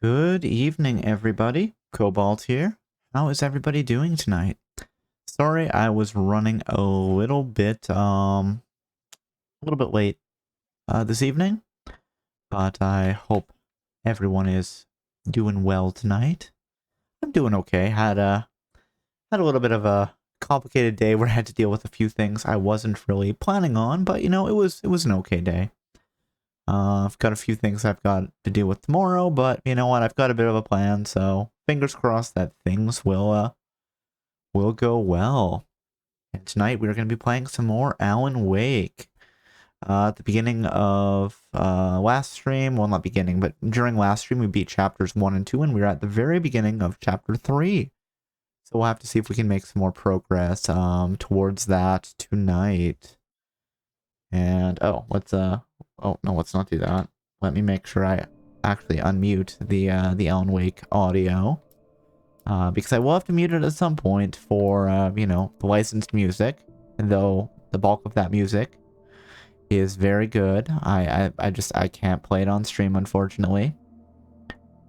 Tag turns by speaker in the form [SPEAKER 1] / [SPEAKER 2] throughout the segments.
[SPEAKER 1] Good evening, everybody. Cobalt here. How is everybody doing tonight? Sorry, I was running a little bit late this evening, but I hope everyone is doing well tonight. I'm doing okay. Had a little bit of a complicated day where I had to deal with a few things I wasn't really planning on, but it was an okay day. I've got a few things I've got to deal with tomorrow, but you know what? I've got a bit of a plan, so fingers crossed that things will go well. And tonight we're going to be playing some more Alan Wake. At the beginning of last stream, well, not beginning, but during last stream, we beat chapters 1 and 2, and we're at the very beginning of chapter 3. So we'll have to see if we can make some more progress towards that tonight. And oh, no, let's not do that. Let me make sure I actually unmute the Alan Wake audio. Because I will have to mute it at some point for, the licensed music. And though the bulk of that music is very good, I can't play it on stream, unfortunately.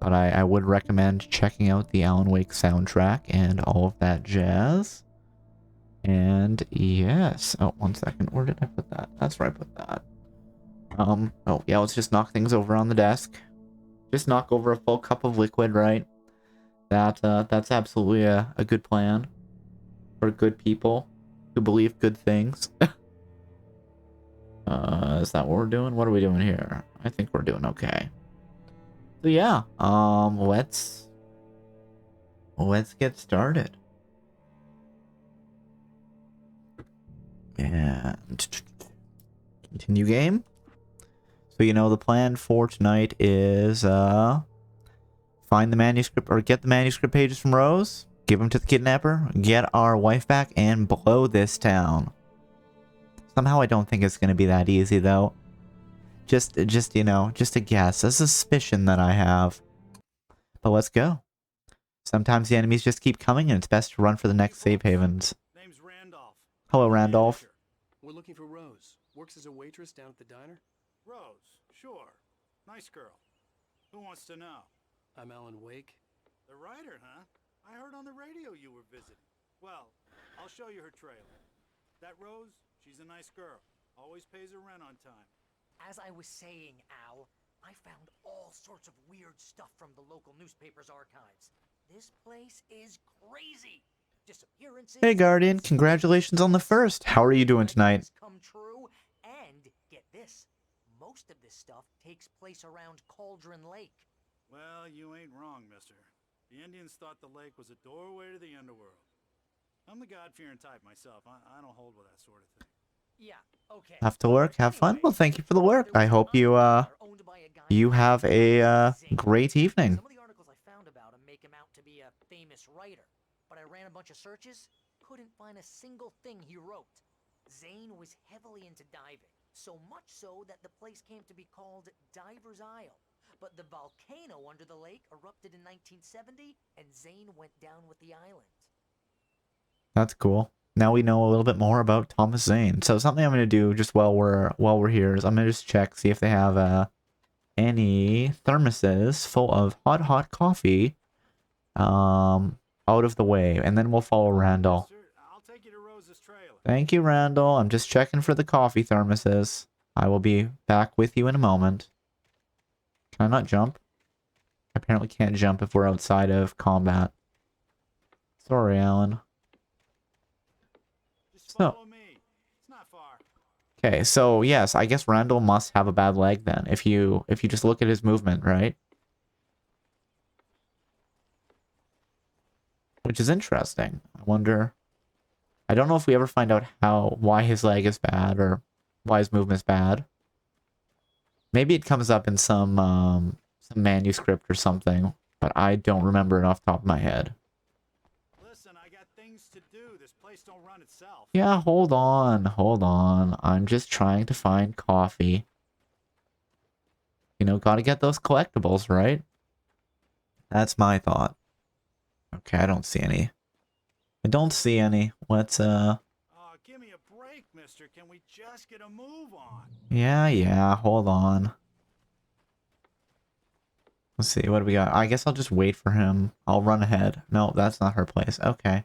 [SPEAKER 1] But I would recommend checking out the Alan Wake soundtrack and all of that jazz. And yes. Oh, 1 second. Where did I put that? That's where I put that. Oh, yeah, let's just knock things over on the desk. Just knock over a full cup of liquid, right? That's absolutely a good plan. For good people who believe good things. Is that what we're doing? What are we doing here? I think we're doing okay. So yeah, let's get started. And continue game. So the plan for tonight is find the manuscript, or get the manuscript pages from Rose, give them to the kidnapper, get our wife back, and blow this town. Somehow I don't think it's going to be that easy, though. Just a guess, a suspicion that I have. But let's go. Sometimes the enemies just keep coming, and it's best to run for the next safe havens.
[SPEAKER 2] Name's Randolph.
[SPEAKER 1] Hello, Randolph.
[SPEAKER 3] We're looking for Rose. Works as a waitress down at the diner.
[SPEAKER 2] Rose, sure. Nice girl. Who wants to know?
[SPEAKER 3] I'm Alan Wake.
[SPEAKER 2] The writer, huh? I heard on the radio you were visiting. Well, I'll show you her trailer. That Rose, she's a nice girl. Always pays her rent on time.
[SPEAKER 4] As I was saying, Al, I found all sorts of weird stuff from the local newspaper's archives. This place is crazy. Disappearances.
[SPEAKER 1] Hey, Guardian. Congratulations on the first. How are you doing tonight?
[SPEAKER 4] Come true, and get this. Most of this stuff takes place around Cauldron Lake.
[SPEAKER 2] Well, you ain't wrong, mister. The Indians thought the lake was a doorway to the underworld. I'm the God-fearing type myself. I don't hold with that sort of thing.
[SPEAKER 4] Yeah, okay.
[SPEAKER 1] Have to work, have fun. Well, thank you for the work. I hope you have a great evening.
[SPEAKER 4] Some of the articles I found about him make him out to be a famous writer, but I ran a bunch of searches, couldn't find a single thing he wrote. Zane was heavily into diving, so much so that the place came to be called Diver's Isle. But the volcano under the lake erupted in 1970, and Zane went down with the island.
[SPEAKER 1] That's cool. Now we know a little bit more about Thomas Zane. So something I'm going to do just while we're here is I'm going to just check, see if they have any thermoses full of hot coffee out of the way, and then we'll follow Randall.
[SPEAKER 2] I'll take you to Rose's trailer.
[SPEAKER 1] Thank you, Randall. I'm just checking for the coffee thermoses. I will be back with you in a moment. Can I not jump? I apparently can't jump if we're outside of combat. Sorry, Alan.
[SPEAKER 2] Just follow me. It's not far.
[SPEAKER 1] Okay, so yes, I guess Randall must have a bad leg then, if you just look at his movement, right? Which is interesting. I wonder... I don't know if we ever find out why his leg is bad, or why his movement's bad. Maybe it comes up in some manuscript or something, but I don't remember it off the top of my head.
[SPEAKER 2] Listen, I got things to do. This place don't run itself.
[SPEAKER 1] Yeah, hold on. I'm just trying to find coffee. Gotta get those collectibles, right? That's my thought. Okay, I don't see any. Let's,
[SPEAKER 2] Oh, give me a break, mister. Can we just get a move on?
[SPEAKER 1] Yeah, hold on. Let's see, what do we got? I guess I'll just wait for him. I'll run ahead. No, that's not her place. Okay.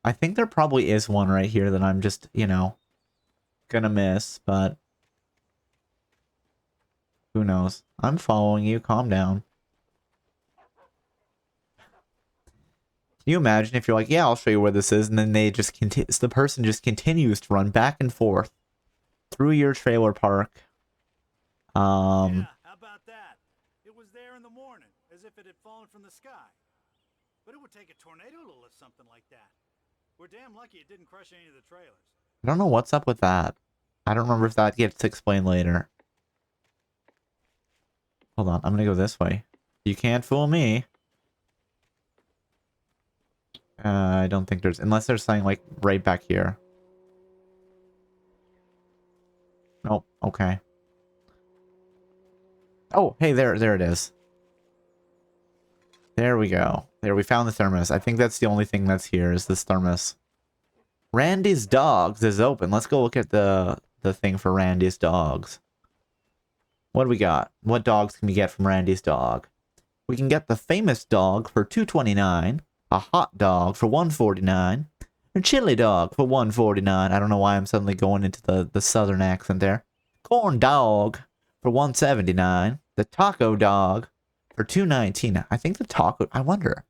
[SPEAKER 1] I think there probably is one right here that I'm just, you know, gonna miss, but who knows? I'm following you. Calm down. Can you imagine if you're like, yeah, I'll show you where this is, and then they just the person just continues to run back and forth through your trailer park.
[SPEAKER 2] Yeah, how about that? It was there in the morning, as if it had fallen from the sky. But it would take a tornado to lift something like that. We're damn lucky it didn't crush any of the trailers.
[SPEAKER 1] I don't know what's up with that. I don't remember if that gets explained later. Hold on, I'm gonna go this way. You can't fool me. I don't think there's... Unless there's something, like, right back here. Nope, okay. Oh, hey, there it is. There we go. There, we found the thermos. I think that's the only thing that's here, is this thermos. Randy's Dogs is open. Let's go look at the thing for Randy's Dogs. What do we got? What dogs can we get from Randy's Dog? We can get the famous dog for $2.29, a hot dog for $1.49, a chili dog for $1.49. I don't know why I'm suddenly going into the southern accent there. Corn dog for $1.79, the taco dog for $2.19. I think the taco... I wonder.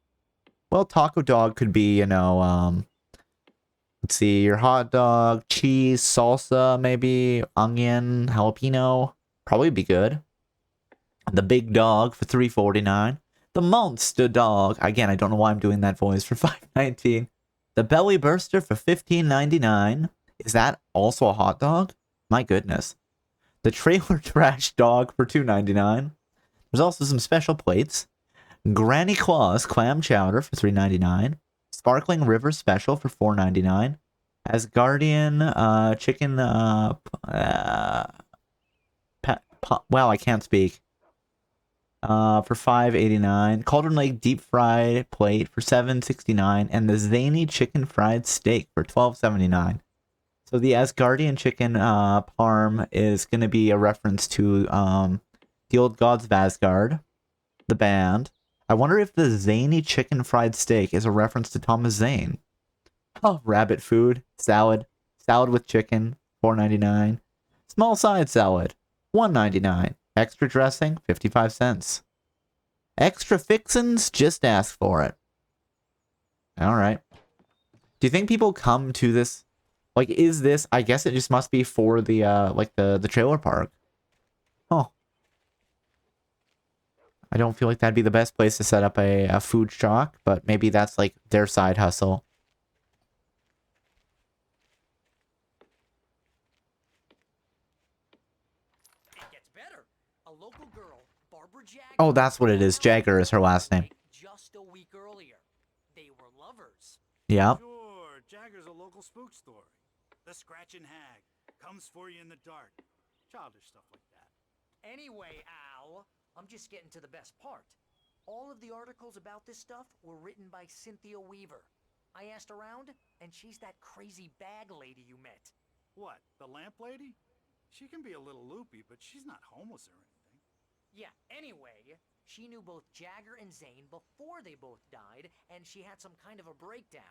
[SPEAKER 1] Well, taco dog could be, you know, let's see, your hot dog, cheese, salsa, maybe, onion, jalapeno. Probably be good. The big dog for $3.49. The monster dog. Again, I don't know why I'm doing that voice for $5.19. The belly burster for $15.99. Is that also a hot dog? My goodness. The trailer trash dog for $2.99. There's also some special plates. Granny Claus clam chowder for $3.99. Sparkling River special for $4.99. Asgardian chicken wow, I can't speak. For $5.89. Cauldron Lake deep fried plate for $7.69, and the zany chicken fried steak for $12.79. So the Asgardian chicken parm is going to be a reference to the Old Gods of Asgard, the band. I wonder if the zany chicken fried steak is a reference to Thomas Zane. Oh, rabbit food, salad with chicken, $4.99. Small side salad, $1.99. Extra dressing, 55 cents. Extra fixins, just ask for it. Alright. Do you think people come to this? Like, is this... I guess it just must be for the, like, the trailer park. Oh. I don't feel like that'd be the best place to set up a food truck, but maybe that's, like, their side hustle. Oh, that's what it is. Jagger is her last name.
[SPEAKER 4] Just a week earlier, they were lovers.
[SPEAKER 1] Yeah.
[SPEAKER 2] Sure, Jagger's a local spook story. The Scratching Hag comes for you in the dark. Childish stuff like that.
[SPEAKER 4] Anyway, Al, I'm just getting to the best part. All of the articles about this stuff were written by Cynthia Weaver. I asked around, and she's that crazy bag lady you met.
[SPEAKER 2] What, the lamp lady? She can be a little loopy, but she's not homeless or anything.
[SPEAKER 4] Yeah, anyway, she knew both Jagger and Zane before they both died, and she had some kind of a breakdown.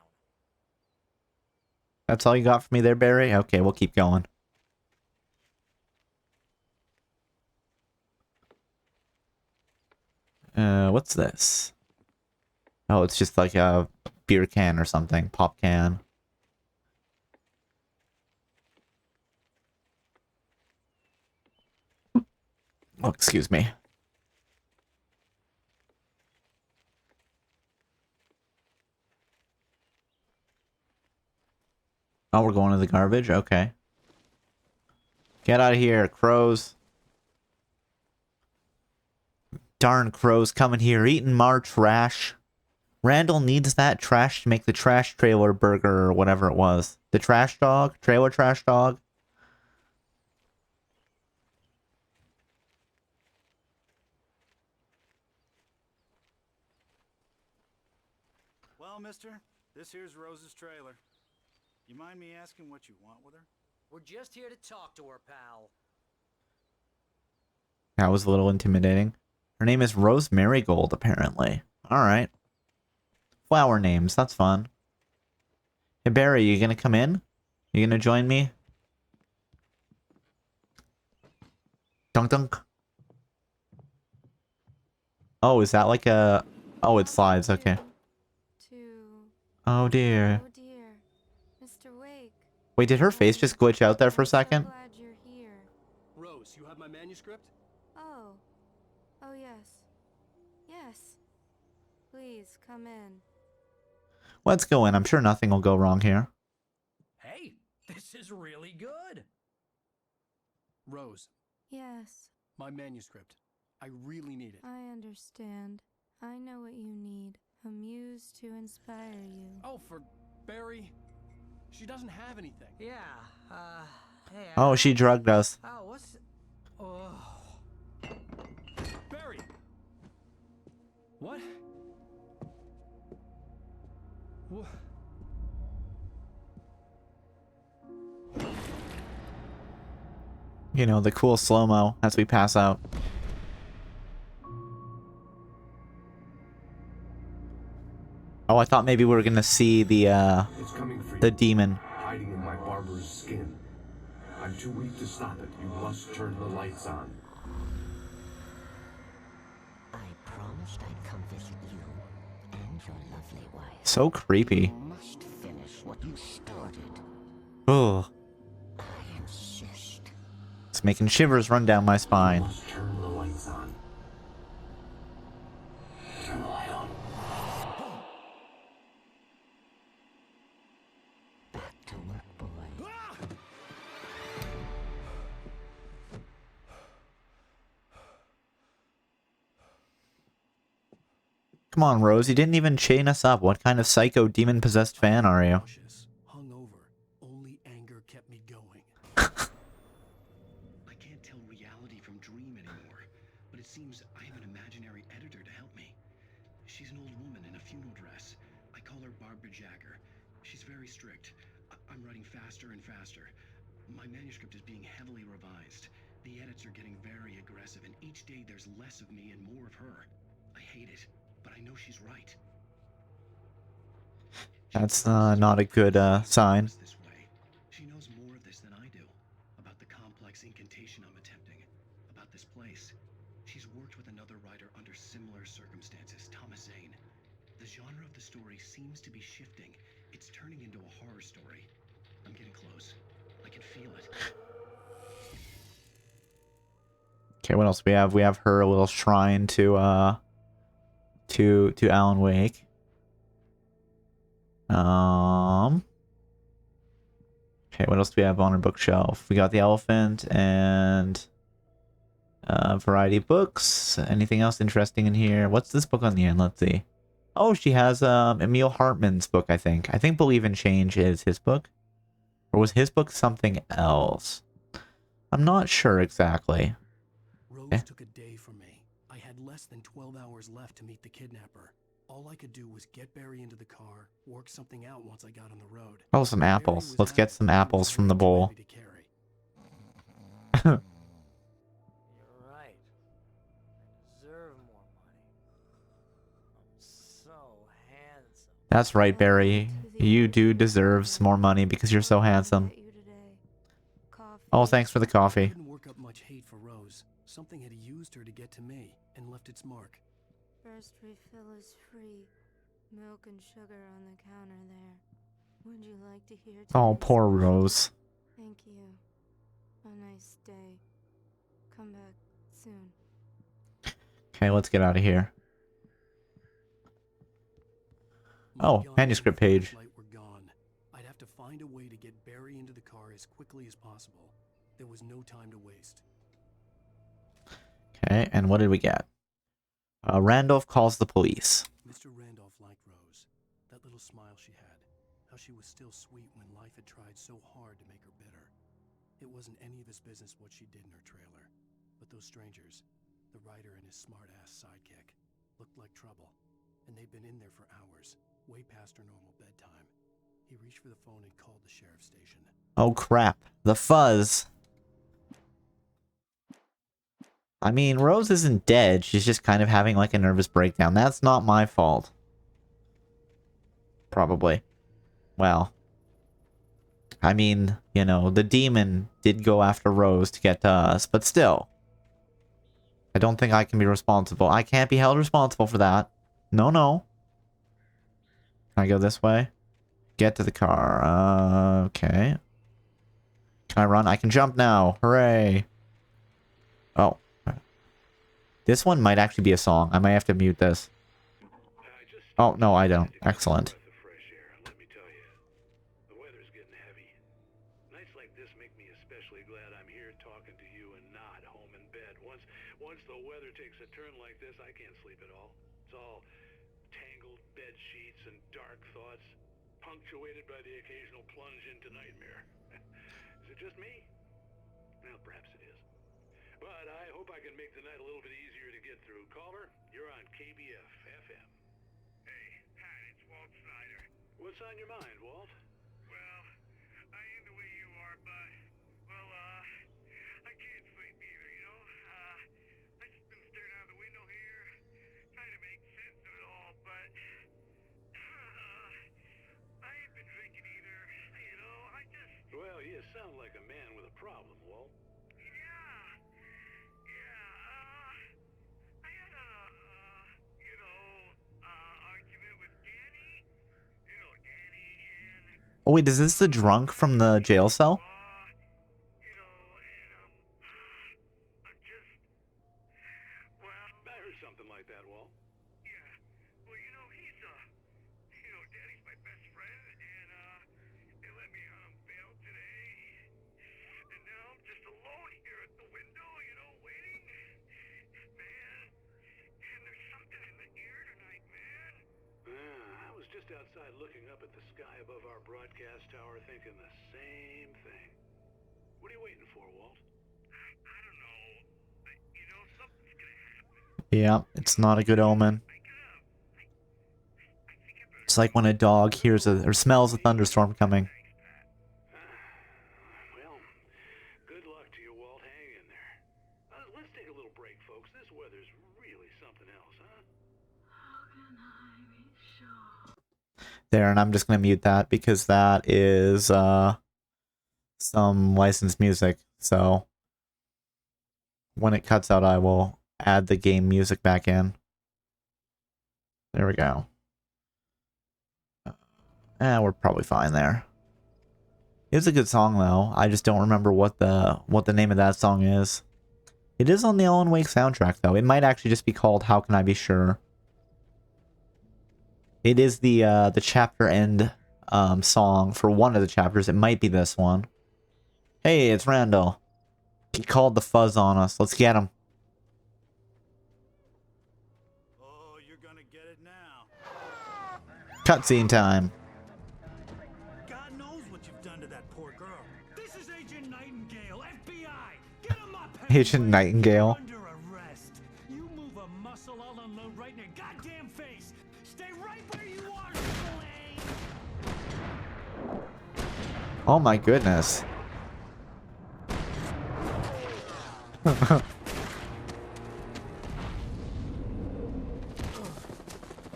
[SPEAKER 1] That's all you got for me there, Barry? Okay, we'll keep going. What's this? Oh, it's just like a beer can or something. Pop can. Oh, excuse me. Oh, we're going to the garbage? Okay. Get out of here, crows. Darn crows coming here, eating our trash. Randall needs that trash to make the trash trailer burger or whatever it was. The trash dog? Trailer trash dog?
[SPEAKER 2] Well, mister, this here's Rose's trailer. You mind me asking what you want with her?
[SPEAKER 4] We're just here to talk to her, pal.
[SPEAKER 1] That was a little intimidating. Her name is Rose Marigold, apparently. Alright. Flower names, that's fun. Hey Barry, you gonna come in? You gonna join me? Dunk dunk. Oh, is that like a... Oh, it slides, okay. Oh dear.
[SPEAKER 5] Oh dear. Mr. Wake.
[SPEAKER 1] Wait, did her face just glitch out there for a
[SPEAKER 5] I'm so
[SPEAKER 1] second?
[SPEAKER 5] glad you're here.
[SPEAKER 3] Rose, you have my manuscript?
[SPEAKER 5] Oh. Oh yes. Yes. Please come in.
[SPEAKER 1] Let's go in. I'm sure nothing will go wrong here.
[SPEAKER 6] Hey, this is really good.
[SPEAKER 3] Rose,
[SPEAKER 5] Yes,
[SPEAKER 3] my manuscript. I really need it.
[SPEAKER 5] I understand. I know what you need. A muse to inspire you.
[SPEAKER 3] Oh, for Barry. She doesn't have anything.
[SPEAKER 4] Yeah, hey,
[SPEAKER 1] Oh, she drugged us.
[SPEAKER 4] Oh, what's... Oh...
[SPEAKER 3] Barry! What? What?
[SPEAKER 1] You know, the cool slow-mo as we pass out. Oh, I thought maybe we were gonna see the demon.
[SPEAKER 7] Hiding in my barber's skin. I'm too weak to stop it. You must turn the lights on.
[SPEAKER 8] I promised I'd come visit you and your lovely wife.
[SPEAKER 1] So creepy.
[SPEAKER 8] You must finish what you started.
[SPEAKER 1] Ugh.
[SPEAKER 8] I insist.
[SPEAKER 1] It's making shivers run down my
[SPEAKER 7] You
[SPEAKER 1] spine.
[SPEAKER 7] must turn the lights on. Turn the light on.
[SPEAKER 8] Back to work, boy.
[SPEAKER 1] Come on, Rose. You didn't even chain us up. What kind of psycho demon-possessed fan are you?
[SPEAKER 3] Nauseous, hungover. Only anger kept me going.
[SPEAKER 9] I can't tell reality from dream anymore, but it seems I have an imaginary editor to help me. She's an old woman in a funeral dress. I call her Barbara Jagger. She's very strict. I'm writing faster and faster. My manuscript is being heavily revised. The edits are getting very aggressive, and each day there's less of me and more of her. I hate it, but I know she's right.
[SPEAKER 1] That's not a good sign.
[SPEAKER 9] This way. She knows more of this than I do. About the complex incantation I'm attempting. About this place. She's worked with another writer under similar circumstances, Thomas Zane. The genre of the story seems to be shifting. It's turning into a horror story. I'm getting close. I can feel it.
[SPEAKER 1] Okay, what else we have? We have her little shrine to Alan Wake. Okay, what else do we have on our bookshelf? We got the elephant and variety of books. Anything else interesting in here? What's this book on the end? Let's see. Oh, she has Emil Hartman's book, I think. I think Believe in Change is his book. Or was his book something else? I'm not sure exactly.
[SPEAKER 3] Rose took a day from me. I had less than 12 hours left to meet the kidnapper. All I could do was get Barry into the car, work something out once I got on the road.
[SPEAKER 1] Oh, some apples. Let's get some apples from the bowl.
[SPEAKER 4] You're right. I deserve more money. I'm so handsome.
[SPEAKER 1] That's right, Barry. You do deserve some more money because you're so handsome. Oh, thanks for the
[SPEAKER 3] I
[SPEAKER 1] coffee.
[SPEAKER 3] couldn't work up much hate for Rose. Something had used her to get to me and left its mark.
[SPEAKER 5] First refill is free. Milk and sugar on the counter there. Would you like to hear?
[SPEAKER 1] Oh,
[SPEAKER 5] today's
[SPEAKER 1] poor
[SPEAKER 5] special?
[SPEAKER 1] Rose.
[SPEAKER 5] Thank you. A nice day. Come back soon.
[SPEAKER 1] Okay, let's get out of here.
[SPEAKER 3] My
[SPEAKER 1] Oh,
[SPEAKER 3] gun and
[SPEAKER 1] manuscript page.
[SPEAKER 3] flashlight were gone. I'd have to find a way to get Barry into the car as quickly as possible. There was no time to waste.
[SPEAKER 1] Okay, and what did we get? Randolph calls the police.
[SPEAKER 3] Mr. Randolph liked Rose. That little smile she had. How she was still sweet when life had tried so hard to make her bitter. It wasn't any of his business what she did in her trailer. But those strangers, the writer and his smart-ass sidekick, looked like trouble. And they'd been in there for hours, way past her normal bedtime. He reached for the phone and called the sheriff's station.
[SPEAKER 1] Oh crap. The fuzz. I mean, Rose isn't dead. She's just kind of having like a nervous breakdown. That's not my fault. Probably. Well, I mean, you know, the demon did go after Rose to get to us, but still. I don't think I can be responsible. I can't be held responsible for that. No, no. Can I go this way? Get to the car. Okay. Can I run? I can jump now. Hooray. Oh. This one might actually be a song. I might have to mute this. Oh, no, I don't. Excellent.
[SPEAKER 2] Let me tell you, the weather's getting heavy. Nights like this make me especially glad I'm here talking to you and not home in bed. Once the weather takes a turn like this, I can't sleep at all. It's all tangled bed sheets and dark thoughts, punctuated by the occasional plunge into nightmare. Is it just me? Well, perhaps it is. But I hope I can make the night a little bit easier to get through. Caller, you're on KBF FM. Hey, Pat, it's Walt Snyder. What's on your mind, Walt? Well, I am the way you are, but, well, I can't sleep either, you know? I just been staring out the window here, trying to make sense of it all, but, I ain't been drinking either, you know? Well, you sound like a man with a problem, Walt. I had a, argument with Danny. You know, Danny and...
[SPEAKER 1] Oh, wait, is this the drunk from the jail cell?
[SPEAKER 2] I'm just... Well... I heard something like that, Walt. Yeah. Well, he's, Danny's my best friend, and, they let me on bail today. And now I'm just alone here at the window, waiting. Man, and there's something in the air tonight, man. I was just outside looking up at the sky above our broadcast tower thinking the same thing. What are you waiting for, Walt? I don't know. Something's gonna happen.
[SPEAKER 1] Yeah, it's not a good omen. It's like when a dog hears or smells a thunderstorm coming.
[SPEAKER 2] Well, good luck to you, Walt. Hang in there. Let's take a little break, folks. This weather's really something else, huh? How can I be sure?
[SPEAKER 1] There, and I'm just gonna mute that because that is some licensed music. So when it cuts out, I will add the game music back in. There we go. We're probably fine there. It's a good song though. I just don't remember what the name of that song is. It is on the Alan Wake soundtrack though. It might actually just be called How Can I Be Sure. It is the chapter end song for one of the chapters. It might be this one. Hey, it's Randall. He called the fuzz on us. Let's get him.
[SPEAKER 2] Oh, you're gonna get it now.
[SPEAKER 1] Cutscene time.
[SPEAKER 2] God knows what you've done to that poor girl. This is Agent Nightingale, FBI. Get him up.
[SPEAKER 1] Agent Nightingale.
[SPEAKER 2] Under arrest. You move a muscle, I'll unload right in your goddamn face. Stay right where you are, Slane.
[SPEAKER 1] Oh my goodness.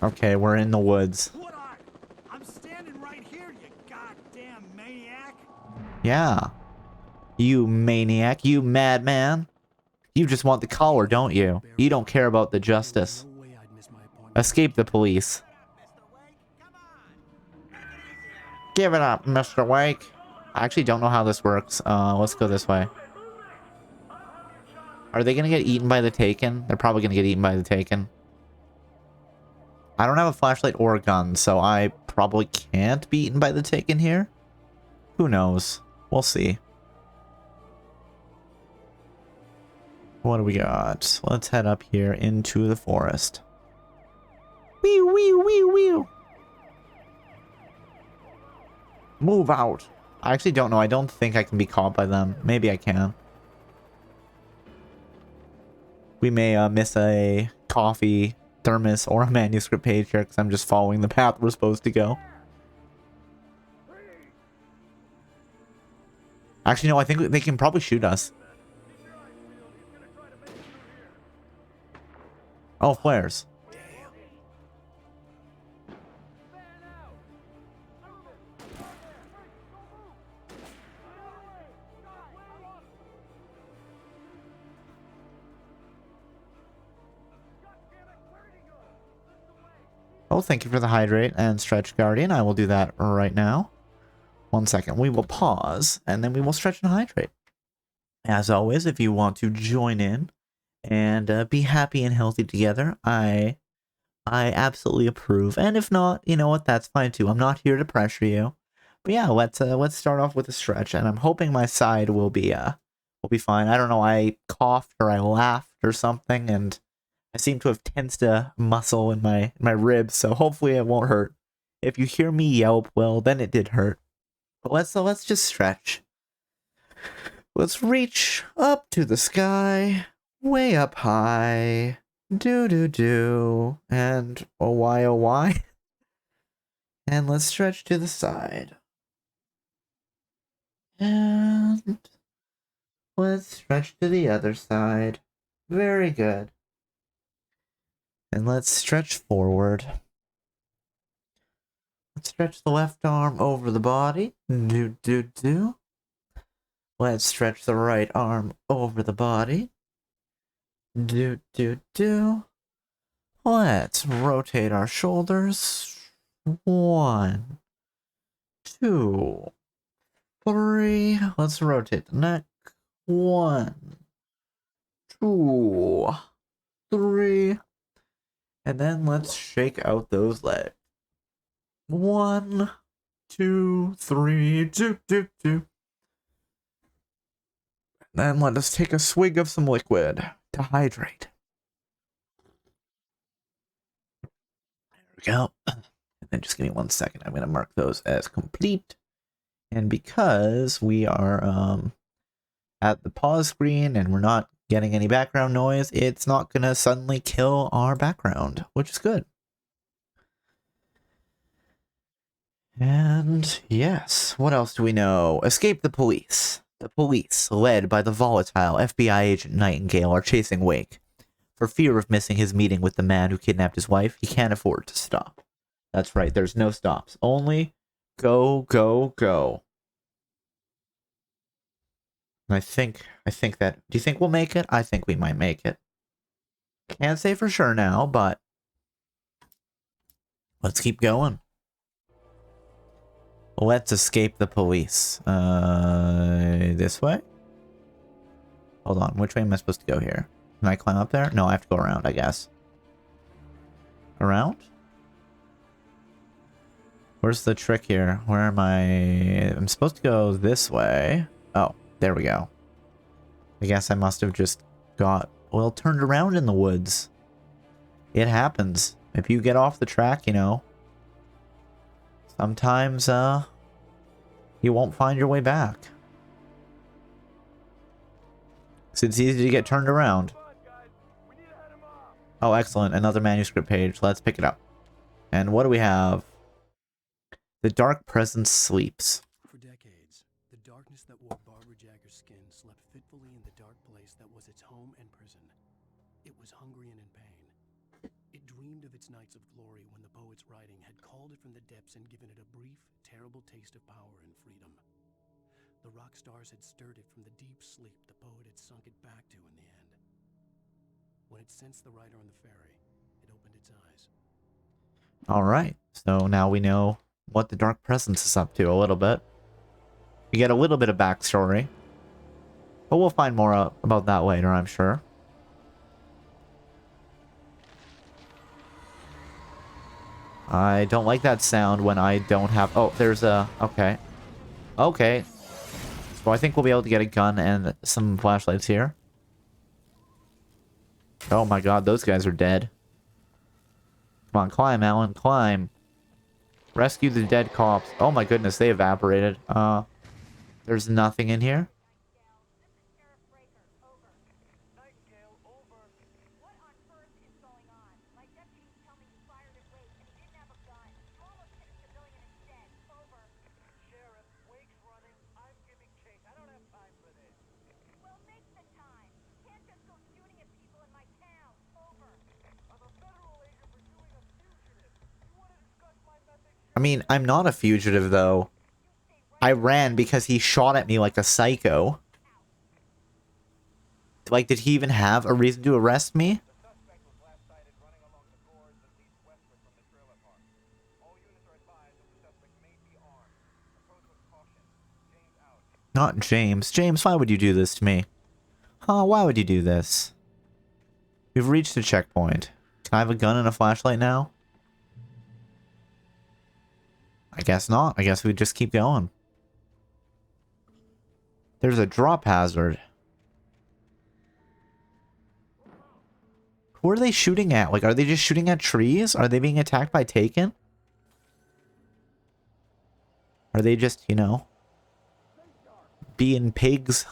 [SPEAKER 1] Okay, we're in the woods.
[SPEAKER 2] What I'm standing right here, you goddamn maniac.
[SPEAKER 1] Yeah. You maniac, you madman. You just want the collar, don't you? You don't care about the justice. Escape the police. Give it up, Mr. Wake. I actually don't know how this works. Let's go this way. Are they gonna get eaten by the Taken? They're probably gonna get eaten by the Taken. I don't have a flashlight or a gun, so I probably can't be eaten by the Taken here. Who knows? We'll see. What do we got? Let's head up here into the forest. Wee wee wee wee. Move out. I actually don't know. I don't think I can be caught by them. Maybe I can. We may miss a coffee thermos or a manuscript page here because I'm just following the path we're supposed to go. Actually, no, I think they can probably shoot us. Oh, flares. Oh, thank you for the hydrate and stretch, Guardian. I will do that right now. 1 second. We will pause, and then we will stretch and hydrate. As always, if you want to join in and be happy and healthy together, I absolutely approve. And if not, you know what? That's fine too. I'm not here to pressure you. But yeah, let's start off with a stretch, and I'm hoping my side will be fine. I don't know. I coughed or I laughed or something, and I seem to have tensed a muscle in my ribs, so hopefully it won't hurt. If you hear me yelp, well, then it did hurt. But let's just stretch. Let's reach up to the sky, way up high. Do, and oh why. And let's stretch to the side. And let's stretch to the other side. Very good. And let's stretch forward. Let's stretch the left arm over the body. Do. Let's stretch the right arm over the body. Do. Let's rotate our shoulders. 1, 2, 3. Let's rotate the neck. 1, 2, 3. And then let's shake out those legs. 1, 2, 3. Do. Then let us take a swig of some liquid to hydrate. There we go. And then just give me 1 second. I'm going to mark those as complete. And because we are at the pause screen and we're not getting any background noise, it's not going to suddenly kill our background, which is good. And yes, what else do we know? Escape the police. The police, led by the volatile FBI agent Nightingale, are chasing Wake. For fear of missing his meeting with the man who kidnapped his wife, he can't afford to stop. That's right, there's no stops. Only go, go, go. And I think that... Do you think we'll make it? I think we might make it. Can't say for sure now, but... let's keep going. Let's escape the police. This way? Hold on, which way am I supposed to go here? Can I climb up there? No, I have to go around, I guess. Around? Where's the trick here? Where am I? I'm supposed to go this way. Oh, there we go. I guess I must have just got, well, turned around in the woods. It happens. If you get off the track, you know, sometimes, you won't find your way back. So it's easy to get turned around. Oh, excellent. Another manuscript page. Let's pick it up. And what do we have? The dark presence sleeps.
[SPEAKER 3] For decades, the darkness that wore Barbara Jagger's skin slept fitfully in the dark place that was its home and prison. It was hungry and in pain. It dreamed of its nights of glory when the poet's writing had called it from the depths and given it a brief, terrible taste of power and freedom. The rock stars had stirred it from the deep sleep the poet had sunk it back to in the end. When it sensed the writer on the ferry, it opened its eyes.
[SPEAKER 1] Alright, so now we know what the dark presence is up to a little bit. We get a little bit of backstory. But we'll find more about that later, I'm sure. I don't like that sound when I don't have... Oh, there's a... Okay. Okay. So I think we'll be able to get a gun and some flashlights here. Oh my god, those guys are dead. Come on, climb, Alan, climb. Rescue the dead cops. Oh my goodness, they evaporated. There's nothing in here. I mean, I'm not a fugitive, though. I ran because he shot at me like a psycho. Like, did he even have a reason to arrest me? Not James. James, why would you do this to me? Huh, why would you do this? We've reached a checkpoint. Can I have a gun and a flashlight now? I guess not. I guess we just keep going. There's a drop hazard. Who are they shooting at? Like, are they just shooting at trees? Are they being attacked by Taken? Are they just, you know, being pigs?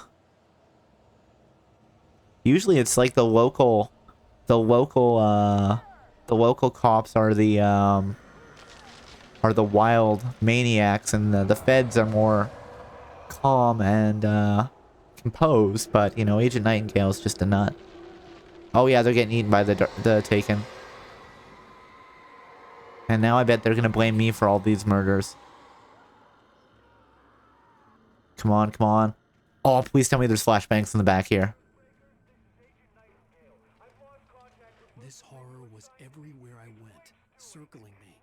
[SPEAKER 1] Usually it's like the local cops are the wild maniacs, and the feds are more calm and composed, but, you know, Agent Nightingale's just a nut. Oh yeah, they're getting eaten by the Taken. And now I bet they're gonna blame me for all these murders. Come on, come on. Oh, please tell me there's flashbangs in the back here.
[SPEAKER 3] This horror was everywhere I went, circling me.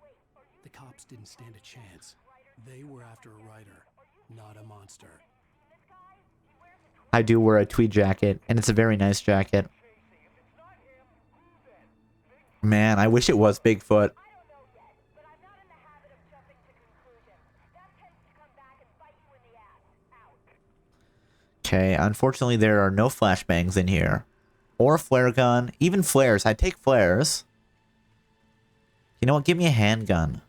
[SPEAKER 3] The cops didn't stand a chance. They were after a writer, not a monster.
[SPEAKER 1] I do wear a tweed jacket, and it's a very nice jacket. Man, I wish it was Bigfoot. Okay, unfortunately there are no flashbangs in here. Or a flare gun. Even flares. I'd take flares. You know what? Give me a handgun.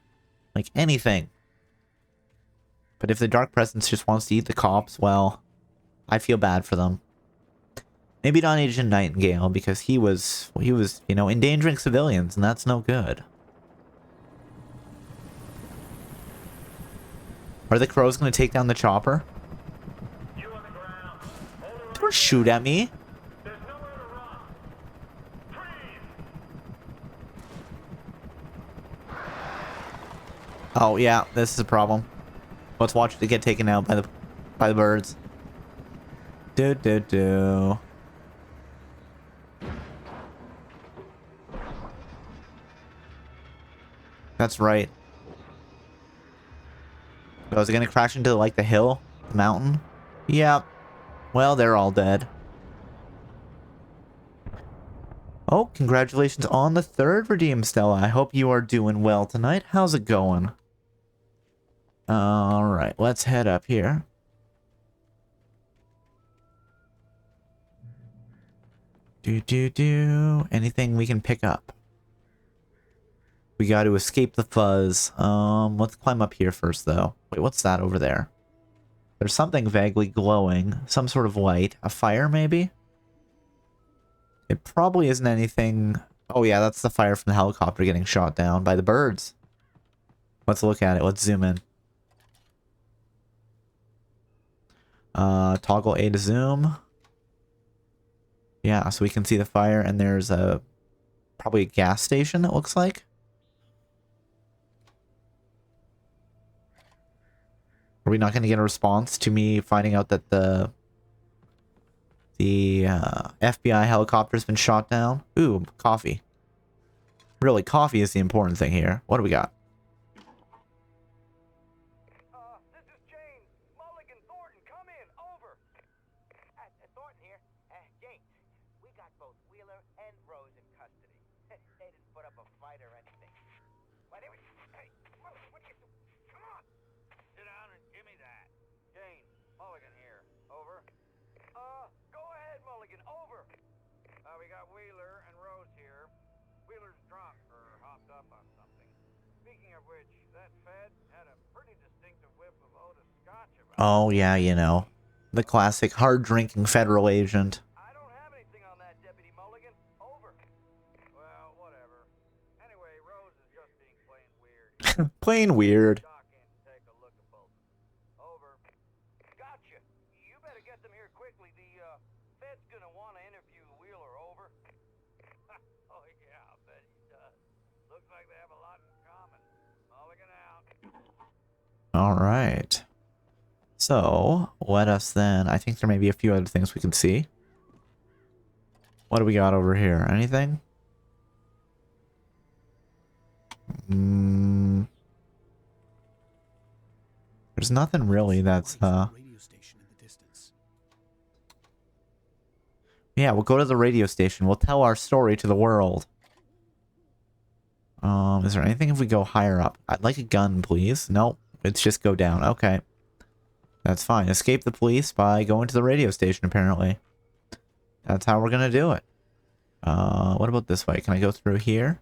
[SPEAKER 1] Like, anything. But if the Dark Presence just wants to eat the cops, well, I feel bad for them. Maybe not Agent Nightingale, because he was, you know, endangering civilians, and that's no good. Are the crows going to take down the chopper? Don't shoot at me. Oh yeah, this is a problem. Let's watch it get taken out by the birds. Do. That's right. Oh, is it gonna crash into like the hill? The mountain? Yep. Well, they're all dead. Oh, congratulations on the 3rd Redeem, Stella. I hope you are doing well tonight. How's it going? Alright, let's head up here. Do. Anything we can pick up? We got to escape the fuzz. Let's climb up here first, though. Wait, what's that over there? There's something vaguely glowing. Some sort of light. A fire, maybe? It probably isn't anything... Oh yeah, that's the fire from the helicopter getting shot down by the birds. Let's look at it. Let's zoom in. Toggle A to zoom. Yeah, so we can see the fire, and there's probably a gas station, it looks like. Are we not going to get a response to me finding out that the FBI helicopter's been shot down? Ooh, coffee. Really, coffee is the important thing here. What do we got?
[SPEAKER 10] This is James. Mulligan, Thornton, come in. Over. Thornton here. James, we got both Wheeler and Rose in custody. They didn't put up a fight or anything. Why, they were... Hey, Mulligan, what are you doing? Come on. Sit down and give me that. James, Mulligan here. Over. Go ahead, Mulligan. Over. We got Wheeler and Rose here. Wheeler's drunk or hopped up on something. Speaking of which, that Fed had a pretty distinctive whiff of Otis Scotch about.
[SPEAKER 1] Oh, yeah, you know. The classic hard-drinking federal agent.
[SPEAKER 10] I don't have anything on that, Deputy Mulligan. Over. Well, whatever. Anyway, Rose is just being plain weird.
[SPEAKER 1] Plain weird.
[SPEAKER 10] Doc in to take a look at both. Over. Gotcha. You better get them here quickly. The Fed's gonna want to interview Wheeler. Over. Oh yeah, I'll bet he does. Looks like they have a lot in common. Mulligan out.
[SPEAKER 1] Alright. So, let us then... I think there may be a few other things we can see. What do we got over here? Anything? There's nothing really that's, Yeah, we'll go to the radio station. We'll tell our story to the world. Is there anything if we go higher up? I'd like a gun, please. Nope. It's just go down. Okay. That's fine. Escape the police by going to the radio station, apparently. That's how we're gonna do it. What about this way? Can I go through here?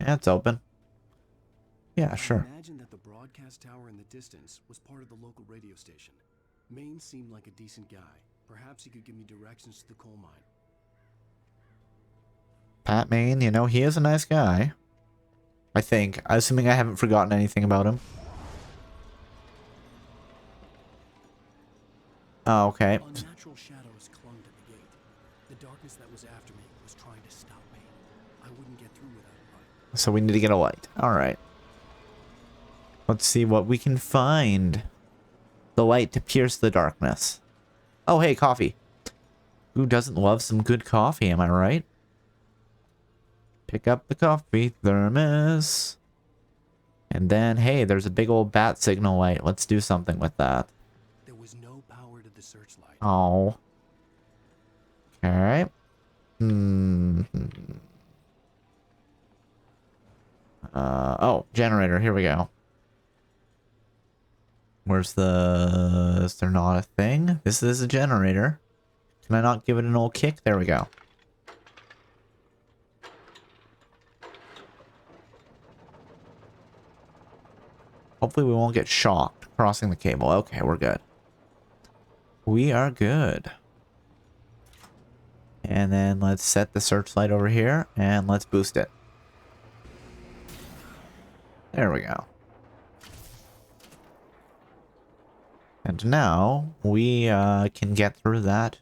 [SPEAKER 1] Yeah, it's open. Yeah, sure.
[SPEAKER 3] Imagine that the broadcast tower in the distance was part of the local radio station. Maine seemed like a decent guy. Perhaps he could give me directions to the coal mine.
[SPEAKER 1] Pat Maine, you know, he is a nice guy. I think. Assuming I haven't forgotten anything about him. Oh, okay.
[SPEAKER 3] Unnatural shadows clung to the gate. The darkness that was after me was trying to stop me. I wouldn't get through without a light.
[SPEAKER 1] So we need to get a light. Alright. Let's see what we can find. The light to pierce the darkness. Oh, hey, coffee. Who doesn't love some good coffee, am I right? Pick up the coffee thermos. And then, hey, there's a big old bat signal light. Let's do something with that.
[SPEAKER 3] There was no power to the searchlight.
[SPEAKER 1] Oh. Alright. Oh, generator. Here we go. Where's the... Is there not a thing? This is a generator. Can I not give it an old kick? There we go. Hopefully we won't get shocked crossing the cable. Okay, we're good. We are good. And then let's set the searchlight over here and let's boost it. There we go. And now we can get through that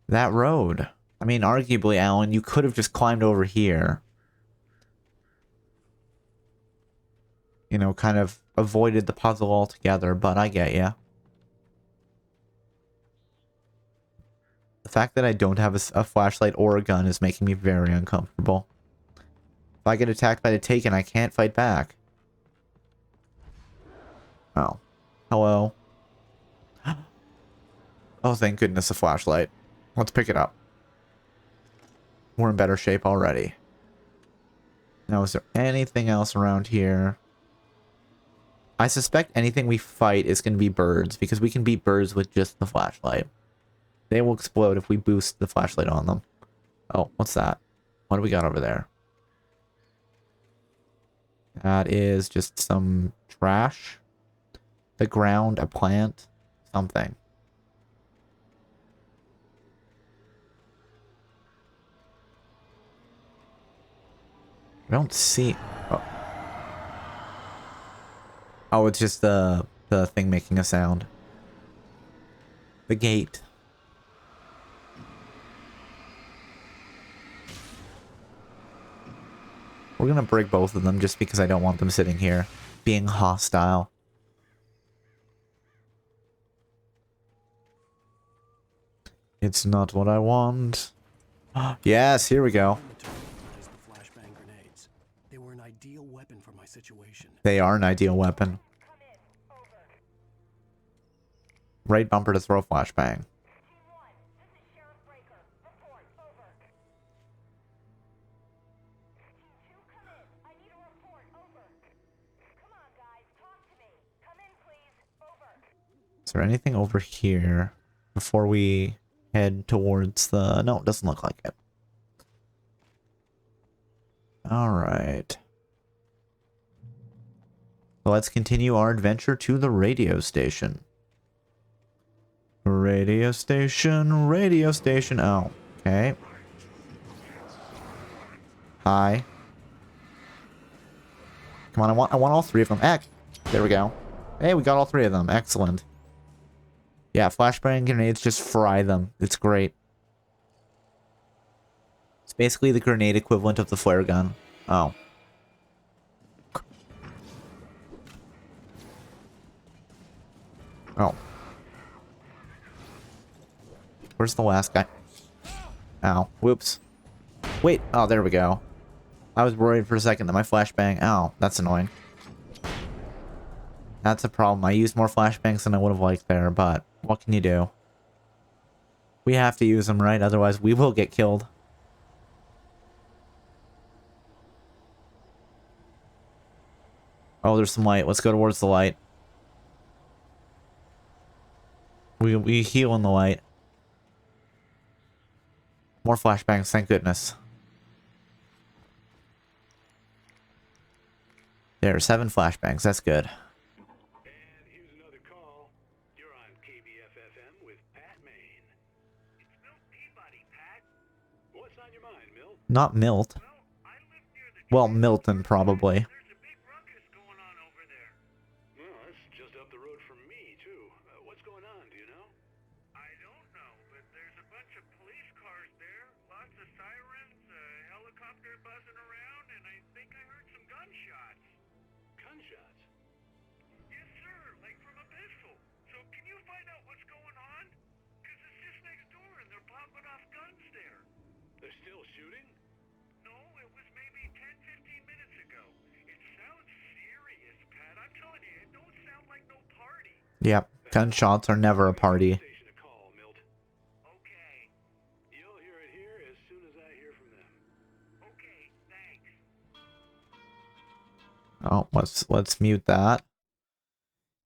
[SPEAKER 1] road. I mean, arguably, Alan, you could have just climbed over here. You know, kind of avoided the puzzle altogether, but I get ya. The fact that I don't have a flashlight or a gun is making me very uncomfortable. If I get attacked by the Taken, I can't fight back. Oh. Hello. Oh, thank goodness, a flashlight. Let's pick it up. We're in better shape already. Now, is there anything else around here? I suspect anything we fight is going to be birds, because we can beat birds with just the flashlight. They will explode if we boost the flashlight on them. Oh, what's that? What do we got over there? That is just some trash. The ground, a plant, something. I don't see... Oh, oh, it's just the thing making a sound. The gate. We're gonna break both of them just because I don't want them sitting here being hostile. It's not what I want. Yes, here we go.
[SPEAKER 3] They were an ideal weapon for my situation.
[SPEAKER 1] They are an ideal weapon. Right bumper to throw flashbang. Is there anything over here before we head towards the... No, it doesn't look like it. Alright. So let's continue our adventure to the radio station. Radio station, radio station. Oh, okay. Hi. Come on, I want all three of them. There we go. Hey, we got all three of them. Excellent. Yeah, flashbang grenades, just fry them. It's great. It's basically the grenade equivalent of the flare gun. Oh. Oh. Where's the last guy? Ow. Whoops. Wait. Oh, there we go. I was worried for a second that my flashbang... Ow. That's annoying. That's a problem. I used more flashbangs than I would have liked there, but what can you do? We have to use them, right? Otherwise, we will get killed. Oh, there's some light. Let's go towards the light. We heal in the light. More flashbangs, thank goodness. There, 7 flashbangs. That's good.
[SPEAKER 9] And here's another call. You're on KBFFM with Pat Maine. It's Milt Peabody, Pat. What's on your mind, Milt?
[SPEAKER 1] Not Milt.
[SPEAKER 9] Well, I live near the
[SPEAKER 1] Well, Milton, probably.
[SPEAKER 9] There's a big ruckus going on over there. Well, that's just up the road from me, too. What's going on, do you know? I don't know, but there's a bunch of police cars there. Lots of sirens, a helicopter buzzing around, and I think I heard some gunshots. Gunshots? Yes, sir, like from a pistol. So can you find out what's going on? Because it's just next door and they're popping off guns there. They're still shooting? No, it was maybe 10-15 minutes ago. It sounds serious, Pat. I'm telling you, it don't sound like no party.
[SPEAKER 1] Yep, gunshots are never a party.
[SPEAKER 9] Station to call, Milt. Okay. You'll hear it here as soon as I hear from them. Okay, thanks.
[SPEAKER 1] Oh, let's mute that.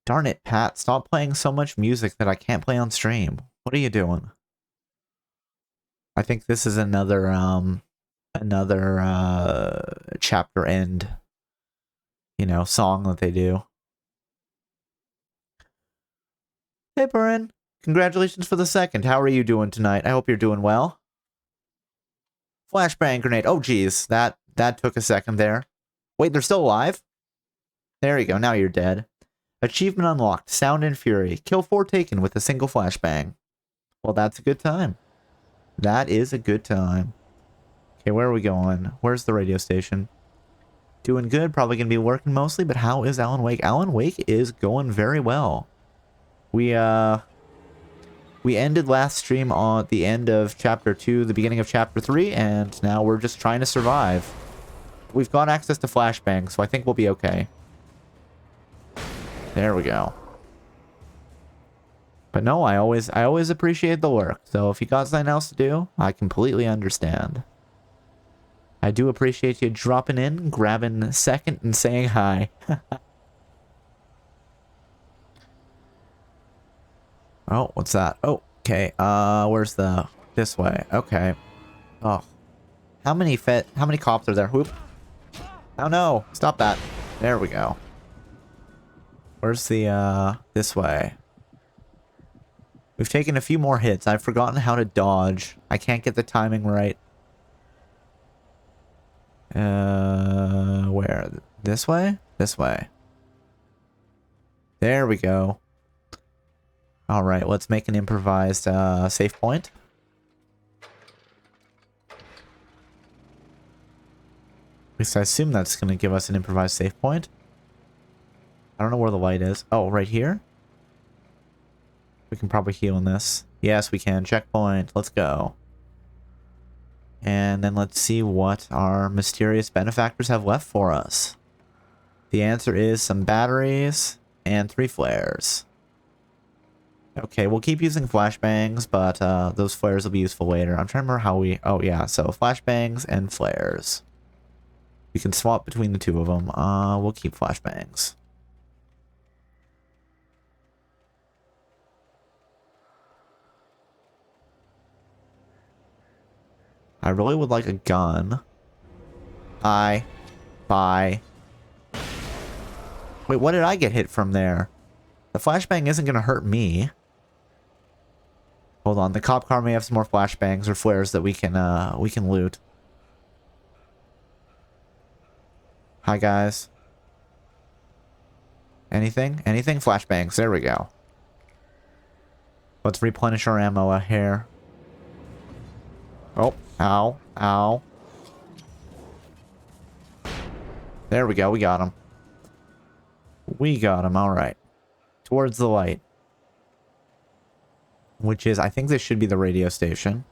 [SPEAKER 1] Darn it, Pat. Stop playing so much music that I can't play on stream. What are you doing? I think this is another chapter end, you know, song that they do. Hey, Burin. Congratulations for the 2nd. How are you doing tonight? I hope you're doing well. Flashbang grenade. Oh, geez. That took a second there. Wait, they're still alive? There you go. Now you're dead. Achievement unlocked. Sound and Fury. Kill 4 taken with a single flashbang. Well, that's a good time. That is a good time. Okay, where are we going? Where's the radio station? Doing good. Probably going to be working mostly, but how is Alan Wake? Alan Wake is going very well. We ended last stream on the end of Chapter 2, the beginning of Chapter 3, and now we're just trying to survive. We've got access to flashbangs, so I think we'll be okay. There we go. But no, I always appreciate the work. So if you got something else to do, I completely understand. I do appreciate you dropping in, grabbing a second, and saying hi. Oh, what's that? Oh, okay. Where's the... This way. Okay. Oh. How many cops are there? Whoop. Oh no! Stop that. There we go. Where's the, this way? We've taken a few more hits. I've forgotten how to dodge. I can't get the timing right. Where? This way? This way. There we go. Alright, let's make an improvised, save point. At least I assume that's going to give us an improvised save point. I don't know where the light is. Oh, right here? We can probably heal in this. Yes, we can. Checkpoint. Let's go. And then let's see what our mysterious benefactors have left for us. The answer is some batteries and 3 flares. Okay, we'll keep using flashbangs, but those flares will be useful later. I'm trying to remember how we... Oh, yeah. So, flashbangs and flares. We can swap between the 2 of them. We'll keep flashbangs. I really would like a gun. Buy. Wait, what did I get hit from there? The flashbang isn't going to hurt me. Hold on, the cop car may have some more flashbangs or flares that we can loot. Hi, guys. Anything? Anything? Flashbangs. There we go. Let's replenish our ammo here. Oh, ow, ow. There we go, we got him. We got him, alright. Towards the light. which is, I think this should be the radio station.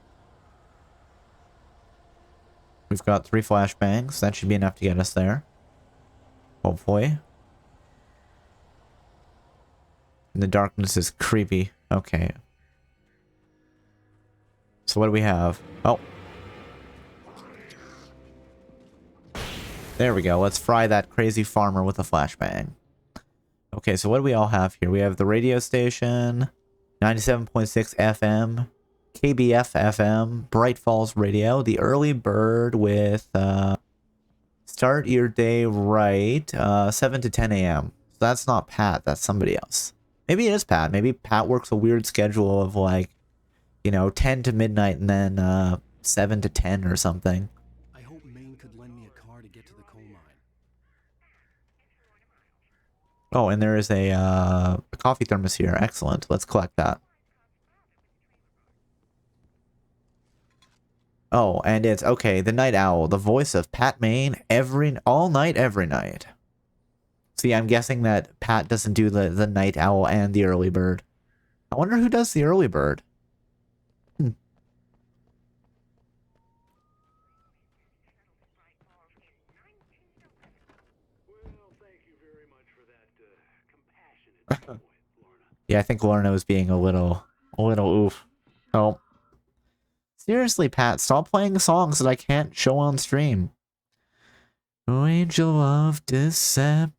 [SPEAKER 1] We've got 3 flashbangs. That should be enough to get us there. Hopefully. And the darkness is creepy. Okay. So what do we have? Oh. There we go. Let's fry that crazy farmer with a flashbang. Okay, so what do we all have here? We have the radio station, 97.6 FM, KBF FM, Bright Falls Radio, the early bird with start your day right, 7 to 10 a.m. So that's not Pat, that's somebody else. Maybe it is Pat. Maybe Pat works a weird schedule of like, you know, 10 to midnight and then 7 to 10 or something.
[SPEAKER 3] I hope Maine could lend me a car to get to the coal mine.
[SPEAKER 1] Oh, and there is a coffee thermos here. Excellent. Let's collect that. Oh, and it's, okay, the Night Owl, the voice of Pat Maine all night, every night. See, I'm guessing that Pat doesn't do the Night Owl and the Early Bird. I wonder who does the Early Bird. Yeah, I think Lorna was being a little oof. Oh. Seriously, Pat, stop playing songs that I can't show on stream. Oh, angel of deception.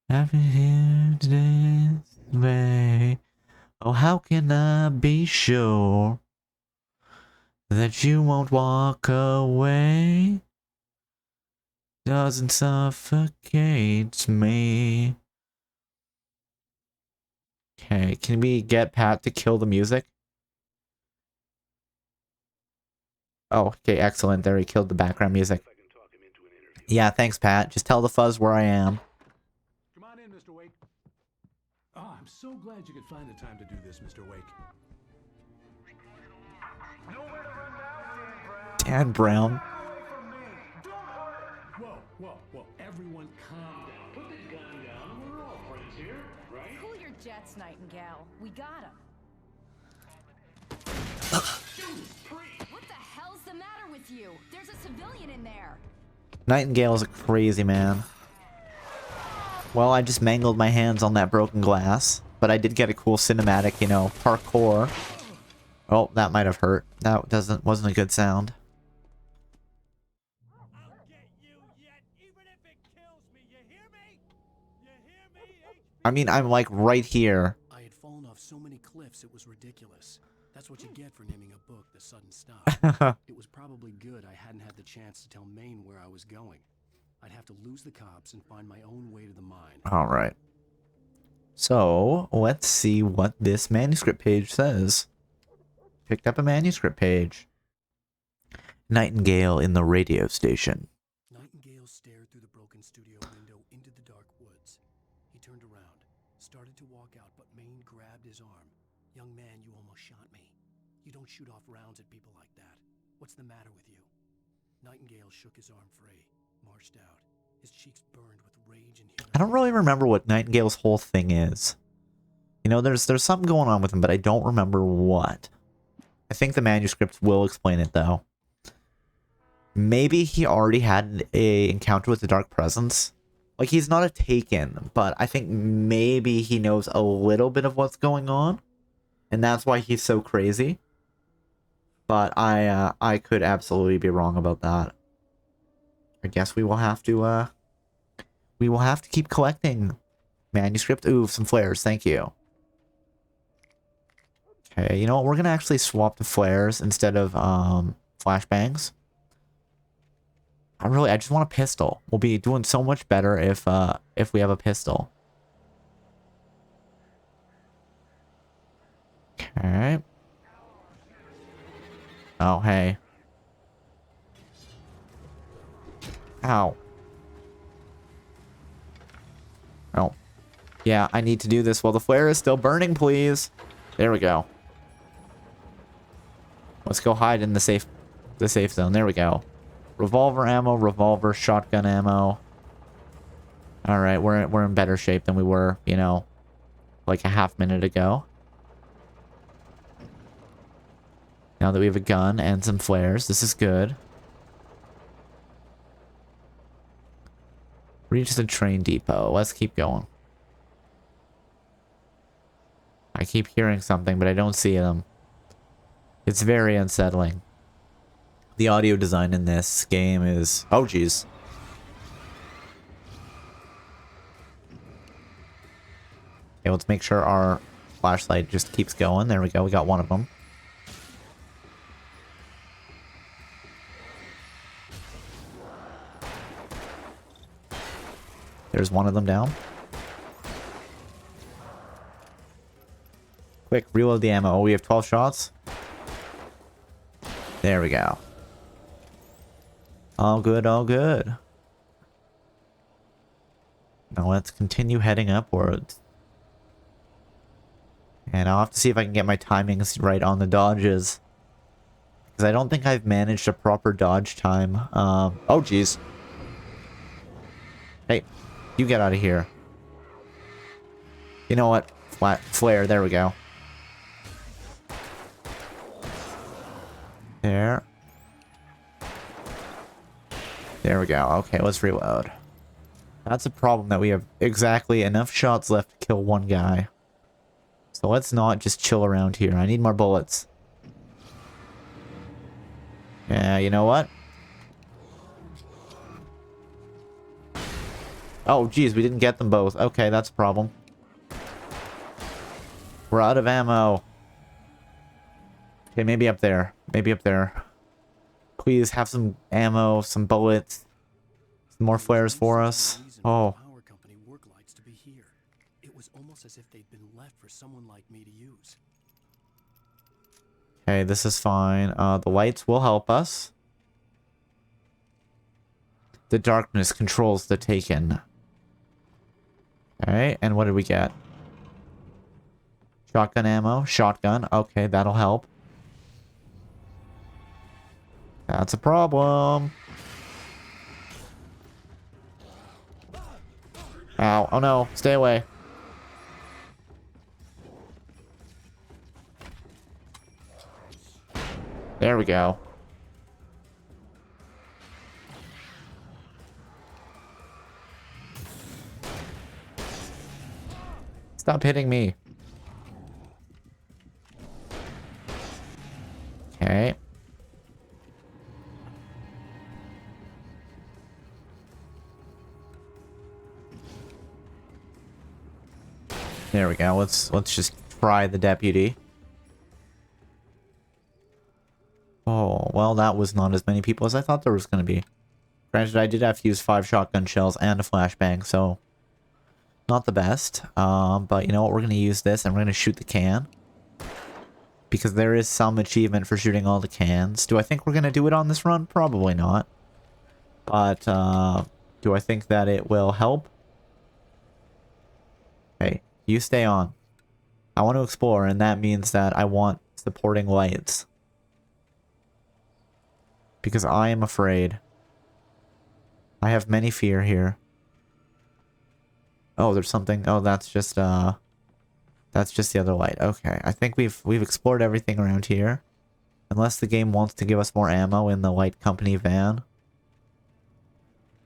[SPEAKER 1] Have you here this way? Oh, how can I be sure that you won't walk away? Doesn't suffocate me. Okay, can we get Pat to kill the music? Oh, okay, excellent. There, he killed the background music. Yeah, thanks, Pat. Just tell the fuzz where I am.
[SPEAKER 3] Come on in, Mr. Wake. Oh, I'm so glad you could find the time to do this, Mr. Wake.
[SPEAKER 1] Dan Brown.
[SPEAKER 3] Whoa. Everyone calm down. Put the gun down. We're all friends here, right?
[SPEAKER 11] Cool your jets, Nightingale. We got him. What the hell's the matter with you? There's a civilian in there.
[SPEAKER 1] Nightingale is a crazy man. Well, I just mangled my hands on that broken glass, but I did get a cool cinematic, you know, parkour. Oh, that might have hurt. That wasn't a good sound. I mean, I'm like right here.
[SPEAKER 3] I had fallen off so many cliffs it was ridiculous. That's what you get for naming a book The Sudden Stop. It was probably good I hadn't had the chance to tell Maine where I was going. I'd have to lose the cops and find my own way to the mine.
[SPEAKER 1] All right. So, let's see what this manuscript page says. Picked up a manuscript page. Nightingale in the radio station.
[SPEAKER 3] Nightingale stared through the broken studio window into the dark woods. He turned around, started to walk out, but Maine grabbed his arm. Young man, you almost shot me. You don't shoot off rounds at people like that. What's the matter with you? Nightingale shook his arm free, marched out. His cheeks burned with rage and
[SPEAKER 1] I don't really remember what Nightingale's whole thing is. You know, there's something going on with him, but I don't remember what. I think the manuscript will explain it, though. Maybe he already had an encounter with the Dark Presence. Like, he's not a Taken, but I think maybe he knows a little bit of what's going on. And that's why he's so crazy. But I could absolutely be wrong about that. I guess we will have to keep collecting manuscript. Ooh, some flares, thank you. Okay, you know what? We're gonna actually swap the flares instead of flashbangs. I just want a pistol. We'll be doing so much better if we have a pistol. Okay. Oh, hey. Ow. Oh. Yeah, I need to do this while the flare is still burning, please. There we go. Let's go hide in the safe zone. There we go. Revolver ammo, revolver, shotgun ammo. All right, we're in better shape than we were, you know, like a half minute ago. Now that we have a gun and some flares, this is good. Reach the train depot. Let's keep going. I keep hearing something, but I don't see them. It's very unsettling. The audio design in this game is... Oh, jeez. Okay, let's make sure our flashlight just keeps going. There we go. We got one of them. There's one of them down. Quick, reload the ammo. Oh, we have 12 shots. There we go. All good, all good. Now let's continue heading upwards. And I'll have to see if I can get my timings right on the dodges. Because I don't think I've managed a proper dodge time. Oh, jeez. Hey, you get out of here. You know what? Flare, there we go. There. There we go. Okay, let's reload. That's a problem that we have exactly enough shots left to kill one guy. So let's not just chill around here. I need more bullets. Yeah, you know what? Oh, geez, we didn't get them both. Okay, that's a problem. We're out of ammo. Okay, maybe up there. Maybe up there. Please have some ammo, some bullets. Some more flares for us. Oh.
[SPEAKER 3] Power company work lights to be here. It was almost as if they'd been left for someone like me to use.
[SPEAKER 1] Okay, this is fine. The lights will help us. The darkness controls the taken. Okay, and what did we get? Shotgun ammo. Shotgun. Okay, that'll help. That's a problem. Ow. Oh no. Stay away. There we go. Stop hitting me. Okay. There we go. Let's just try the deputy. Oh, well, that was not as many people as I thought there was going to be. Granted, I did have to use 5 shotgun shells and a flashbang, so not the best. But you know what? We're going to use this and we're going to shoot the can. Because there is some achievement for shooting all the cans. Do I think we're going to do it on this run? Probably not. But, do I think that it will help? Hey, you stay on. I want to explore, and that means that I want supporting lights. Because I am afraid. I have many fear here. Oh, there's something. Oh, that's just the other light. Okay, I think we've explored everything around here. Unless the game wants to give us more ammo in the light company van.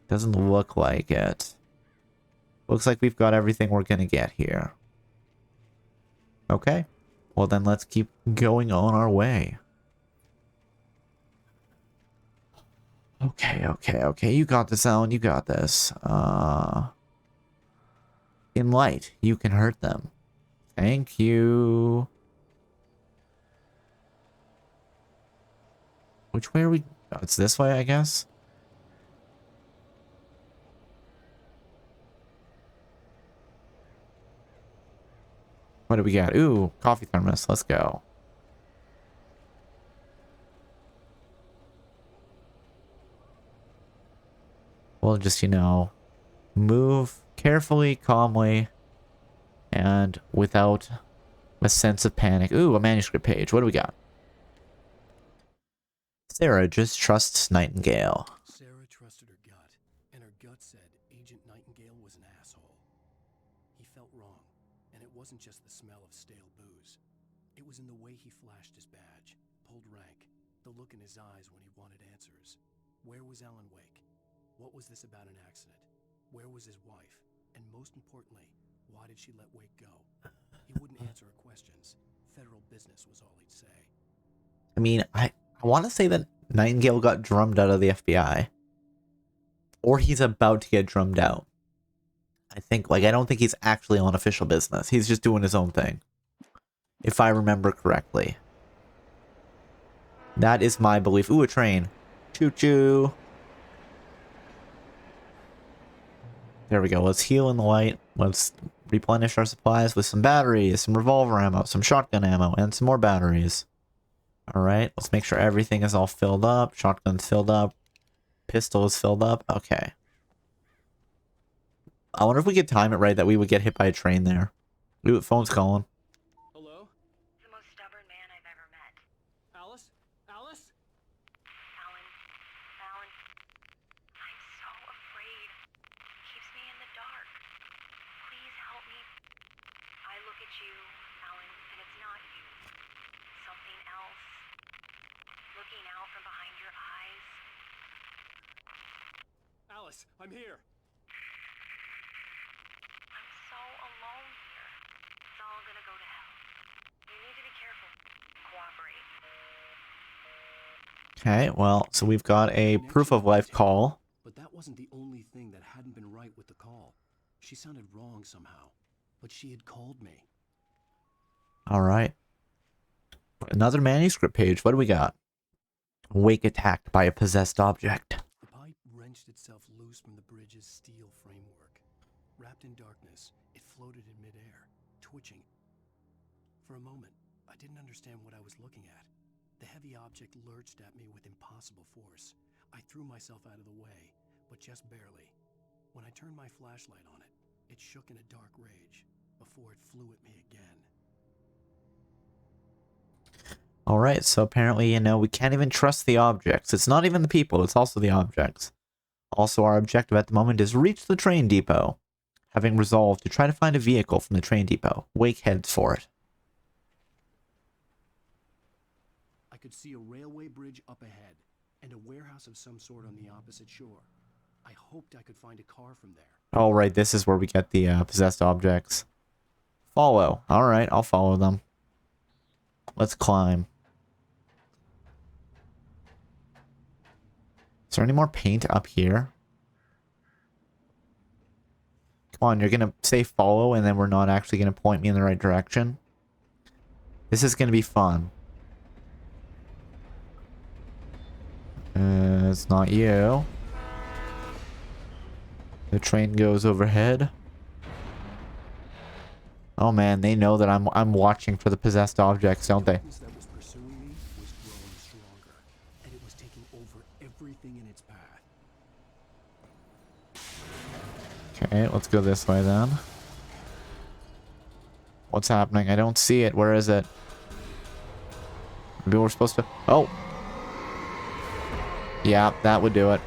[SPEAKER 1] Doesn't look like it. Looks like we've got everything we're gonna get here. Okay. Well then let's keep going on our way. Okay. You got this, Alan. You got this. In light, you can hurt them. Thank you. Which way are we? Oh, it's this way, I guess. What do we got? Ooh, coffee thermos. Let's go. We'll just, you know, move carefully, calmly, and without a sense of panic. Ooh, a manuscript page. What do we got? Sarah just trusts Nightingale.
[SPEAKER 3] Sarah trusted her gut, and her gut said Agent Nightingale was an asshole. He felt wrong, and it wasn't just the smell of stale booze. It was in the way he flashed his badge, pulled rank, the look in his eyes when he wanted answers. Where was Alan Wake? What was this about an accident? Where was his wife? And most importantly, why did she let Wake go? He wouldn't answer her questions. Federal business was all he'd say.
[SPEAKER 1] I mean, I want to say that Nightingale got drummed out of the FBI. Or he's about to get drummed out. I don't think he's actually on official business. He's just doing his own thing. If I remember correctly. That is my belief. Ooh, a train. Choo-choo. There we go. Let's heal in the light. Let's replenish our supplies with some batteries, some revolver ammo, some shotgun ammo, and some more batteries. Alright, let's make sure everything is all filled up. Shotgun's filled up. Pistol is filled up. Okay. I wonder if we could time it right that we would get hit by a train there. Ooh, the phone's calling.
[SPEAKER 3] Hello?
[SPEAKER 11] The most stubborn man I've ever met.
[SPEAKER 3] Alice? Alice?
[SPEAKER 11] Alan. Alan. I'm so afraid. He keeps me in the dark. Please help me. I look at you, Alan, and it's not you. Something else. Looking out from behind your eyes.
[SPEAKER 3] Alice, I'm here.
[SPEAKER 11] I'm so alone here. It's all gonna go to hell. You need to be careful. Cooperate.
[SPEAKER 1] Okay, well, so we've got a proof of life call.
[SPEAKER 3] But that wasn't the only thing that hadn't been right with the call. She sounded wrong somehow. But she had called me.
[SPEAKER 1] Alright. Another manuscript page. What do we got? Wake attacked by a possessed object.
[SPEAKER 3] The pipe wrenched itself loose from the bridge's steel framework. Wrapped in darkness, it floated in midair, twitching. For a moment, I didn't understand what I was looking at. The heavy object lurched at me with impossible force. I threw myself out of the way, but just barely. When I turned my flashlight on it, it shook in a dark rage before it flew at me again.
[SPEAKER 1] Alright, so apparently, we can't even trust the objects. It's not even the people, it's also the objects. Also, our objective at the moment is reach the train depot. Having resolved to try to find a vehicle from the train depot, Wake heads for it.
[SPEAKER 3] I could see a railway bridge up ahead, and a warehouse of some sort on the opposite shore. I hoped I could find a car from there.
[SPEAKER 1] Alright, this is where we get the possessed objects. Follow. Alright, I'll follow them. Let's climb. Is there any more paint up here? Come on, you're gonna say follow and then we're not actually gonna point me in the right direction? This is gonna be fun. It's not you. The train goes overhead. Oh man, they know that I'm watching for the possessed objects, don't they?
[SPEAKER 3] That was pursuing me was growing stronger, and it was taking over everything in its path.
[SPEAKER 1] Okay, let's go this way then. What's happening? I don't see it. Where is it? Maybe we're supposed to... Oh! Yeah, that would do it.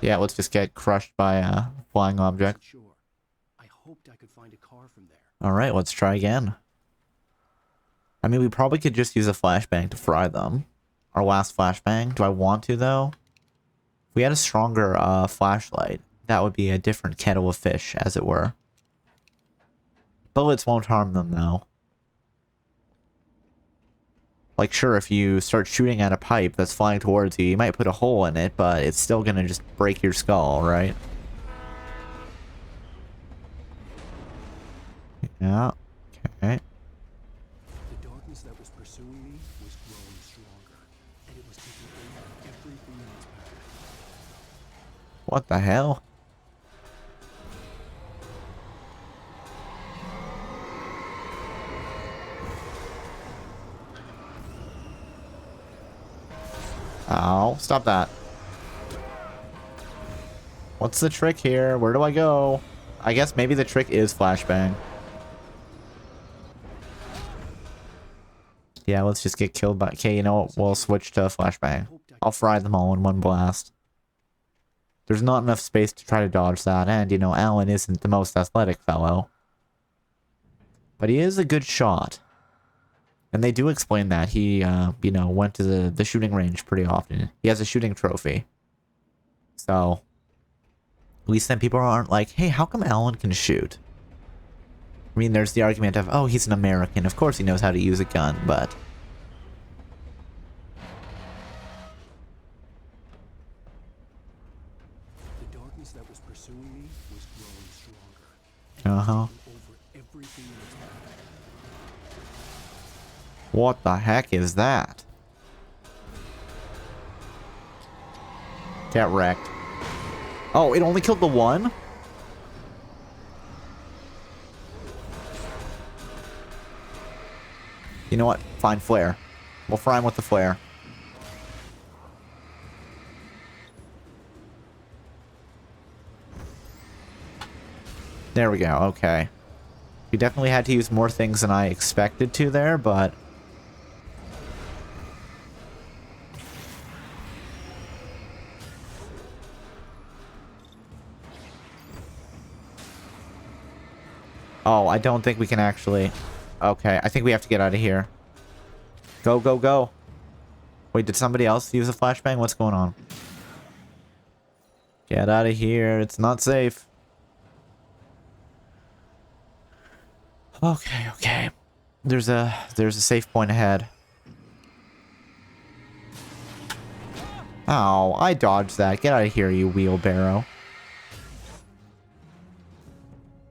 [SPEAKER 1] Yeah, let's just get crushed by a flying object.
[SPEAKER 3] Sure. I hoped I could find a car from there.
[SPEAKER 1] Alright, let's try again. I mean, we probably could just use a flashbang to fry them. Our last flashbang. Do I want to, though? If we had a stronger flashlight, that would be a different kettle of fish, as it were. Bullets won't harm them, though. Like, sure, if you start shooting at a pipe that's flying towards you, you might put a hole in it, but it's still gonna just break your skull, right? Yeah, okay.
[SPEAKER 3] The darkness that was pursuing me was growing stronger, and it was taking over everything in its path.
[SPEAKER 1] What the hell? Ow, stop that. What's the trick here? Where do I go? I guess maybe the trick is flashbang. Yeah, let's just get killed by... Okay, you know what? We'll switch to flashbang. I'll fry them all in one blast. There's not enough space to try to dodge that, and, Alan isn't the most athletic fellow. But he is a good shot. And they do explain that. He, you know, went to the shooting range pretty often. He has a shooting trophy. So, at least then people aren't like, hey, how come Alan can shoot? I mean, there's the argument of, oh, he's an American. Of course he knows how to use a gun, but...
[SPEAKER 3] The darkness that was pursuing me was growing stronger.
[SPEAKER 1] Uh-huh.
[SPEAKER 3] Over everything in its path.
[SPEAKER 1] What the heck is that? Get wrecked. Oh, it only killed the one? You know what? Fine, flare. We'll fry him with the flare. There we go, okay. We definitely had to use more things than I expected to there, but... Oh, I don't think we can actually... Okay, I think we have to get out of here. Go, go, go. Wait, did somebody else use a flashbang? What's going on? Get out of here. It's not safe. Okay, okay. There's a safe point ahead. Oh, I dodged that. Get out of here, you wheelbarrow.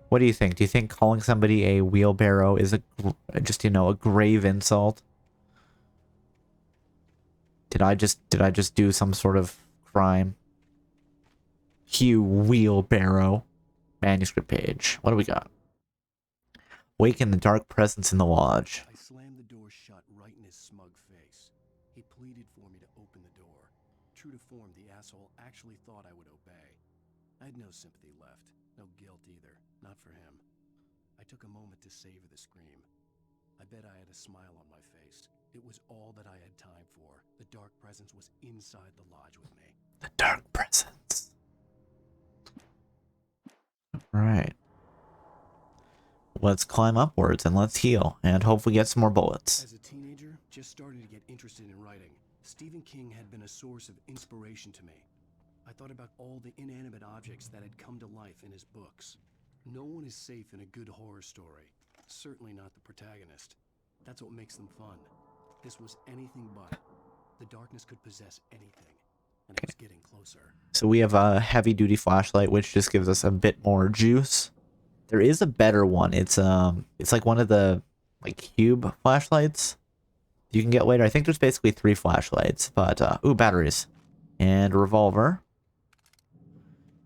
[SPEAKER 1] What do you think? Do you think calling somebody a wheelbarrow is just, you know, a grave insult? Did I just do some sort of crime? You wheelbarrow. Manuscript page. What do we got? Waken the dark presence in the lodge.
[SPEAKER 3] I slammed the door shut right in his smug face. He pleaded for me to open the door. True to form, the asshole actually thought I would obey. I had no sympathy left. No guilt either. Not for him. I took a moment to savor the scream. I bet I had a smile on my face. It was all that I had time for. The dark presence was inside the lodge with me.
[SPEAKER 1] The dark presence. Alright. Let's climb upwards and let's heal and hopefully get some more bullets.
[SPEAKER 3] As a teenager, just starting to get interested in writing, Stephen King had been a source of inspiration to me. I thought about all the inanimate objects that had come to life in his books. No one is safe in a good horror story. Certainly not the protagonist. That's what makes them fun. This was anything but. The darkness could possess anything, and it was getting closer.
[SPEAKER 1] So we have a heavy-duty flashlight, which just gives us a bit more juice. There is a better one. It's like one of the cube flashlights you can get later. I think there's basically 3 flashlights, but ooh, batteries and a revolver.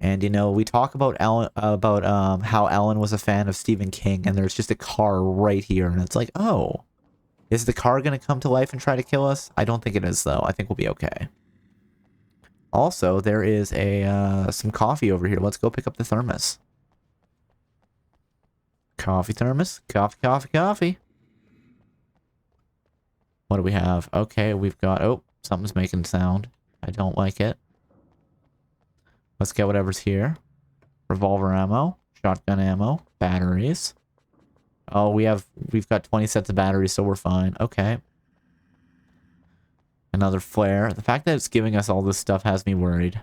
[SPEAKER 1] And you know, we talk about how Alan was a fan of Stephen King, and there's just a car right here, and it's like, oh, is the car gonna come to life and try to kill us? I don't think it is, though. I think we'll be okay. Also, there is some coffee over here. Let's go pick up the thermos. Coffee thermos. Coffee, coffee, coffee. What do we have? Okay, we've got... Oh, something's making sound. I don't like it. Let's get whatever's here. Revolver ammo. Shotgun ammo. Batteries. Oh, we've got 20 sets of batteries, so we're fine. Okay. Another flare. The fact that it's giving us all this stuff has me worried.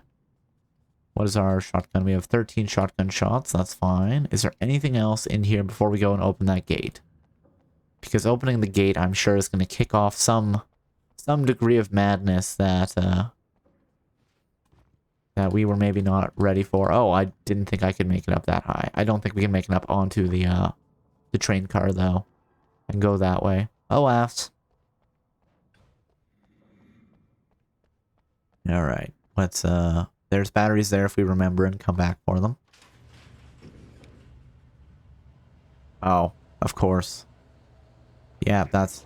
[SPEAKER 1] What is our shotgun? We have 13 shotgun shots. That's fine. Is there anything else in here before we go and open that gate? Because opening the gate, I'm sure, is going to kick off some degree of madness that we were maybe not ready for. Oh, I didn't think I could make it up that high. I don't think we can make it up onto the train car, though, and go that way. Alas. Alright, let's, there's batteries there if we remember and come back for them. Oh, of course. Yeah, that's...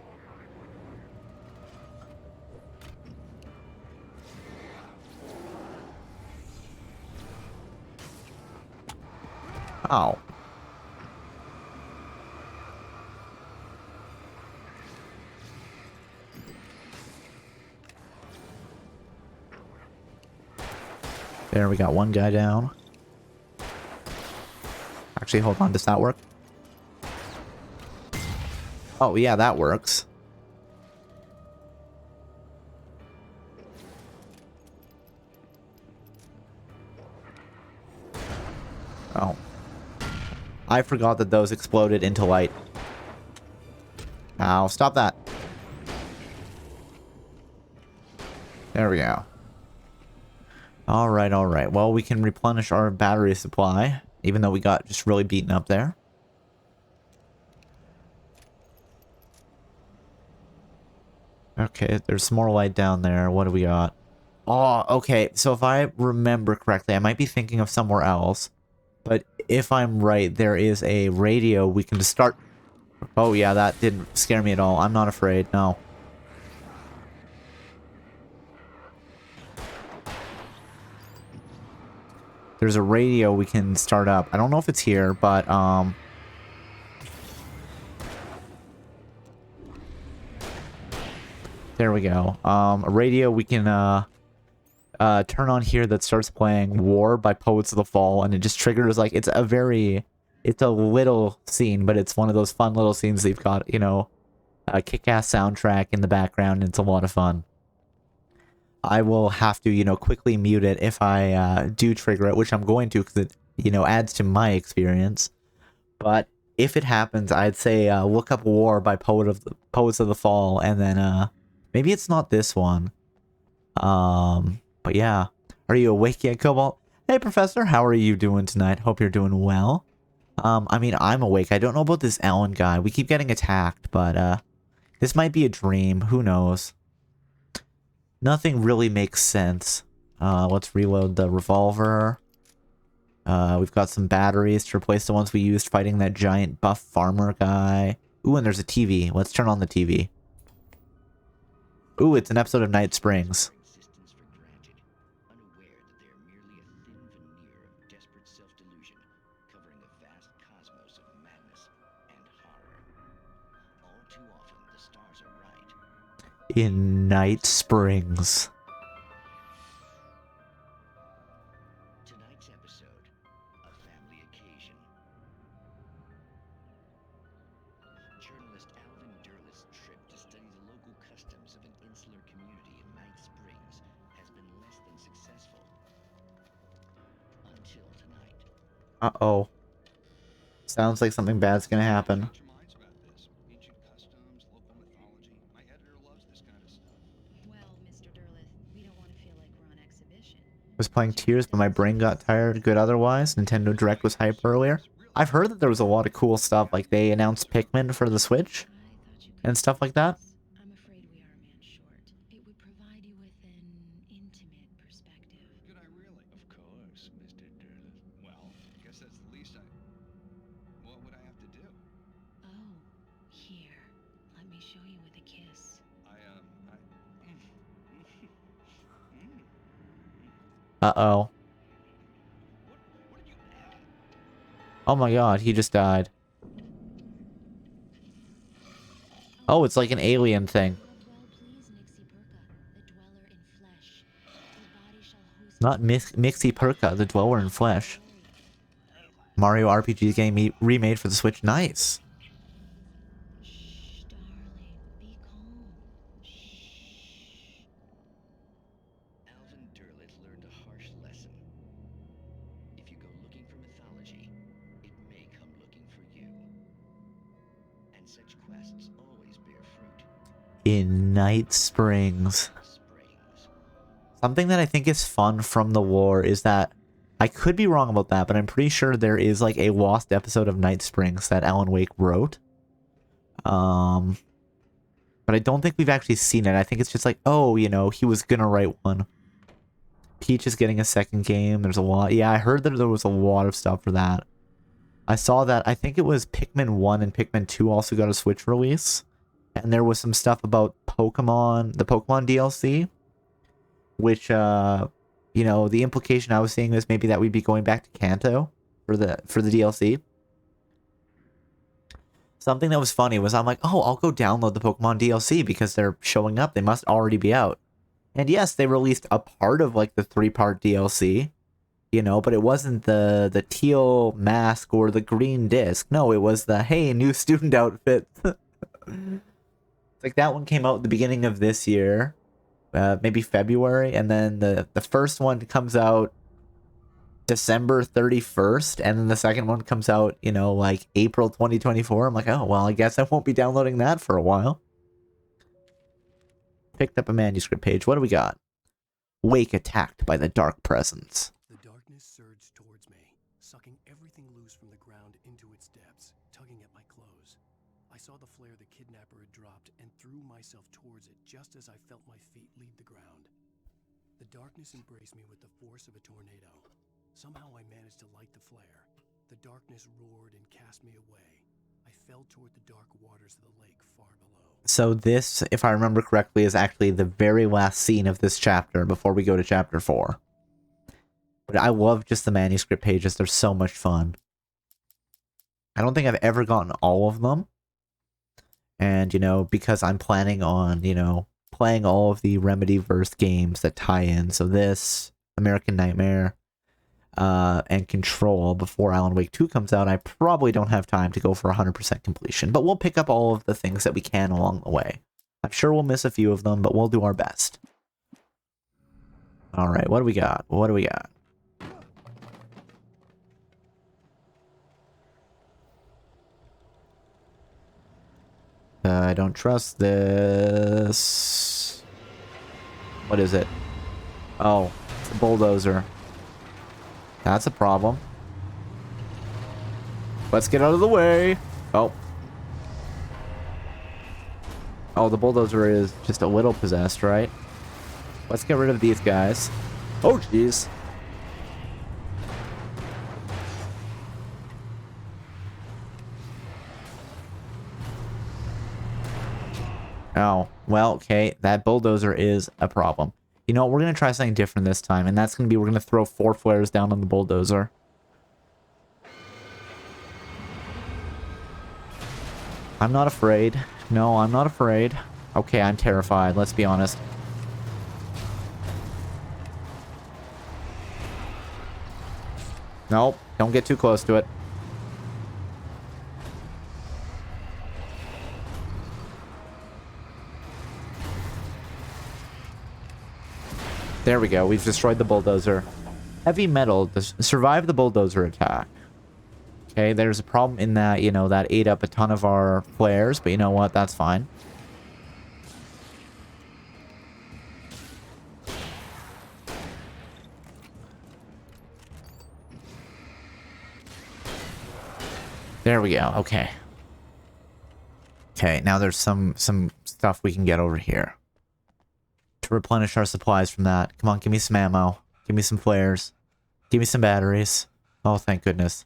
[SPEAKER 1] Oh. There, we got one guy down. Actually, hold on, does that work? Oh, yeah, that works. Oh. I forgot that those exploded into light. Ow, stop that. There we go. Alright, alright. Well, we can replenish our battery supply, even though we got just really beaten up there. Okay, there's some more light down there. What do we got? Oh, okay. So if I remember correctly, I might be thinking of somewhere else. But if I'm right, there is a radio we can start... Oh yeah, that didn't scare me at all. I'm not afraid, no. There's a radio we can start up. I don't know if it's here, but, there we go. A radio we can, turn on here that starts playing War by Poets of the Fall, and it just triggers, like, it's a little scene, but it's one of those fun little scenes that you've got, you know, a kick-ass soundtrack in the background, and it's a lot of fun. I will have to, you know, quickly mute it if I do trigger it, which I'm going to because it, you know, adds to my experience. But if it happens, I'd say look up War by Poets of the Fall, and then maybe it's not this one. But yeah. Are you awake yet, Cobalt? Hey, Professor, how are you doing tonight? Hope you're doing well. I mean, I'm awake. I don't know about this Alan guy. We keep getting attacked, but this might be a dream. Who knows? Nothing really makes sense. Let's reload the revolver. We've got some batteries to replace the ones we used fighting that giant buff farmer guy. Ooh, and there's a TV. Let's turn on the TV. Ooh, it's an episode of Night Springs. In Night Springs.
[SPEAKER 9] Tonight's episode, a family occasion. Journalist Alvin Derleth's trip to study the local customs of an insular community in Night Springs has been less than successful. Until tonight.
[SPEAKER 1] Uh-oh. Sounds like something bad's gonna happen. Was playing Tears, but my brain got tired. Good otherwise. Nintendo Direct was hype earlier. I've heard that there was a lot of cool stuff, like they announced Pikmin for the Switch and stuff like that.
[SPEAKER 11] I'm afraid we are a man short. It would provide you with an intimate perspective.
[SPEAKER 3] Could I really? Of course, Mr. Derleth. Well, I guess that's the least I... What would I have to do?
[SPEAKER 11] Oh, here. Let me show you with a kiss.
[SPEAKER 1] Uh-oh. Oh my god, he just died. Oh, it's like an alien thing. Not Mixie Perka, the Dweller in Flesh. Mario RPG game remade for the Switch. Nice.
[SPEAKER 9] Alvin Derleth learned a harsh lesson. If you go looking for mythology, it may come looking for you. And such quests always bear fruit.
[SPEAKER 1] In Night Springs. Something that I think is fun from the lore is that I could be wrong about that, but I'm pretty sure there is like a lost episode of Night Springs that Alan Wake wrote. But I don't think we've actually seen it. I think it's just like, oh, you know, he was gonna write one. Peach is getting a second game. There's a lot. Yeah, I heard that there was a lot of stuff for that. I saw that. I think it was Pikmin 1 and Pikmin 2 also got a Switch release. And there was some stuff about Pokemon, the Pokemon DLC. Which, you know, the implication I was seeing was maybe that we'd be going back to Kanto for the DLC. Something that was funny was I'm like, oh, I'll go download the Pokemon DLC because they're showing up. They must already be out. And yes, they released a part of like the 3-part DLC, you know, but it wasn't the teal mask or the green disc. No, it was the, hey, new student outfit. It's like that one came out at the beginning of this year, maybe February, and then the first one comes out December 31st, and then the second one comes out, you know, like April 2024. I'm like, oh, well, I guess I won't be downloading that for a while. Picked up a manuscript page. What do we got? Wake attacked by the dark presence.
[SPEAKER 3] The darkness surged towards me, sucking everything loose from the ground into its depths, tugging at my clothes. I saw the flare the kidnapper had dropped and threw myself towards it just as I felt my feet leave the ground. The darkness embraced me with the force of a tornado. Somehow I managed to light the flare. The darkness roared and cast me away. I fell toward the dark waters of the lake far below.
[SPEAKER 1] So this, if I remember correctly, is actually the very last scene of this chapter before we go to chapter 4. But I love just the manuscript pages. They're so much fun. I don't think I've ever gotten all of them. And, you know, because I'm planning on, you know, playing all of the Remedy-verse games that tie in. So this, American Nightmare, and Control before Alan Wake 2 comes out, I probably don't have time to go for 100% completion. But we'll pick up all of the things that we can along the way. I'm sure we'll miss a few of them, but we'll do our best. Alright, what do we got? What do we got? I don't trust this. What is it? Oh, it's a bulldozer. That's a problem. Let's get out of the way. Oh. Oh, the bulldozer is just a little possessed, right? Let's get rid of these guys. Oh, jeez. Oh, well, okay. That bulldozer is a problem. You know what? We're going to try something different this time, and that's going to be we're going to throw 4 flares down on the bulldozer. I'm not afraid. No, I'm not afraid. Okay, I'm terrified. Let's be honest. Nope. Don't get too close to it. There we go. We've destroyed the bulldozer. Heavy metal. Survive the bulldozer attack. Okay, there's a problem in that, you know, that ate up a ton of our flares, but you know what? That's fine. There we go. Okay. Okay, now there's some stuff we can get over here to replenish our supplies from that. Come on, give me some ammo. Give me some flares. Give me some batteries. Oh, thank goodness.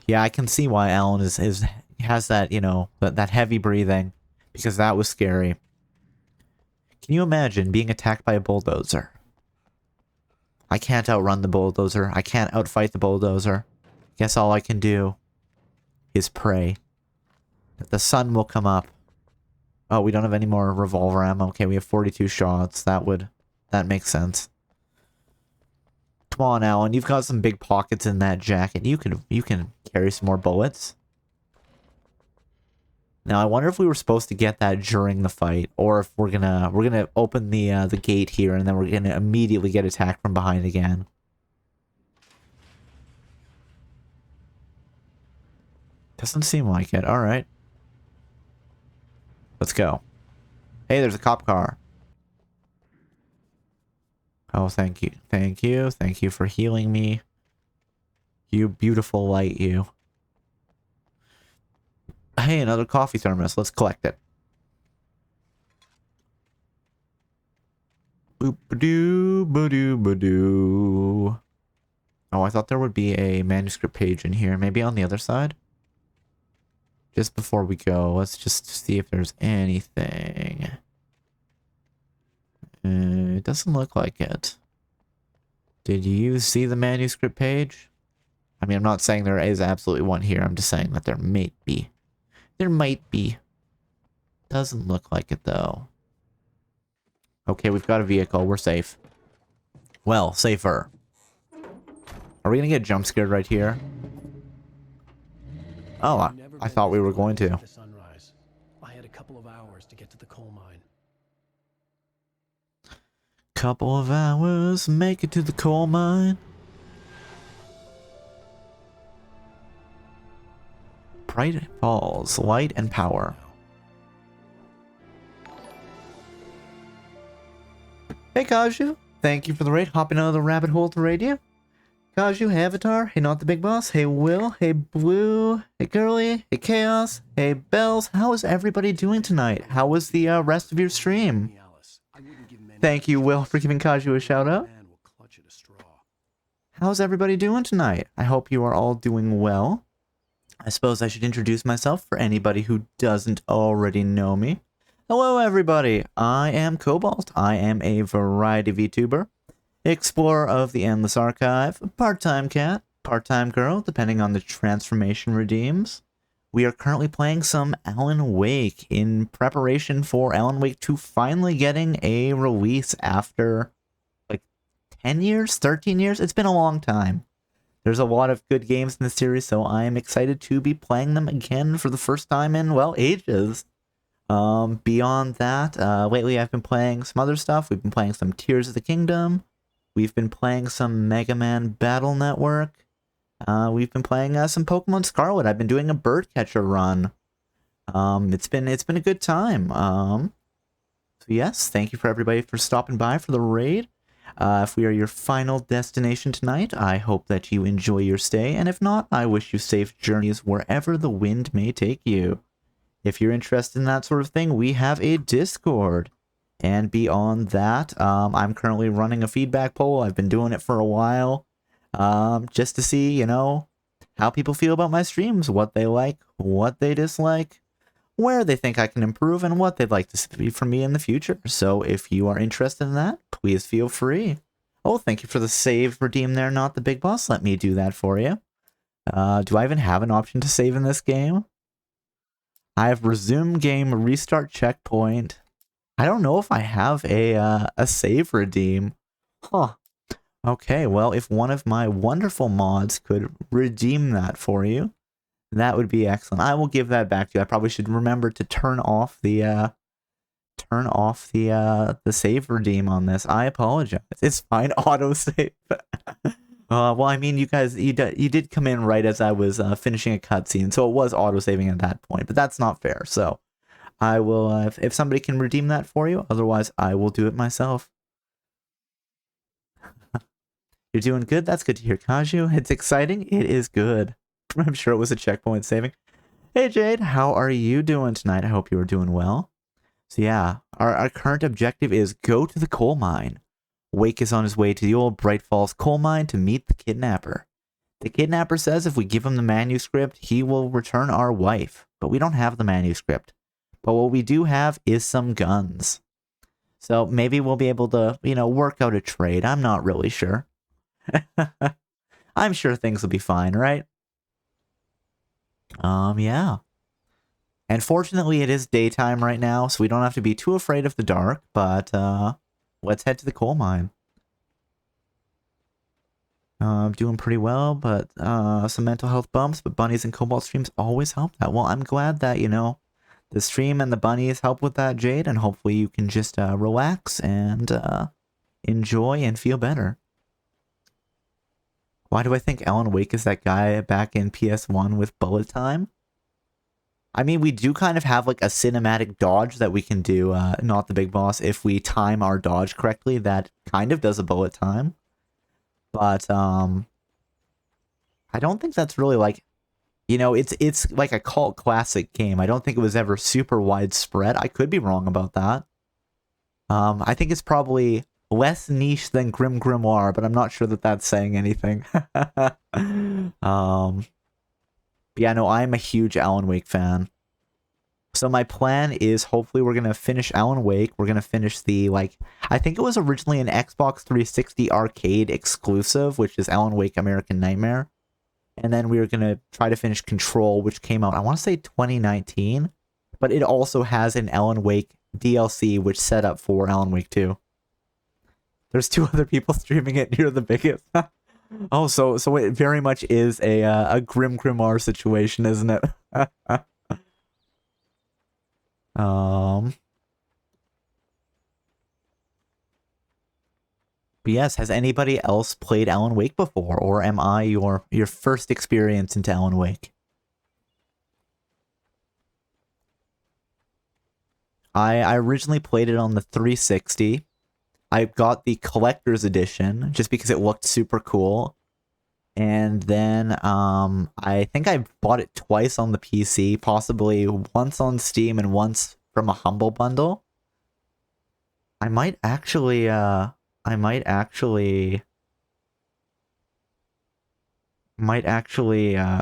[SPEAKER 1] Yeah, I can see why Alan has that, you know, that heavy breathing, because that was scary. Can you imagine being attacked by a bulldozer? I can't outrun the bulldozer. I can't outfight the bulldozer. Guess all I can do is pray that the sun will come up. Oh, we don't have any more revolver ammo. Okay, we have 42 shots. That makes sense. Come on, Alan. You've got some big pockets in that jacket. You can carry some more bullets. Now, I wonder if we were supposed to get that during the fight, or if we're gonna open the gate here, and then we're gonna immediately get attacked from behind again. Doesn't seem like it. All right. Let's go. Hey, there's a cop car. Oh, thank you. Thank you. Thank you for healing me. You beautiful light, you. Hey, another coffee thermos. Let's collect it. Boop-a-doo, ba-doo, ba-doo. Oh, I thought there would be a manuscript page in here. Maybe on the other side? Just before we go, let's just see if there's anything. It doesn't look like it. Did you see the manuscript page? I mean, I'm not saying there is absolutely one here. I'm just saying that there might be. There might be. Doesn't look like it, though. Okay, we've got a vehicle. We're safe. Well, safer. Are we gonna get jump scared right here? Oh, I thought we were going to.
[SPEAKER 3] Sunrise. I had a couple of hours to get to the coal mine.
[SPEAKER 1] Couple of hours, make it to the coal mine. Bright Falls, light and power. Hey Kaju, thank you for the raid. Hopping out of the rabbit hole to raid you. Kaju, hey Avatar, hey Not the Big Boss, hey Will, hey Blue, hey Girly, hey Chaos, hey Bells. How is everybody doing tonight? How was the rest of your stream? Thank you, Will, for giving Kaju a shout out. How's everybody doing tonight? I hope you are all doing well. I suppose I should introduce myself for anybody who doesn't already know me. Hello everybody, I am Cobalt. I am a variety VTuber, explorer of the Endless Archive, part-time cat, part-time girl, depending on the transformation redeems. We are currently playing some Alan Wake in preparation for Alan Wake 2 finally getting a release after, like, 10 years? 13 years? It's been a long time. There's a lot of good games in the series, so I am excited to be playing them again for the first time in, well, ages. Beyond that, lately I've been playing some other stuff. We've been playing some Tears of the Kingdom. We've been playing some Mega Man Battle Network. We've been playing some Pokemon Scarlet. I've been doing a birdcatcher run. It's been a good time. So yes, thank you for everybody for stopping by for the raid. If we are your final destination tonight, I hope that you enjoy your stay, and if not, I wish you safe journeys wherever the wind may take you. If you're interested in that sort of thing, we have a Discord. And beyond that, I'm currently running a feedback poll. I've been doing it for a while, just to see, you know, how people feel about my streams, what they like, what they dislike, where they think I can improve, and what they'd like to see from me in the future. So if you are interested in that, please feel free. Oh, thank you for the save redeem there, Not the Big Boss. Let me do that for you. Do I even have an option to save in this game? I have resume game, restart checkpoint. I don't know if I have a save redeem. Huh. Okay, well, if one of my wonderful mods could redeem that for you, that would be excellent. I will give that back to you. I probably should remember to turn off the save redeem on this. I apologize. It's fine. Auto save. Well, I mean, you guys, you did come in right as I was finishing a cutscene, so it was auto saving at that point. But that's not fair. So I will, if somebody can redeem that for you. Otherwise, I will do it myself. You're doing good. That's good to hear, Kaju. It's exciting. It is good. I'm sure it was a checkpoint saving. Hey, Jade, how are you doing tonight? I hope you are doing well. So yeah, our current objective is go to the coal mine. Wake is on his way to the old Bright Falls coal mine to meet the kidnapper. The kidnapper says if we give him the manuscript, he will return our wife. But we don't have the manuscript. But what we do have is some guns. So maybe we'll be able to, you know, work out a trade. I'm not really sure. I'm sure things will be fine, right? Yeah. And fortunately, it is daytime right now, so we don't have to be too afraid of the dark, but, let's head to the coal mine. I'm doing pretty well, but, some mental health bumps, but bunnies and cobalt streams always help that. Well, I'm glad that, you know, the stream and the bunnies help with that, Jade, and hopefully you can just, relax and, enjoy and feel better. Why do I think Alan Wake is that guy back in PS1 with bullet time? I mean, we do kind of have like a cinematic dodge that we can do, Not the Big Boss, if we time our dodge correctly. That kind of does a bullet time. But, I don't think that's really like, you know, it's like a cult classic game. I don't think it was ever super widespread. I could be wrong about that. I think it's probably less niche than Grim Grimoire, but I'm not sure that that's saying anything. Yeah, no, I'm a huge Alan Wake fan. So my plan is hopefully we're going to finish Alan Wake. We're going to finish the, like, I think it was originally an Xbox 360 arcade exclusive, which is Alan Wake American Nightmare. And then we were going to try to finish Control, which came out, I want to say 2019. But it also has an Alan Wake DLC, which set up for Alan Wake 2. There's 2 other people streaming it near the biggest. Oh, so it very much is a Grim Grimoire situation, isn't it? But yes, has anybody else played Alan Wake before, or am I your first experience into Alan Wake? I originally played it on the 360. I got the collector's edition just because it looked super cool. And then I think I bought it twice on the PC, possibly once on Steam and once from a Humble Bundle. I might actually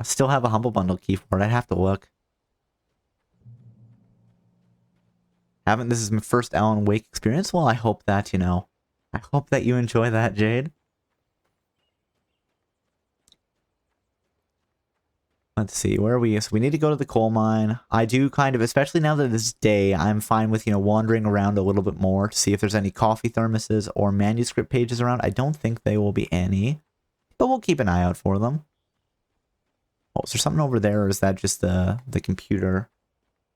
[SPEAKER 1] still have a Humble Bundle key for it. I'd have to look. This is my first Alan Wake experience. Well, I hope that, I hope that you enjoy that, Jade. Let's see, where are we? So we need to go to the coal mine. I do kind of, especially now that it's day, I'm fine with, wandering around a little bit more to see if there's any coffee thermoses or manuscript pages around. I don't think there will be any, but we'll keep an eye out for them. Oh, is there something over there, or is that just the computer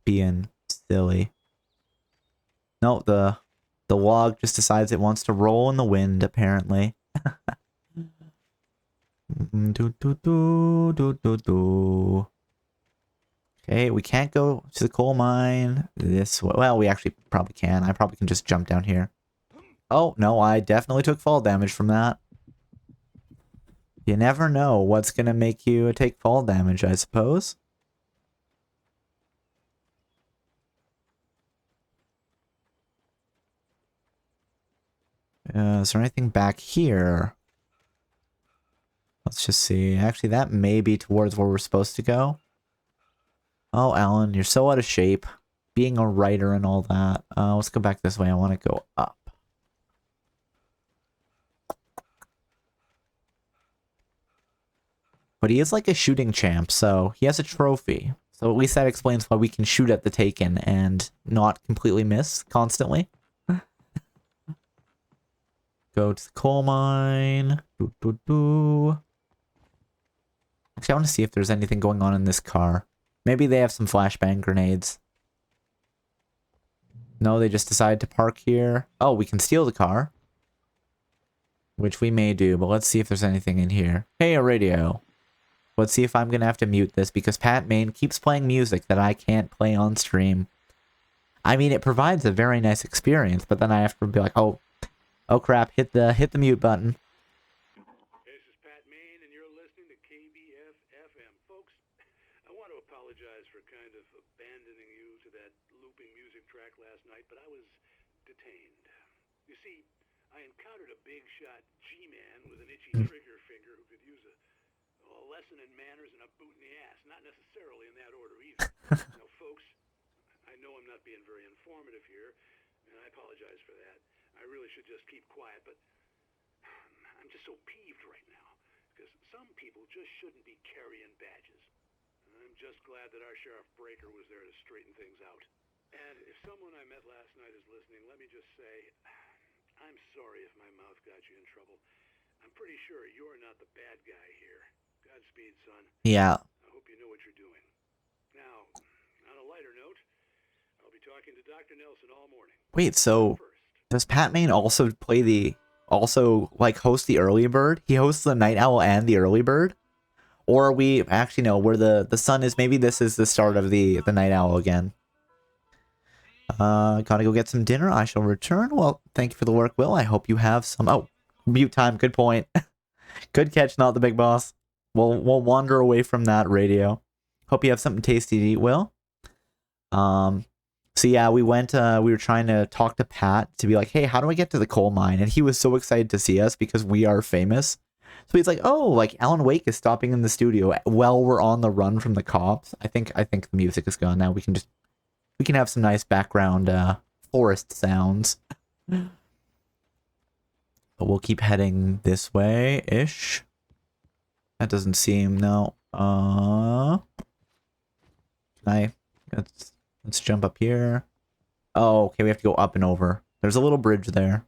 [SPEAKER 1] being silly? No, the log just decides it wants to roll in the wind, apparently. Okay, we can't go to the coal mine this way. Well, we actually probably can. I probably can just jump down here. Oh, no, I definitely took fall damage from that. You never know what's going to make you take fall damage, I suppose. Is there anything back here? Let's just see. Actually, that may be towards where we're supposed to go. Oh, Alan, you're so out of shape. Being a writer and all that. Let's go back this way. I want to go up. But he is like a shooting champ, so he has a trophy. So at least that explains why we can shoot at the Taken and not completely miss constantly. Go to the coal mine. Actually, I want to see if there's anything going on in this car. Maybe they have some flashbang grenades. No, they just decided to park here. Oh, we can steal the car. Which we may do, but let's see if there's anything in here. Hey, a radio. Let's see if I'm going to have to mute this because Pat Main keeps playing music that I can't play on stream. I mean, it provides a very nice experience, but then I have to be like, oh crap, hit the mute button.
[SPEAKER 3] This is Pat Main, and you're listening to KBF-FM. Folks, I want to apologize for kind of abandoning you to that looping music track last night, but I was detained. You see, I encountered a big-shot G-man with an itchy trigger finger who could use a lesson in manners and a boot in the ass. Not necessarily in that order either. Now, folks, I know I'm not being very informative here, and I apologize for that. I really should just keep quiet, but I'm just so peeved right now, because some people just shouldn't be carrying badges. I'm just glad that our Sheriff Breaker was there to straighten things out. And if someone I met last night is listening, let me just say, I'm sorry if my mouth got you in trouble. I'm pretty sure you're not the bad guy here. Godspeed, son.
[SPEAKER 1] Yeah.
[SPEAKER 3] I hope you know what you're doing. Now, on a lighter note, I'll be talking to Dr. Nelson all morning.
[SPEAKER 1] Wait, so does Pat Main also host the early bird? He hosts the night owl and the early bird? Or are we actually no, where the sun is, maybe this is the start of the night owl again. Gotta go get some dinner. I shall return. Well, thank you for the work, Will. I hope you have some mute time, good point. Good catch, not the big boss. We'll wander away from that radio. Hope you have something tasty to eat, Will. So yeah, we were trying to talk to Pat to be like, hey, how do I get to the coal mine? And he was so excited to see us because we are famous. So he's like, oh, like Alan Wake is stopping in the studio while we're on the run from the cops. I think the music is gone now. We can have some nice background forest sounds. But we'll keep heading this way-ish. That doesn't seem, no. Let's jump up here. Oh, okay, we have to go up and over. There's a little bridge there.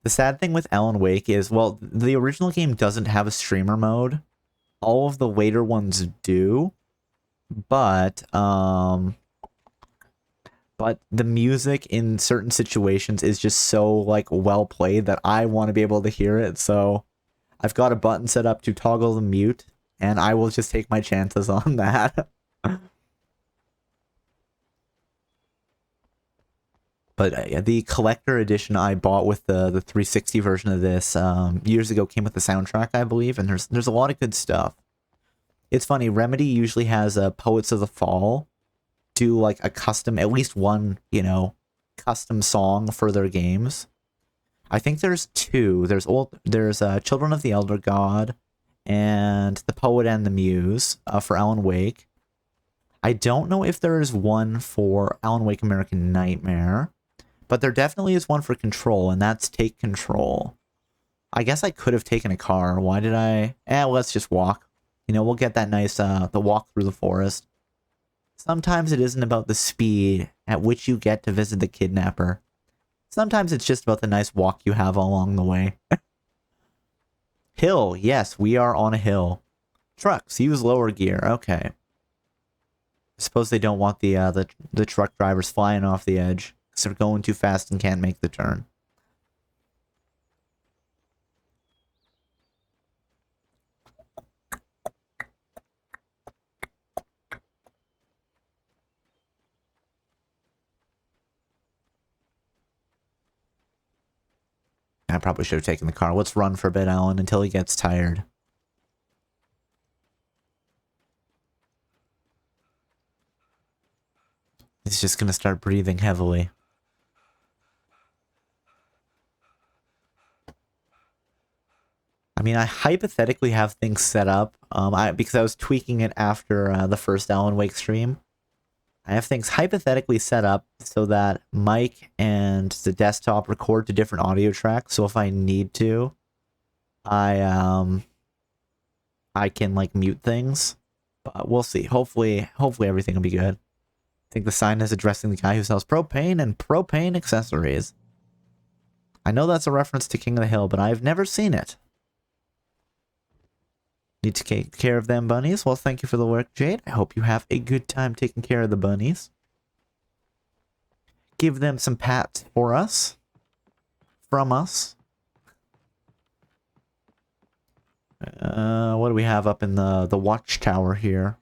[SPEAKER 1] The sad thing with Alan Wake is, well, the original game doesn't have a streamer mode. All of the later ones do. But, but the music in certain situations is just so like well played that I want to be able to hear it. So I've got a button set up to toggle the mute, and I will just take my chances on that. But the collector edition I bought with the 360 version of this years ago came with the soundtrack, I believe, and there's a lot of good stuff. It's funny, Remedy usually has Poets of the Fall do like a custom, at least one, custom song for their games. I think there's two. There's Children of the Elder God and The Poet and the Muse for Alan Wake. I don't know if there is one for Alan Wake American Nightmare, but there definitely is one for Control, and that's Take Control. I guess I could have taken a car. Why did I? Let's just walk. We'll get that nice, the walk through the forest. Sometimes it isn't about the speed at which you get to visit the kidnapper. Sometimes it's just about the nice walk you have along the way. Hill. Yes, we are on a hill. Trucks. Use lower gear. Okay. I suppose they don't want the truck drivers flying off the edge because they're going too fast and can't make the turn. I probably should have taken the car. Let's run for a bit, Alan, until he gets tired. He's just gonna start breathing heavily. I mean, I hypothetically have things set up, because I was tweaking it after the first Alan Wake stream. I have things hypothetically set up so that Mike and the desktop record to different audio tracks. So if I need to, I can like mute things. But we'll see. Hopefully everything will be good. I think the sign is addressing the guy who sells propane and propane accessories. I know that's a reference to King of the Hill, but I've never seen it. Need to take care of them bunnies? Well, thank you for the work, Jade. I hope you have a good time taking care of the bunnies. Give them some pats for us. From us. What do we have up in the watchtower here?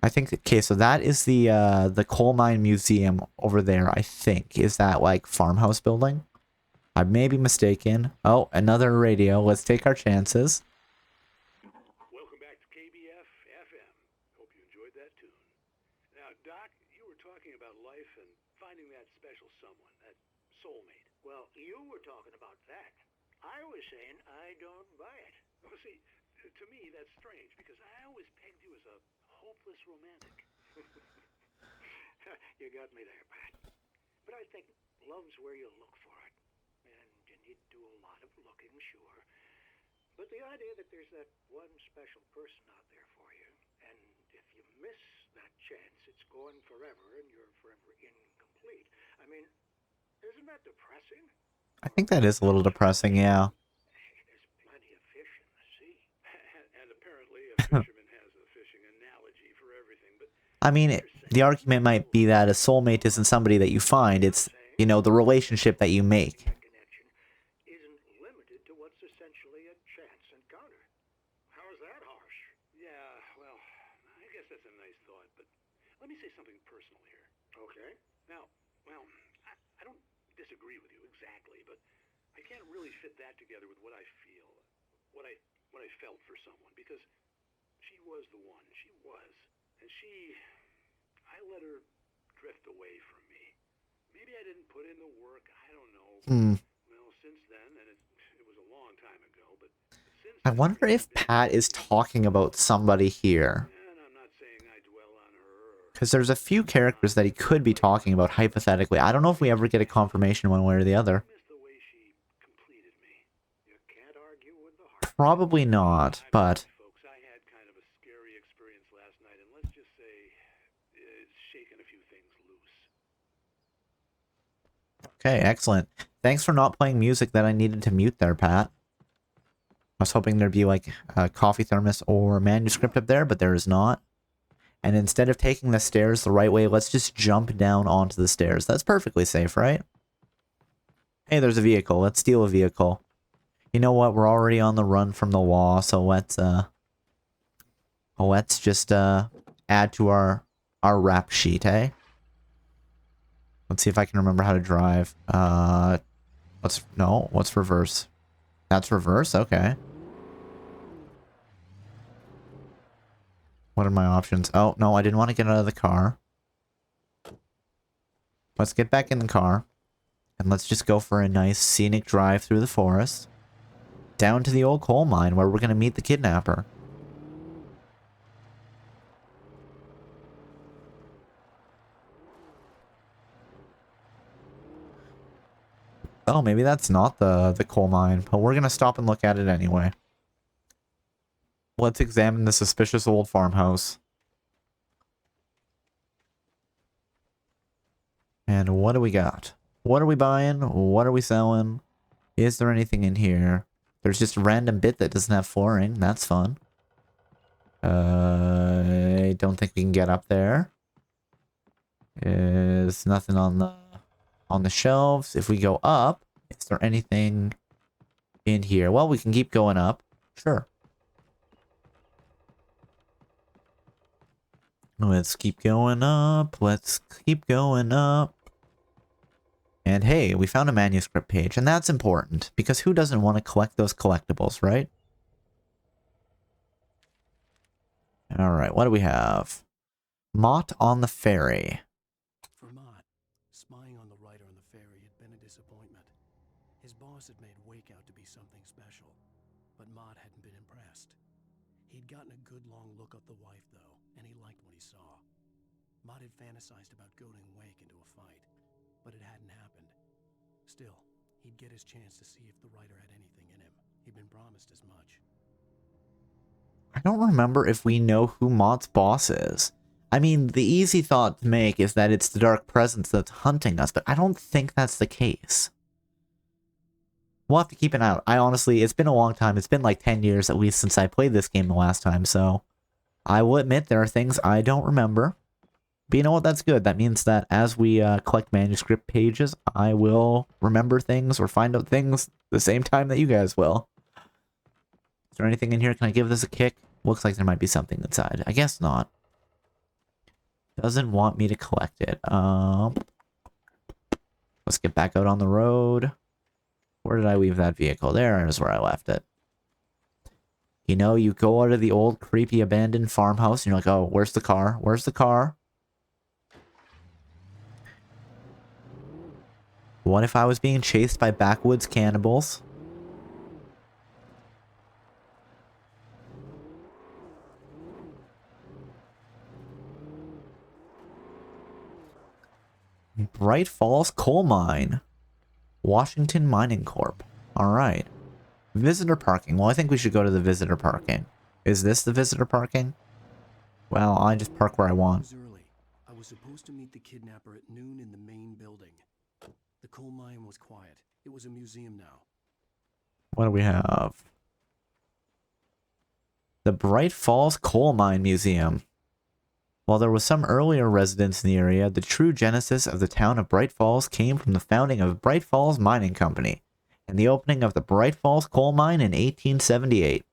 [SPEAKER 1] I think, okay, so that is the coal mine museum over there, I think. Is that like farmhouse building? I may be mistaken. Oh, another radio. Let's take our chances.
[SPEAKER 3] Welcome back to KBF FM. Hope you enjoyed that tune. Now, Doc, you were talking about life and finding that special someone, that soulmate.
[SPEAKER 10] Well, you were talking about that. I was saying I don't buy it.
[SPEAKER 3] Well, see, to me that's strange because I always pegged you as a hopeless romantic.
[SPEAKER 10] You got me there, Pat. But I think love's where you look for it. And you need to do a lot of looking, sure. But the idea that there's that one special person out there for you, and if you miss that chance, it's gone forever and you're forever incomplete. I mean, isn't that depressing?
[SPEAKER 1] I think that is a little depressing, yeah.
[SPEAKER 10] There's plenty of fish in the sea.
[SPEAKER 3] And apparently a fisherman has a fishing analogy for everything, but
[SPEAKER 1] I mean, the argument might be that a soulmate isn't somebody that you find. It's, the relationship that you make.
[SPEAKER 10] Connection isn't limited to what's essentially a chance encounter. How is that harsh?
[SPEAKER 3] yeah, well, I guess that's a nice thought, but let me say something personal here.
[SPEAKER 10] Okay.
[SPEAKER 3] Now, well, I don't disagree with you exactly, but I can't really fit that together with what I feel, what I felt for someone, because she was the one. She was. And I let her drift away from me. Maybe I didn't put in the work. I don't know. Well, since then, and it was a long time ago, but since
[SPEAKER 1] I wonder if Pat is talking about somebody here.
[SPEAKER 3] and I'm not saying I dwell on her or
[SPEAKER 1] Because there's a few characters that he could be talking about hypothetically. I don't know if we ever get a confirmation one way or the other.
[SPEAKER 3] miss the way she completed me.
[SPEAKER 10] You can't argue with the heart.
[SPEAKER 1] Probably not, but...
[SPEAKER 3] Folks, I had kind of a scary experience last night, and let's just say it's shaken a few things loose.
[SPEAKER 1] Okay, excellent. Thanks for not playing music that I needed to mute there, Pat. I was hoping there'd be like a coffee thermos or manuscript up there, but there is not. And instead of taking the stairs the right way, let's just jump down onto the stairs. That's perfectly safe, right? Hey, there's a vehicle. Let's steal a vehicle. You know what? We're already on the run from the law, so let's just add to our rap sheet, eh? Let's see if I can remember how to drive. What's reverse? That's reverse? Okay. What are my options? Oh, no, I didn't want to get out of the car. Let's get back in the car. And let's just go for a nice scenic drive through the forest. Down to the old coal mine where we're going to meet the kidnapper. Oh, maybe that's not the coal mine, but we're going to stop and look at it anyway. Let's examine the suspicious old farmhouse. And what do we got? What are we buying? What are we selling? Is there anything in here? There's just a random bit that doesn't have flooring. That's fun. I don't think we can get up there. There's nothing on the shelves. If we go up, is there anything in here? Well, we can keep going up. Sure. Let's keep going up. Let's keep going up. And hey, we found a manuscript page, and that's important, because who doesn't want to collect those collectibles, right? Alright, what do we have? Mott on the ferry.
[SPEAKER 3] For Mott, spying on the writer on the ferry had been a disappointment. His boss had made Wake out to be something special, but Mott hadn't been impressed. He'd gotten a good long look at the wife, though, and he liked what he saw. Mott had fantasized about goading Wake into a fight, but it hadn't happened. Still, he'd get his chance to see if the writer had anything in him. He'd been promised as much.
[SPEAKER 1] I don't remember if we know who Mott's boss is. I mean, the easy thought to make is that it's the dark presence that's hunting us, but I don't think that's the case. We'll have to keep an eye out. I honestly, it's been a long time. It's been like 10 years at least since I played this game the last time, so I will admit there are things I don't remember. But you know what? That's good. That means that as we collect manuscript pages, I will remember things or find out things the same time that you guys will. Is there anything in here? Can I give this a kick? Looks like there might be something inside. I guess not. Doesn't want me to collect it. Let's get back out on the road. Where did I leave that vehicle? There is where I left it. You know, you go out of the old, creepy, abandoned farmhouse, and you're like, oh, where's the car? Where's the car? What if I was being chased by backwoods cannibals? Bright Falls Coal Mine. Washington Mining Corp. Alright. Visitor parking. Well, I think we should go to the visitor parking. Is this the visitor parking? Well, I just park where I want.
[SPEAKER 3] It was early. I was supposed to meet the kidnapper at noon in the main building. The coal mine was quiet. It was a museum now.
[SPEAKER 1] What do we have? The Bright Falls Coal Mine Museum. While there was some earlier residents in the area, the true genesis of the town of Bright Falls came from the founding of Bright Falls Mining Company and the opening of the Bright Falls Coal Mine in 1878.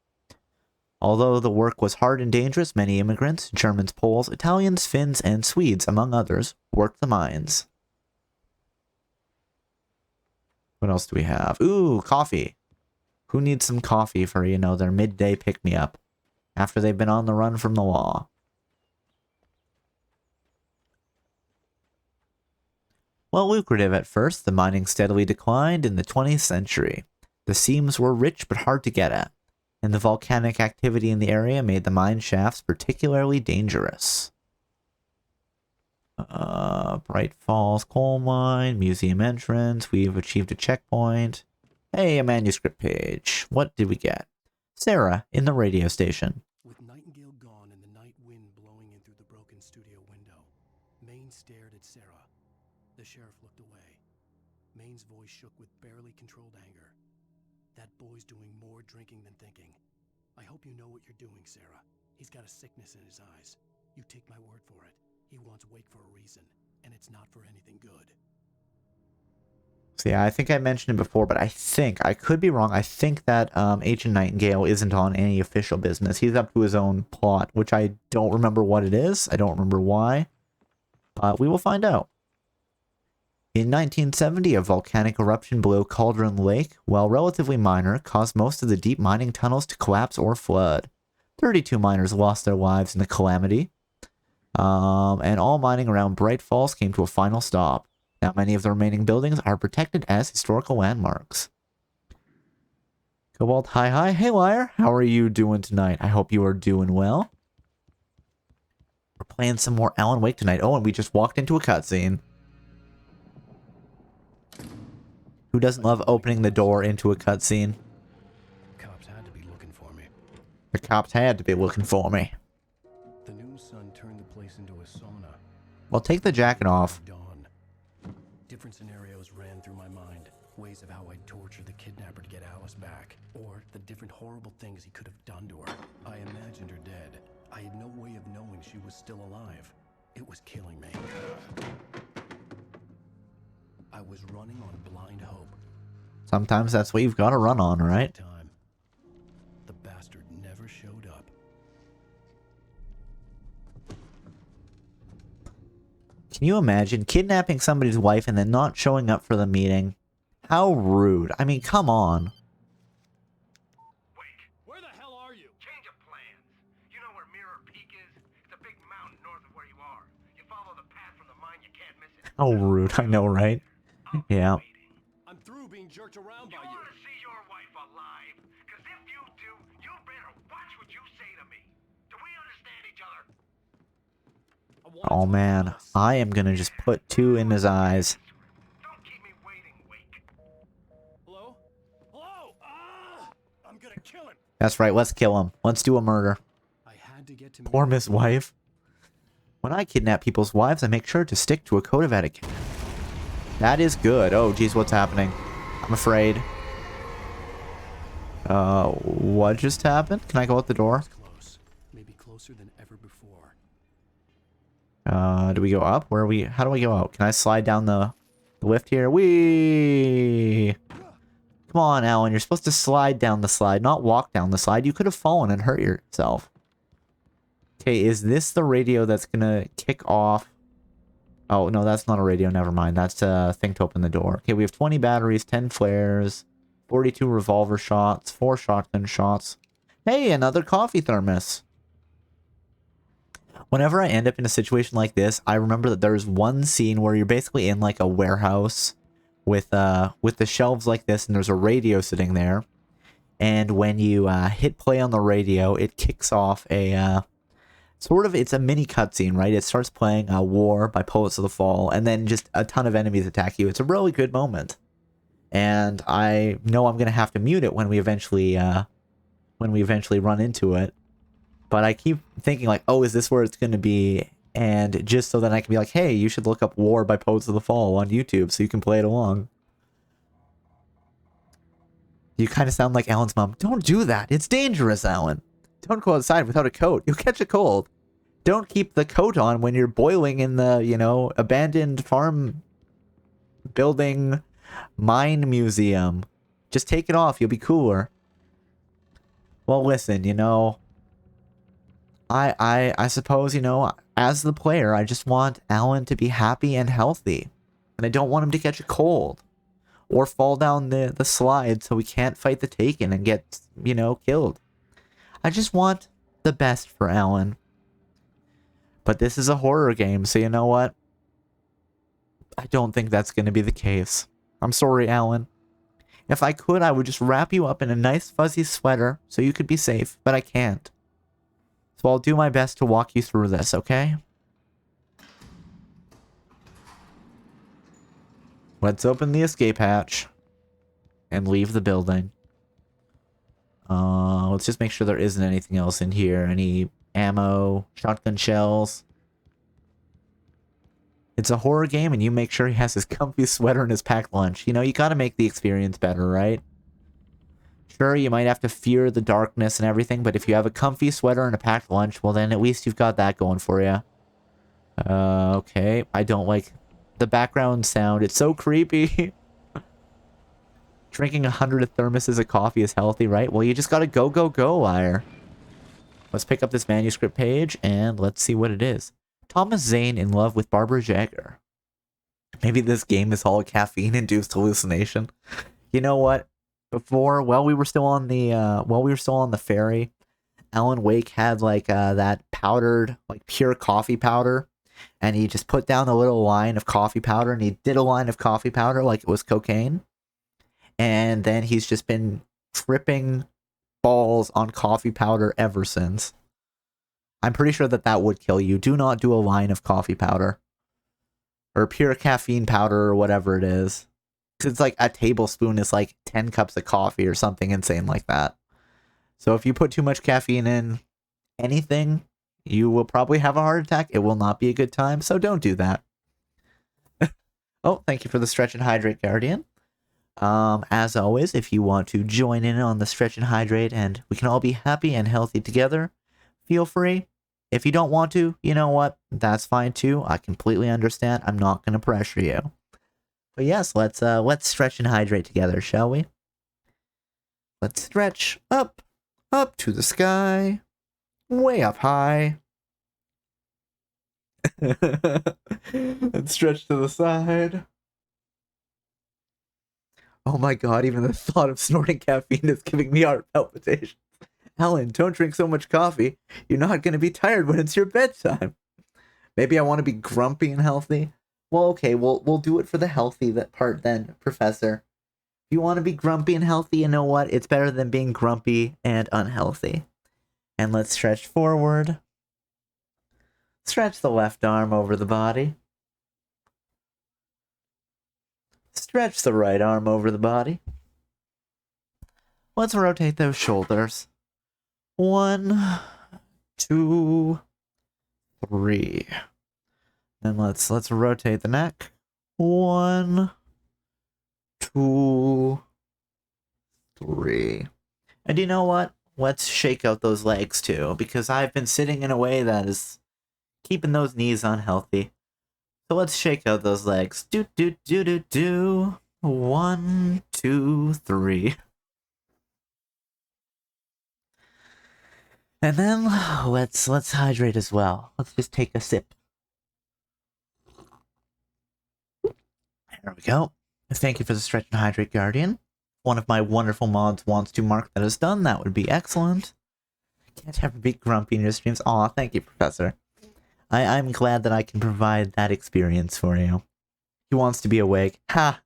[SPEAKER 1] Although the work was hard and dangerous, many immigrants, Germans, Poles, Italians, Finns, and Swedes, among others, worked the mines. What else do we have? Ooh, coffee. Who needs some coffee for, you know, their midday pick-me-up after they've been on the run from the law? While lucrative at first, the mining steadily declined in the 20th century. The seams were rich but hard to get at, and the volcanic activity in the area made the mine shafts particularly dangerous. Bright Falls Coal Mine, museum entrance, we've achieved a checkpoint. Hey, a manuscript page. What did we get? Sarah, in the radio station.
[SPEAKER 3] With Nightingale gone and the night wind blowing in through the broken studio window, Maine stared at Sarah. The sheriff looked away. Maine's voice shook with barely controlled anger. That boy's doing more drinking than thinking. I hope you know what you're doing, Sarah. He's got a sickness in his eyes. You take my word for it. He wants Wake for a reason, and it's not for anything good.
[SPEAKER 1] So yeah, I think I mentioned it before, but I could be wrong. I think that Agent Nightingale isn't on any official business. He's up to his own plot, which I don't remember what it is. I don't remember why. But we will find out. In 1970, a volcanic eruption below Cauldron Lake, while relatively minor, caused most of the deep mining tunnels to collapse or flood. 32 miners lost their lives in the calamity. And all mining around Bright Falls came to a final stop. Now many of the remaining buildings are protected as historical landmarks. Cobalt, hi. Hey, Liar. How are you doing tonight? I hope you are doing well. We're playing some more Alan Wake tonight. Oh, and we just walked into a cutscene. Who doesn't love opening the door into a cutscene?
[SPEAKER 3] Cops had to be looking for me.
[SPEAKER 1] The cops had to be looking for me.
[SPEAKER 3] The noon sun turned the place into a sauna.
[SPEAKER 1] Well, take the jacket off.
[SPEAKER 3] Dawn. Different scenarios ran through my mind. Ways of how I'd torture the kidnapper to get Alice back. Or the different horrible things he could have done to her. I imagined her dead. I had no way of knowing she was still alive. It was killing me. I was running on blind hope.
[SPEAKER 1] Sometimes that's what you've got to run on, right?
[SPEAKER 3] The bastard never showed up.
[SPEAKER 1] Can you imagine kidnapping somebody's wife and then not showing up for the meeting? How rude. I mean, come on.
[SPEAKER 2] Wake, where the hell are you? Change of plans. You know where Mirror Peak is? It's a big mountain north of where you are. You follow the path from the mine, you can't miss it.
[SPEAKER 1] How rude. I know, right? Yeah.
[SPEAKER 3] I'm through being jerked around by you.
[SPEAKER 2] You want to see your wife alive? Because if you do, you better watch what you say to me. Do we understand each other?
[SPEAKER 1] Oh, man. I am going to just put two in his eyes.
[SPEAKER 2] Don't keep me waiting, Wake.
[SPEAKER 3] Hello? Hello? I'm gonna kill him.
[SPEAKER 1] That's right. Let's kill him. Let's do a murder.
[SPEAKER 3] I had to get to
[SPEAKER 1] Poor Miss Wife. When I kidnap people's wives, I make sure to stick to a code of etiquette. That is good. Oh, geez, what's happening? I'm afraid. What just happened? Can I go out the door?
[SPEAKER 3] Close. Maybe closer than ever before.
[SPEAKER 1] Do we go up? Where are we? How do I go out? Can I slide down the lift here? Whee! Come on, Alan. You're supposed to slide down the slide, not walk down the slide. You could have fallen and hurt yourself. Okay, is this the radio that's gonna kick off? Oh, no, that's not a radio. Never mind. That's a thing to open the door. Okay, we have 20 batteries, 10 flares, 42 revolver shots, 4 shotgun shots. Hey, another coffee thermos. Whenever I end up in a situation like this, I remember that there's one scene where you're basically in like a warehouse with the shelves like this, and there's a radio sitting there. And when you hit play on the radio, it kicks off a it's a mini cutscene, right? It starts playing War by Poets of the Fall, and then just a ton of enemies attack you. It's a really good moment. And I know I'm going to have to mute it when we eventually run into it. But I keep thinking like, oh, is this where it's going to be? And just so that I can be like, hey, you should look up War by Poets of the Fall on YouTube so you can play it along. You kind of sound like Alan's mom. Don't do that. It's dangerous, Alan. Don't go outside without a coat. You'll catch a cold. Don't keep the coat on when you're boiling in the, abandoned farm building mine museum. Just take it off. You'll be cooler. Well, listen, I suppose, as the player, I just want Alan to be happy and healthy. And I don't want him to catch a cold. Or fall down the slide so we can't fight the Taken and get, killed. I just want the best for Alan. But this is a horror game, so you know what? I don't think that's going to be the case. I'm sorry, Alan. If I could, I would just wrap you up in a nice fuzzy sweater so you could be safe, but I can't. So I'll do my best to walk you through this, okay? Let's open the escape hatch and leave the building. Let's just make sure there isn't anything else in here. Any ammo, shotgun shells. It's a horror game, and you make sure he has his comfy sweater and his packed lunch. You gotta make the experience better, right? Sure, you might have to fear the darkness and everything, but if you have a comfy sweater and a packed lunch, well then at least you've got that going for you. Okay. I don't like the background sound. It's so creepy. Drinking 100 thermoses of coffee is healthy, right? Well, you just gotta go, go, go, liar. Let's pick up this manuscript page, and let's see what it is. Thomas Zane in love with Barbara Jagger. Maybe this game is all a caffeine-induced hallucination. You know what? Before, while we were still on the ferry, Alan Wake had like that powdered, like pure coffee powder, and he just put down a little line of coffee powder, and he did a line of coffee powder like it was cocaine, and then he's just been tripping balls on coffee powder ever since. I'm pretty sure that that would kill you. Do not do a line of coffee powder. Or pure caffeine powder or whatever it is. Because it's like a tablespoon is like 10 cups of coffee or something insane like that. So if you put too much caffeine in anything, you will probably have a heart attack. It will not be a good time, so don't do that. Oh, thank you for the Stretch and Hydrate Guardian. As always, if you want to join in on the Stretch and Hydrate and we can all be happy and healthy together, feel free. If you don't want to, you know what? That's fine too. I completely understand. I'm not going to pressure you. But yes, let's stretch and hydrate together, shall we? Let's stretch up to the sky, way up high. And stretch to the side. Oh my god, even the thought of snorting caffeine is giving me heart palpitations. Alan, don't drink so much coffee. You're not going to be tired when it's your bedtime. Maybe I want to be grumpy and healthy. Well, okay, we'll do it for the healthy that part then, Professor. If you want to be grumpy and healthy, you know what? It's better than being grumpy and unhealthy. And let's stretch forward. Stretch the left arm over the body. Stretch the right arm over the body. Let's rotate those shoulders. 1, 2, 3. And let's rotate the neck. 1, 2, 3. And you know what? Let's shake out those legs too, because I've been sitting in a way that is keeping those knees unhealthy. So let's shake out those legs. Do do do do do. 1, 2, 3. And then let's hydrate as well. Let's just take a sip. There we go. Thank you for the Stretch and Hydrate Guardian. One of my wonderful mods wants to mark that as done. That would be excellent. Can't ever be grumpy in your streams. Aw, thank you, Professor. I'm glad that I can provide that experience for you. He wants to be awake. Ha!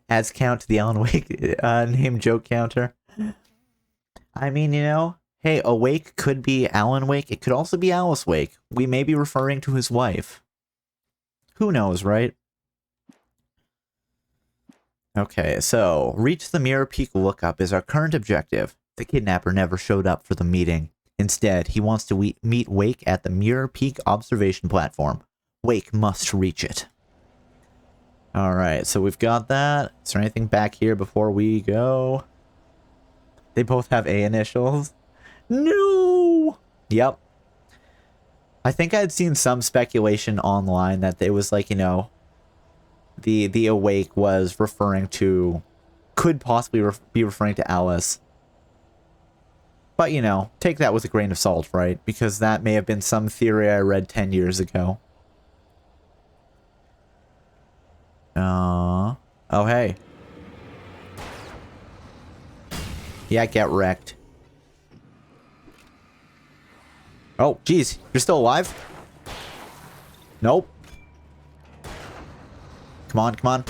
[SPEAKER 1] Adds count to the Alan Wake name joke counter. I mean, you know, hey, awake could be Alan Wake. It could also be Alice Wake. We may be referring to his wife. Who knows, right? Okay, so reach the Mirror Peak lookup is our current objective. The kidnapper never showed up for the meeting. Instead, he wants to meet Wake at the Mirror Peak observation platform. Wake must reach it. Alright, so we've got that. Is there anything back here before we go? They both have A initials. No! Yep. I think I'd seen some speculation online that it was like, you know, the awake was referring to, could possibly be referring to Alice. But, you know, take that with a grain of salt, right? Because that may have been some theory I read 10 years ago. Oh, hey. Yeah, get wrecked. Oh, geez. You're still alive? Nope. Come on, come on.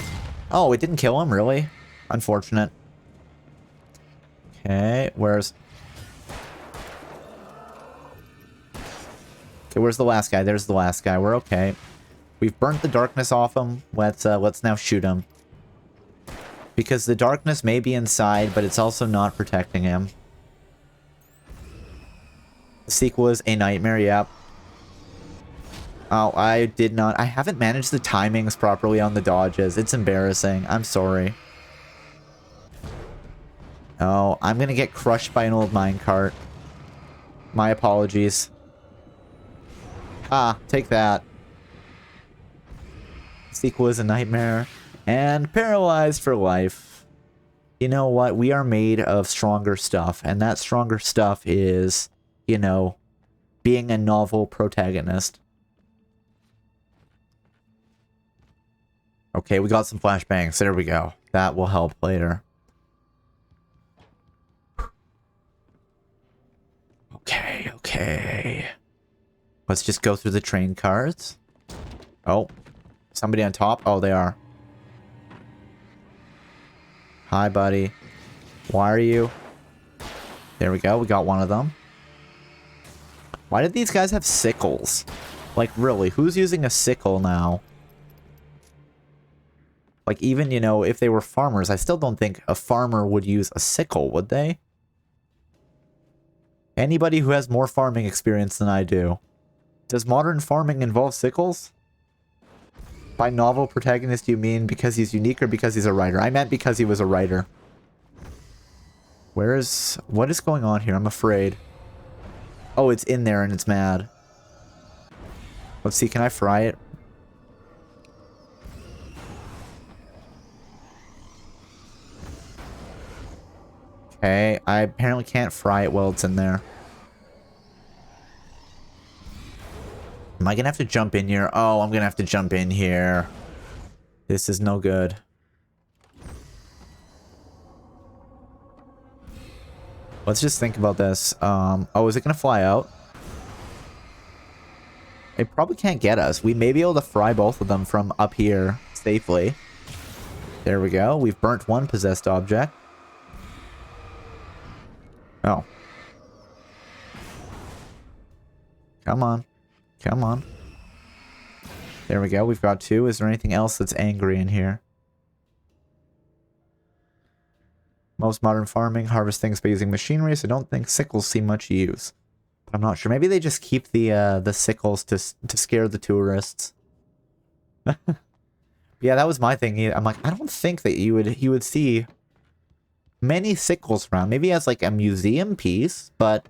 [SPEAKER 1] Oh, it didn't kill him, really? Unfortunate. Okay, where's... Okay, where's the last guy? There's the last guy. We're okay. We've burnt the darkness off him. Let's now shoot him. Because the darkness may be inside, but it's also not protecting him. The sequel is a nightmare, yep. Oh, I haven't managed the timings properly on the dodges. It's embarrassing. I'm sorry. Oh, I'm gonna get crushed by an old minecart. My apologies. Ah, take that. Sequel is a nightmare. And paralyzed for life. You know what? We are made of stronger stuff. And that stronger stuff is, you know, being a novel protagonist. Okay, we got some flashbangs. There we go. That will help later. Okay. Let's just go through the train cars. Oh, somebody on top? Oh, they are. Hi, buddy. Why are you? There we go. We got one of them. Why did these guys have sickles? Like, really, who's using a sickle now? Like, even, you know, if they were farmers, I still don't think a farmer would use a sickle, would they? Anybody who has more farming experience than I do. Does modern farming involve sickles? By novel protagonist, you mean because he's unique or because he's a writer? I meant because he was a writer. What is going on here? I'm afraid. Oh, it's in there and it's mad. Let's see, can I fry it? Okay, I apparently can't fry it while it's in there. Am I gonna have to jump in here? Oh, I'm gonna have to jump in here. This is no good. Let's just think about this. Oh, is it gonna fly out? It probably can't get us. We may be able to fry both of them from up here safely. There we go. We've burnt one possessed object. Oh. Come on. Come on. There we go. We've got two. Is there anything else that's angry in here? Most modern farming harvest things by using machinery, so I don't think sickles see much use. But I'm not sure. Maybe they just keep the sickles to scare the tourists. Yeah, that was my thing. I'm like, I don't think that you would see many sickles around. Maybe as like a museum piece, but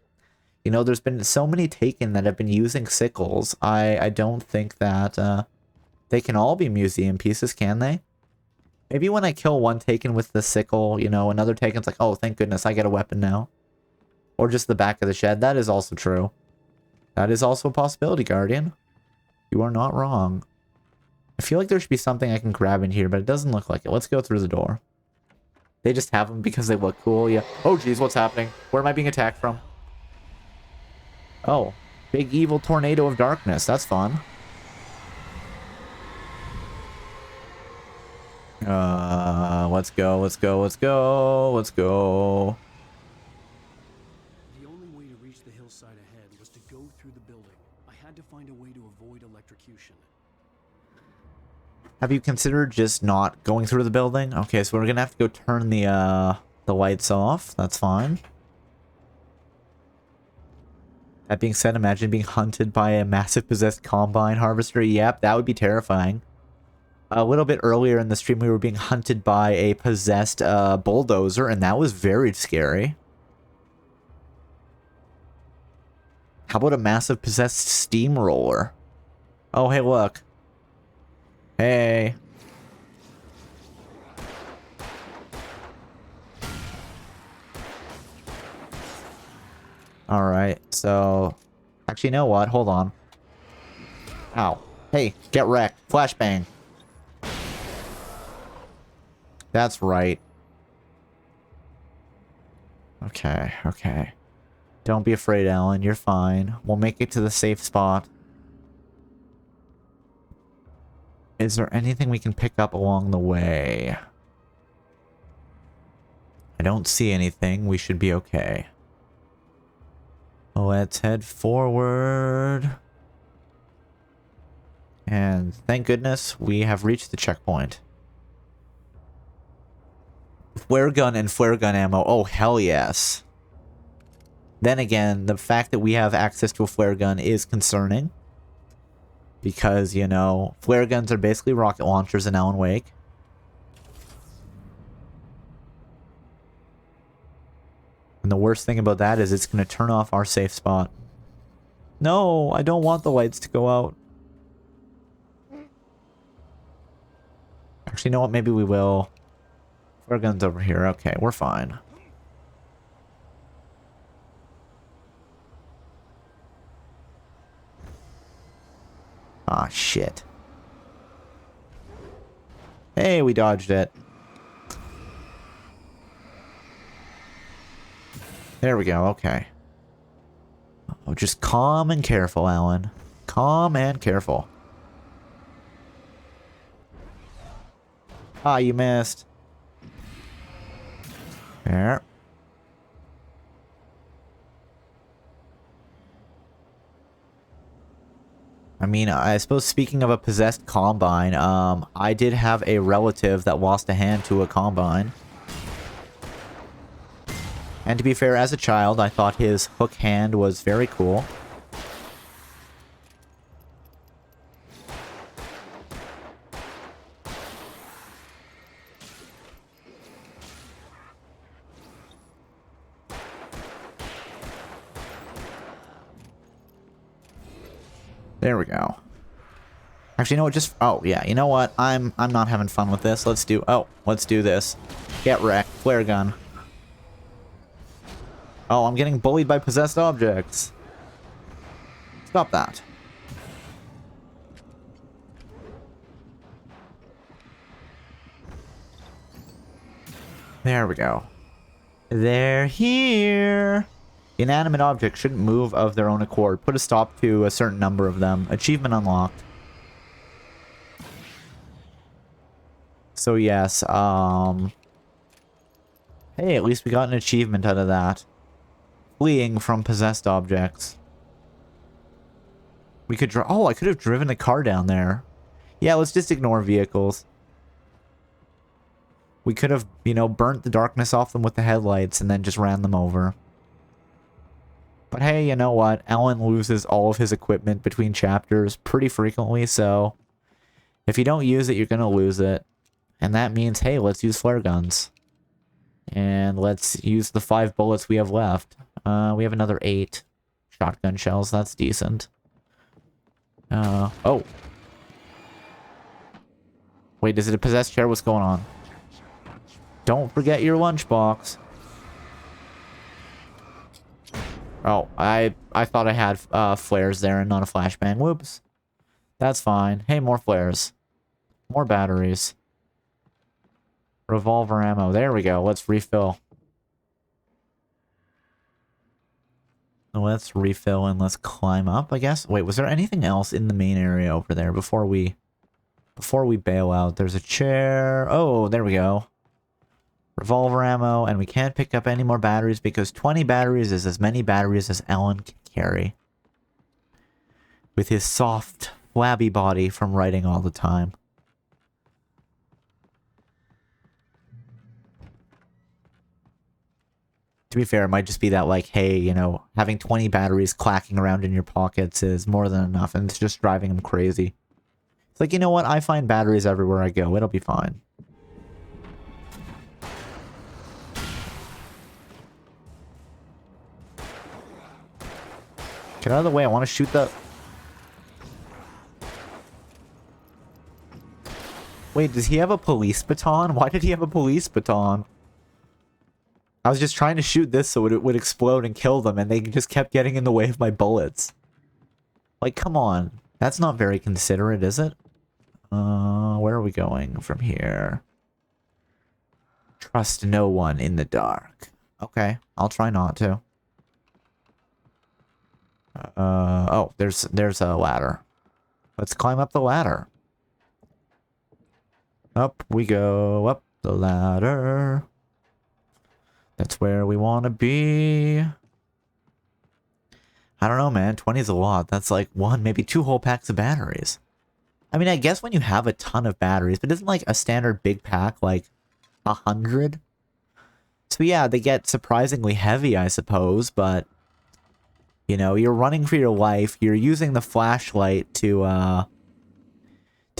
[SPEAKER 1] you know, there's been so many taken that have been using sickles. I don't think that they can all be museum pieces, can they? Maybe when I kill one taken with the sickle, you know, another taken's like, oh, thank goodness, I get a weapon now. Or just the back of the shed. That is also true. That is also a possibility, Guardian. You are not wrong. I feel like there should be something I can grab in here, but it doesn't look like it. Let's go through the door. They just have them because they look cool, yeah. Oh, geez, what's happening? Where am I being attacked from? Oh, big evil tornado of darkness. That's fun. Let's go, let's go, let's go, let's go.
[SPEAKER 3] The only way to reach the hillside ahead was to go through the building. I had to find a way to avoid electrocution.
[SPEAKER 1] Have you considered just not going through the building? Okay, so we're gonna have to go turn the lights off. That's fine. That being said, imagine being hunted by a massive possessed combine harvester. Yep, that would be terrifying. A little bit earlier in the stream, we were being hunted by a possessed bulldozer, and that was very scary. How about a massive possessed steamroller? Oh, hey, look. Hey. Alright, so... Actually, you know what? Hold on. Ow. Hey, get wrecked. Flashbang. That's right. Okay, okay. Don't be afraid, Alan. You're fine. We'll make it to the safe spot. Is there anything we can pick up along the way? I don't see anything. We should be okay. Let's head forward. And thank goodness we have reached the checkpoint. Flare gun and flare gun ammo. Oh, hell yes. Then again, the fact that we have access to a flare gun is concerning. Because, you know, flare guns are basically rocket launchers in Alan Wake. And the worst thing about that is it's going to turn off our safe spot. No, I don't want the lights to go out. Actually, you know what? Maybe we will. Flare gun's over here. Okay, we're fine. Ah, shit. Hey, we dodged it. There we go, okay. Oh, just calm and careful, Alan. Calm and careful. Ah, you missed. There. I mean, I suppose speaking of a possessed combine, I did have a relative that lost a hand to a combine. And to be fair, as a child, I thought his hook hand was very cool. There we go. Actually, you know what? Just oh yeah, you know what? I'm not having fun with this. Let's do this. Get wrecked. Flare gun. Oh, I'm getting bullied by possessed objects. Stop that. There we go. They're here. Inanimate objects shouldn't move of their own accord. Put a stop to a certain number of them. Achievement unlocked. So yes, hey, at least we got an achievement out of that. Fleeing from possessed objects. We could oh, I could have driven a car down there. Yeah, let's just ignore vehicles. We could have, you know, burnt the darkness off them with the headlights and then just ran them over. But hey, you know what? Alan loses all of his equipment between chapters pretty frequently, so if you don't use it, you're gonna lose it. And that means, hey, let's use flare guns. And let's use the 5 bullets we have left. We have another 8 shotgun shells. That's decent. Oh. Wait, is it a possessed chair? What's going on? Don't forget your lunchbox. Oh, I thought I had flares there and not a flashbang. Whoops. That's fine. Hey, more flares. More batteries. Revolver ammo. There we go. Let's refill. Let's refill and let's climb up, I guess. Wait, was there anything else in the main area over there before we bail out? There's a chair. Oh, there we go. Revolver ammo, and we can't pick up any more batteries because 20 batteries is as many batteries as Alan can carry. With his soft, flabby body from writing all the time. To be fair, it might just be that, like, hey, you know, having 20 batteries clacking around in your pockets is more than enough, and it's just driving him crazy. It's like, you know what? I find batteries everywhere I go. It'll be fine. Get out of the way. I want to shoot the... Wait, does he have a police baton? Why did he have a police baton? I was just trying to shoot this so it would explode and kill them, and they just kept getting in the way of my bullets. Like, come on. That's not very considerate, is it? Where are we going from here? Trust no one in the dark. Okay, I'll try not to. Oh, there's a ladder. Let's climb up the ladder. Up we go, up the ladder. That's where we want to be. I don't know, man. 20 is a lot. That's like 1, maybe 2 whole packs of batteries. I mean, I guess when you have a ton of batteries, but isn't like a standard big pack like 100? So yeah, they get surprisingly heavy, I suppose, but you know, you're running for your life. You're using the flashlight to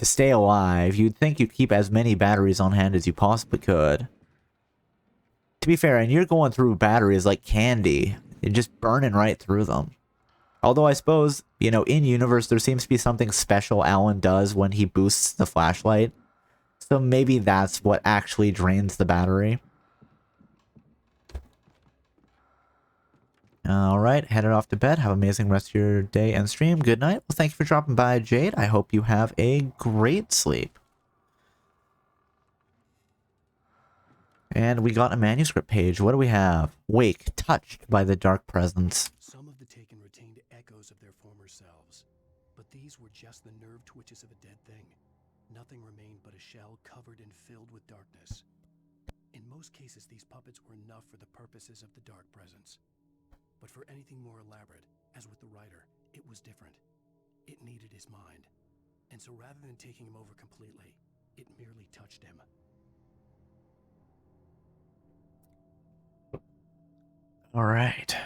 [SPEAKER 1] stay alive. You'd think you'd keep as many batteries on hand as you possibly could. To be fair, and you're going through batteries like candy. You're just burning right through them. Although I suppose, you know, in universe, there seems to be something special Alan does when he boosts the flashlight. So maybe that's what actually drains the battery. Alright, headed off to bed. Have an amazing rest of your day and stream. Good night. Well, thank you for dropping by, Jade. I hope you have a great sleep. And we got a manuscript page. What do we have? Wake, touched by the dark presence.
[SPEAKER 3] Some of the taken retained echoes of their former selves, but these were just the nerve twitches of a dead thing. Nothing remained but a shell covered and filled with darkness. In most cases, these puppets were enough for the purposes of the dark presence. But for anything more elaborate, as with the writer, it was different. It needed his mind. And so rather than taking him over completely, it merely touched him.
[SPEAKER 1] Alright.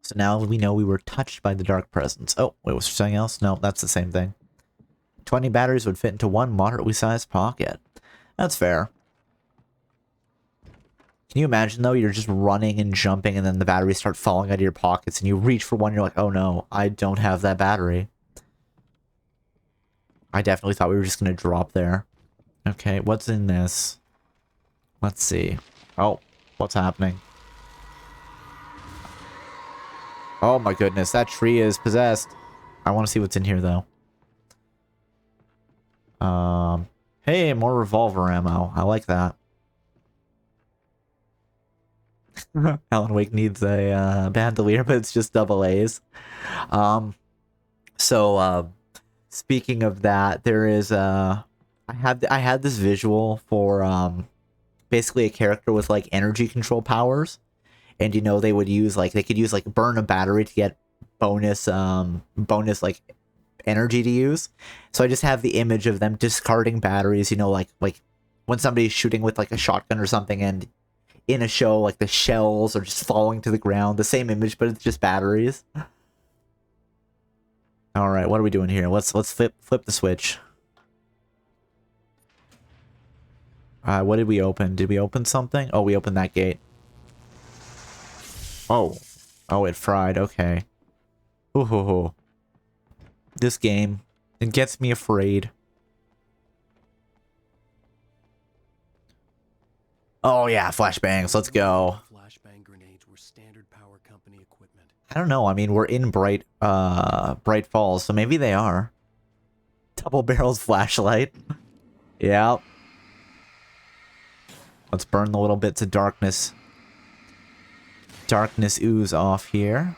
[SPEAKER 1] So now we know we were touched by the dark presence. Oh, wait, was there something else? No, that's the same thing. 20 batteries would fit into one moderately sized pocket. That's fair. Can you imagine, though, you're just running and jumping and then the batteries start falling out of your pockets and you reach for one and you're like, oh no, I don't have that battery. I definitely thought we were just going to drop there. Okay, what's in this? Let's see. Oh, what's happening? Oh my goodness, that tree is possessed. I want to see what's in here, though. Hey, more revolver ammo. I like that. Alan Wake needs a bandolier, but it's just double A's. Speaking of that, there is I had this visual for basically a character with like energy control powers, and you know they could use like burn a battery to get bonus like energy to use. So I just have the image of them discarding batteries, you know, like when somebody's shooting with like a shotgun or something, and in a show like the shells are just falling to the ground. The same image, but it's just batteries. All right, what are we doing here? Let's flip the switch. What did we open? Did we open something? Oh, we opened that gate. Oh, it fried. Okay. Ooh. This game, it gets me afraid. Oh yeah, flashbangs. Let's go.
[SPEAKER 3] Flashbang grenades were standard power company equipment.
[SPEAKER 1] I don't know. I mean, we're in Bright Falls, so maybe they are. Double barreled flashlight. Yeah. Let's burn the little bits of darkness ooze off here.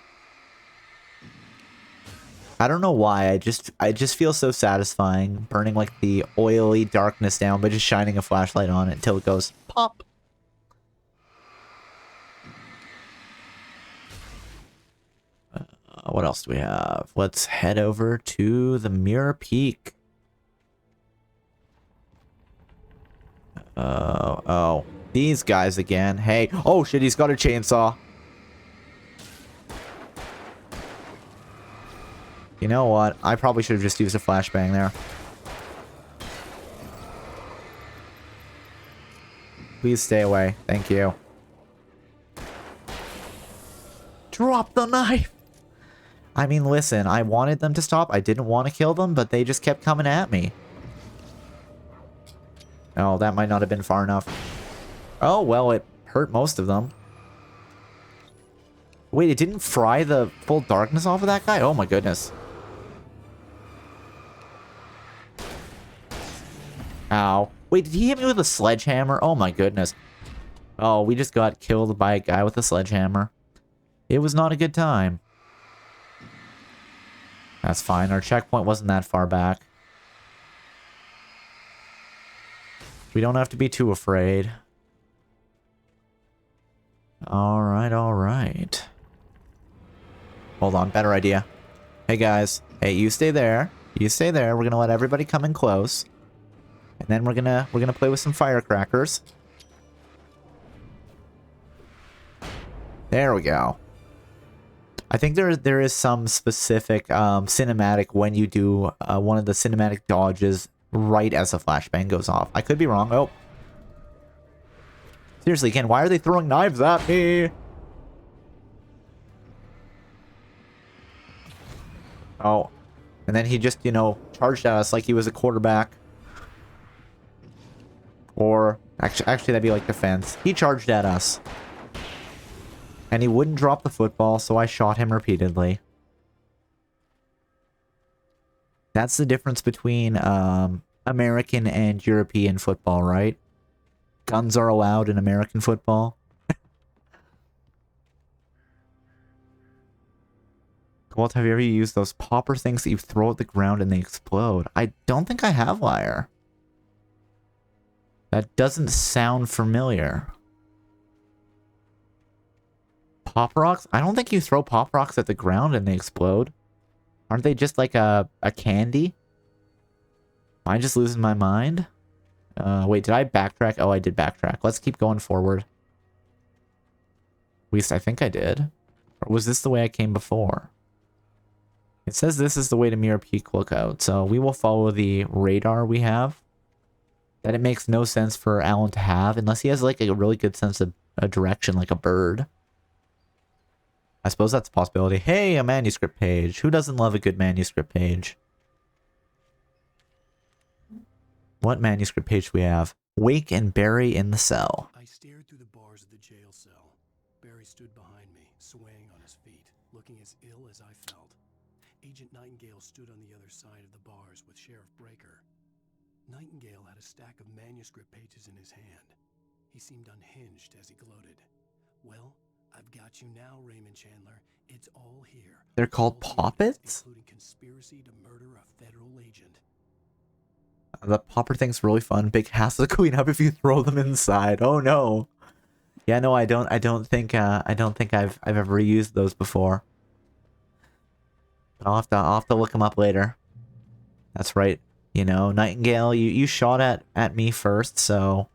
[SPEAKER 1] I don't know why, I just feel so satisfying burning like the oily darkness down by just shining a flashlight on it until it goes pop. What else do we have? Let's head over to the Mirror Peak. Oh, these guys again. Hey, oh shit, he's got a chainsaw. You know what? I probably should have just used a flashbang there. Please stay away. Thank you. Drop the knife! I mean, listen, I wanted them to stop. I didn't want to kill them, but they just kept coming at me. Oh, that might not have been far enough. Oh, well, it hurt most of them. Wait, it didn't fry the full darkness off of that guy? Oh my goodness. Ow. Wait, did he hit me with a sledgehammer? Oh my goodness. Oh, we just got killed by a guy with a sledgehammer. It was not a good time. That's fine. Our checkpoint wasn't that far back. We don't have to be too afraid. Alright, alright. Hold on, better idea. Hey guys. Hey, you stay there. You stay there. We're gonna let everybody come in close. And then we're gonna play with some firecrackers. There we go. I think there is some specific cinematic when you do one of the cinematic dodges right as a flashbang goes off. I could be wrong. Oh. Seriously, Ken, why are they throwing knives at me? Oh. And then he just, you know, charged at us like he was a quarterback. Or, actually that'd be like defense. He charged at us. And he wouldn't drop the football, so I shot him repeatedly. That's the difference between American and European football, right? Guns are allowed in American football. Walt, have you ever used those popper things that you throw at the ground and they explode? I don't think I have, Liar. That doesn't sound familiar. Pop rocks? I don't think you throw pop rocks at the ground and they explode. Aren't they just like a candy? Am I just losing my mind? Wait, did I backtrack? Oh, I did backtrack. Let's keep going forward. At least I think I did. Or was this the way I came before? It says this is the way to Mirror Peak Lookout, so we will follow the radar we have. That it makes no sense for Alan to have, unless he has like a really good sense of a direction, like a bird. I suppose that's a possibility. Hey, a manuscript page. Who doesn't love a good manuscript page? What manuscript page do we have? Wake and Barry in the cell.
[SPEAKER 3] I stared through the bars of the jail cell. Barry stood behind me, swaying on his feet, looking as ill as I felt. Agent Nightingale stood on the other side of the bars with Sheriff Breaker. Nightingale had a stack of manuscript pages in his hand. He seemed unhinged as he gloated. Well, I've got you now, Raymond Chandler. It's all here.
[SPEAKER 1] They're called poppets?
[SPEAKER 3] Including conspiracy to murder a federal agent.
[SPEAKER 1] The popper thing's really fun. Big hassle to clean up if you throw them inside. Oh no. Yeah, no, I don't think I've ever used those before. But I'll have to look them up later. That's right. You know, Nightingale, you shot at me first, so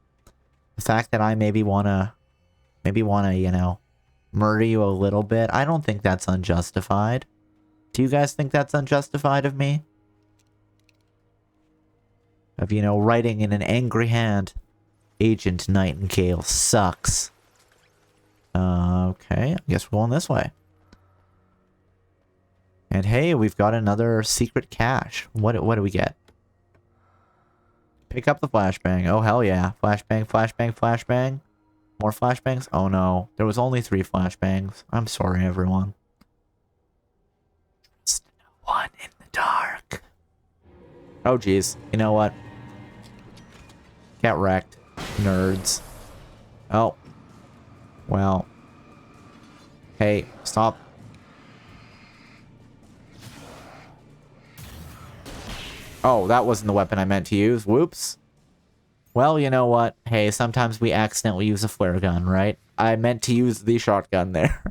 [SPEAKER 1] the fact that I maybe wanna, you know, murder you a little bit, I don't think that's unjustified. Do you guys think that's unjustified of me? Of, you know, writing in an angry hand, Agent Nightingale sucks. Okay, I guess we're going this way. And hey, we've got another secret cache. What do we get? Pick up the flashbang. Oh, hell yeah. Flashbang, flashbang, flashbang. More flashbangs? Oh no, there was only 3 flashbangs. I'm sorry, everyone. Just one in the dark. Oh, geez. You know what? Get wrecked, nerds. Oh. Well. Hey, stop. Oh, that wasn't the weapon I meant to use. Whoops. Well, you know what? Hey, sometimes we accidentally use a flare gun, right? I meant to use the shotgun there.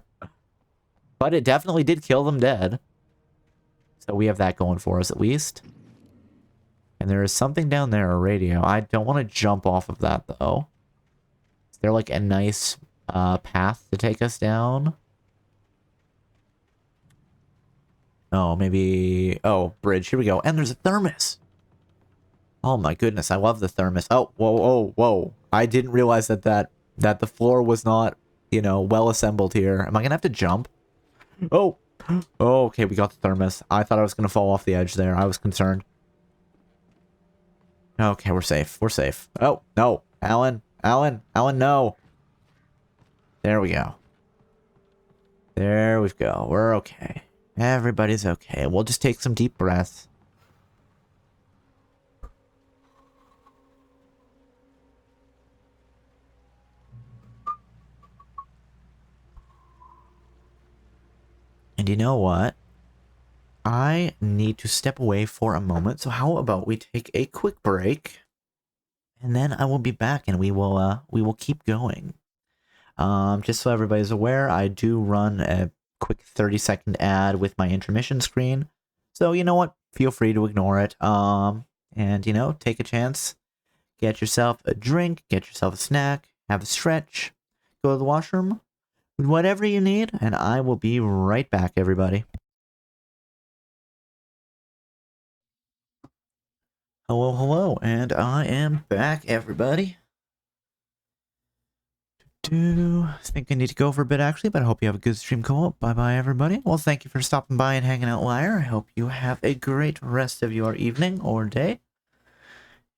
[SPEAKER 1] But it definitely did kill them dead. So we have that going for us at least. And there is something down there, a radio. I don't want to jump off of that, though. Is there, like, a nice path to take us down? Oh, maybe... Oh, bridge. Here we go. And there's a thermos. Oh, my goodness. I love the thermos. Oh, whoa, whoa, whoa. I didn't realize that the floor was not, you know, well assembled here. Am I going to have to jump? Oh. Oh, okay. We got the thermos. I thought I was going to fall off the edge there. I was concerned. Okay, we're safe. We're safe. Oh, no. Alan, no. There we go. There we go. We're okay. Everybody's okay. We'll just take some deep breaths. And you know what? I need to step away for a moment, so how about we take a quick break, and then I will be back, and we will keep going. Just so everybody's aware, I do run a quick 30-second ad with my intermission screen, so you know what? Feel free to ignore it. And you know, take a chance, get yourself a drink, get yourself a snack, have a stretch, go to the washroom, whatever you need, and I will be right back, everybody. Hello, hello, and I am back, everybody. I think I need to go for a bit actually, but I hope you have a good stream co-op. Bye bye everybody. Well, thank you for stopping by and hanging out, Liar. I hope you have a great rest of your evening or day.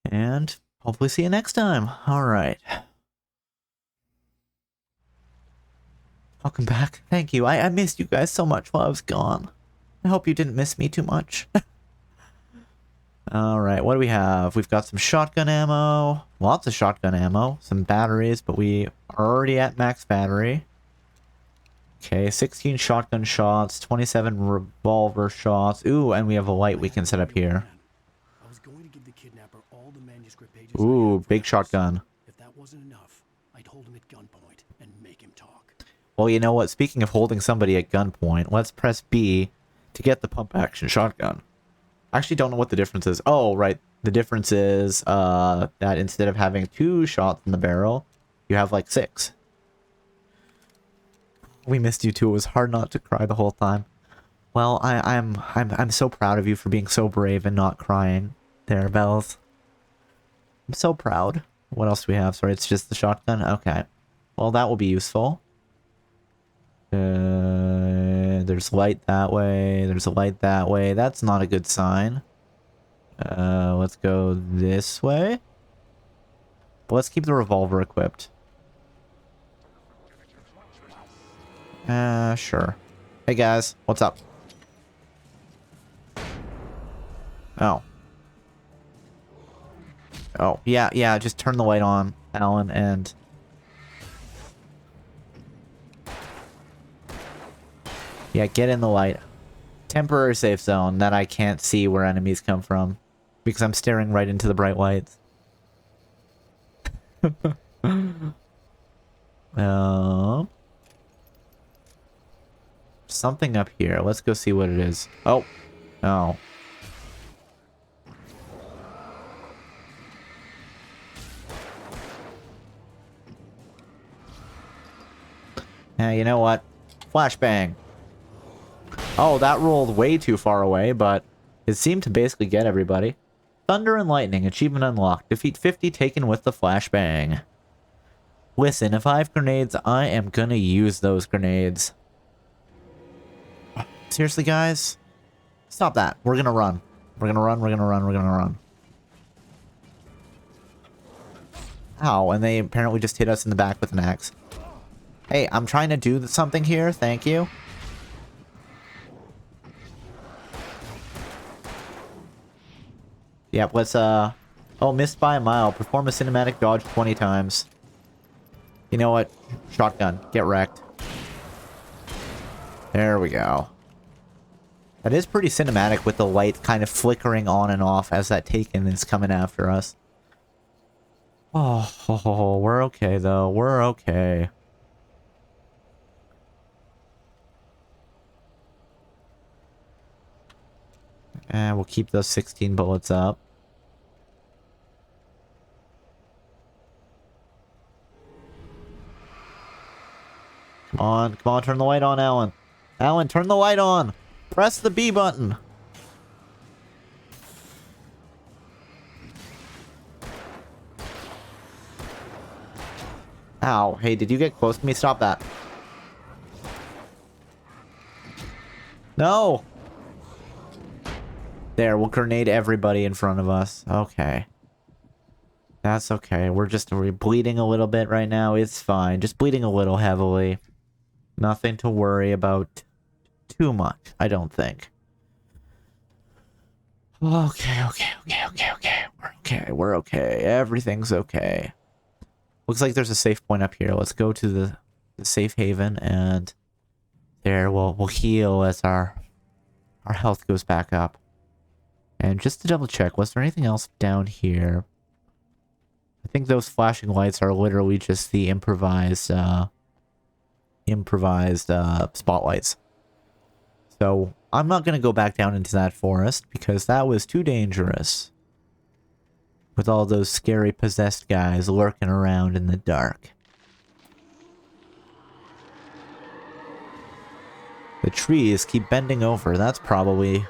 [SPEAKER 1] And hopefully see you next time. Alright. Welcome back. Thank you. I missed you guys so much while I was gone. I hope you didn't miss me too much. Alright, what do we have? We've got some shotgun ammo. Lots of shotgun ammo. Some batteries, but we are already at max battery. Okay, 16 shotgun shots, 27 revolver shots. Ooh, and we have a light we can set up here.
[SPEAKER 3] I was going to give the kidnapper all the manuscript pages.
[SPEAKER 1] Ooh, big shotgun.
[SPEAKER 3] If that wasn't enough, I'd hold him at gunpoint and make him talk.
[SPEAKER 1] Well, you know what? Speaking of holding somebody at gunpoint, let's press B to get the pump action shotgun. I actually don't know what the difference is. Oh, right. The difference is that instead of having 2 shots in the barrel, you have like 6. We missed you too. It was hard not to cry the whole time. Well, I'm so proud of you for being so brave and not crying there, Bells. I'm so proud. What else do we have? Sorry, it's just the shotgun? Okay. Well, that will be useful. There's light that way. There's a light that way. That's not a good sign. Let's go this way. But let's keep the revolver equipped. Sure. Hey guys, what's up? Oh. Oh, yeah, just turn the light on, Alan, and... Yeah, get in the light. Temporary safe zone that I can't see where enemies come from. Because I'm staring right into the bright lights. Something up here. Let's go see what it is. Oh. Oh. You know what? Flashbang. Oh, that rolled way too far away, but it seemed to basically get everybody. Thunder and Lightning, achievement unlocked. Defeat 50 taken with the flashbang. Listen, if I have grenades, I am gonna use those grenades. Seriously, guys? Stop that. We're gonna run. We're gonna run, we're gonna run, we're gonna run. Ow, and they apparently just hit us in the back with an axe. Hey, I'm trying to do something here, thank you. Yep, let's, oh, missed by a mile. Perform a cinematic dodge 20 times. You know what? Shotgun. Get wrecked. There we go. That is pretty cinematic with the light kind of flickering on and off as that Taken is coming after us. Oh, we're okay, though. We're okay. And we'll keep those 16 bullets up. Come on, turn the light on, Alan. Alan, turn the light on. Press the B button. Ow. Hey, did you get close to me? Stop that. No. There, we'll grenade everybody in front of us. Okay. That's okay. We're bleeding a little bit right now. It's fine. Just bleeding a little heavily. Nothing to worry about too much, I don't think. Okay. We're okay. Everything's okay. Looks like there's a safe point up here. Let's go to the safe haven, and there we'll heal as our health goes back up. And just to double check, was there anything else down here? I think those flashing lights are literally just the improvised spotlights. So I'm not going to go back down into that forest because that was too dangerous. With all those scary possessed guys lurking around in the dark. The trees keep bending over. That's probably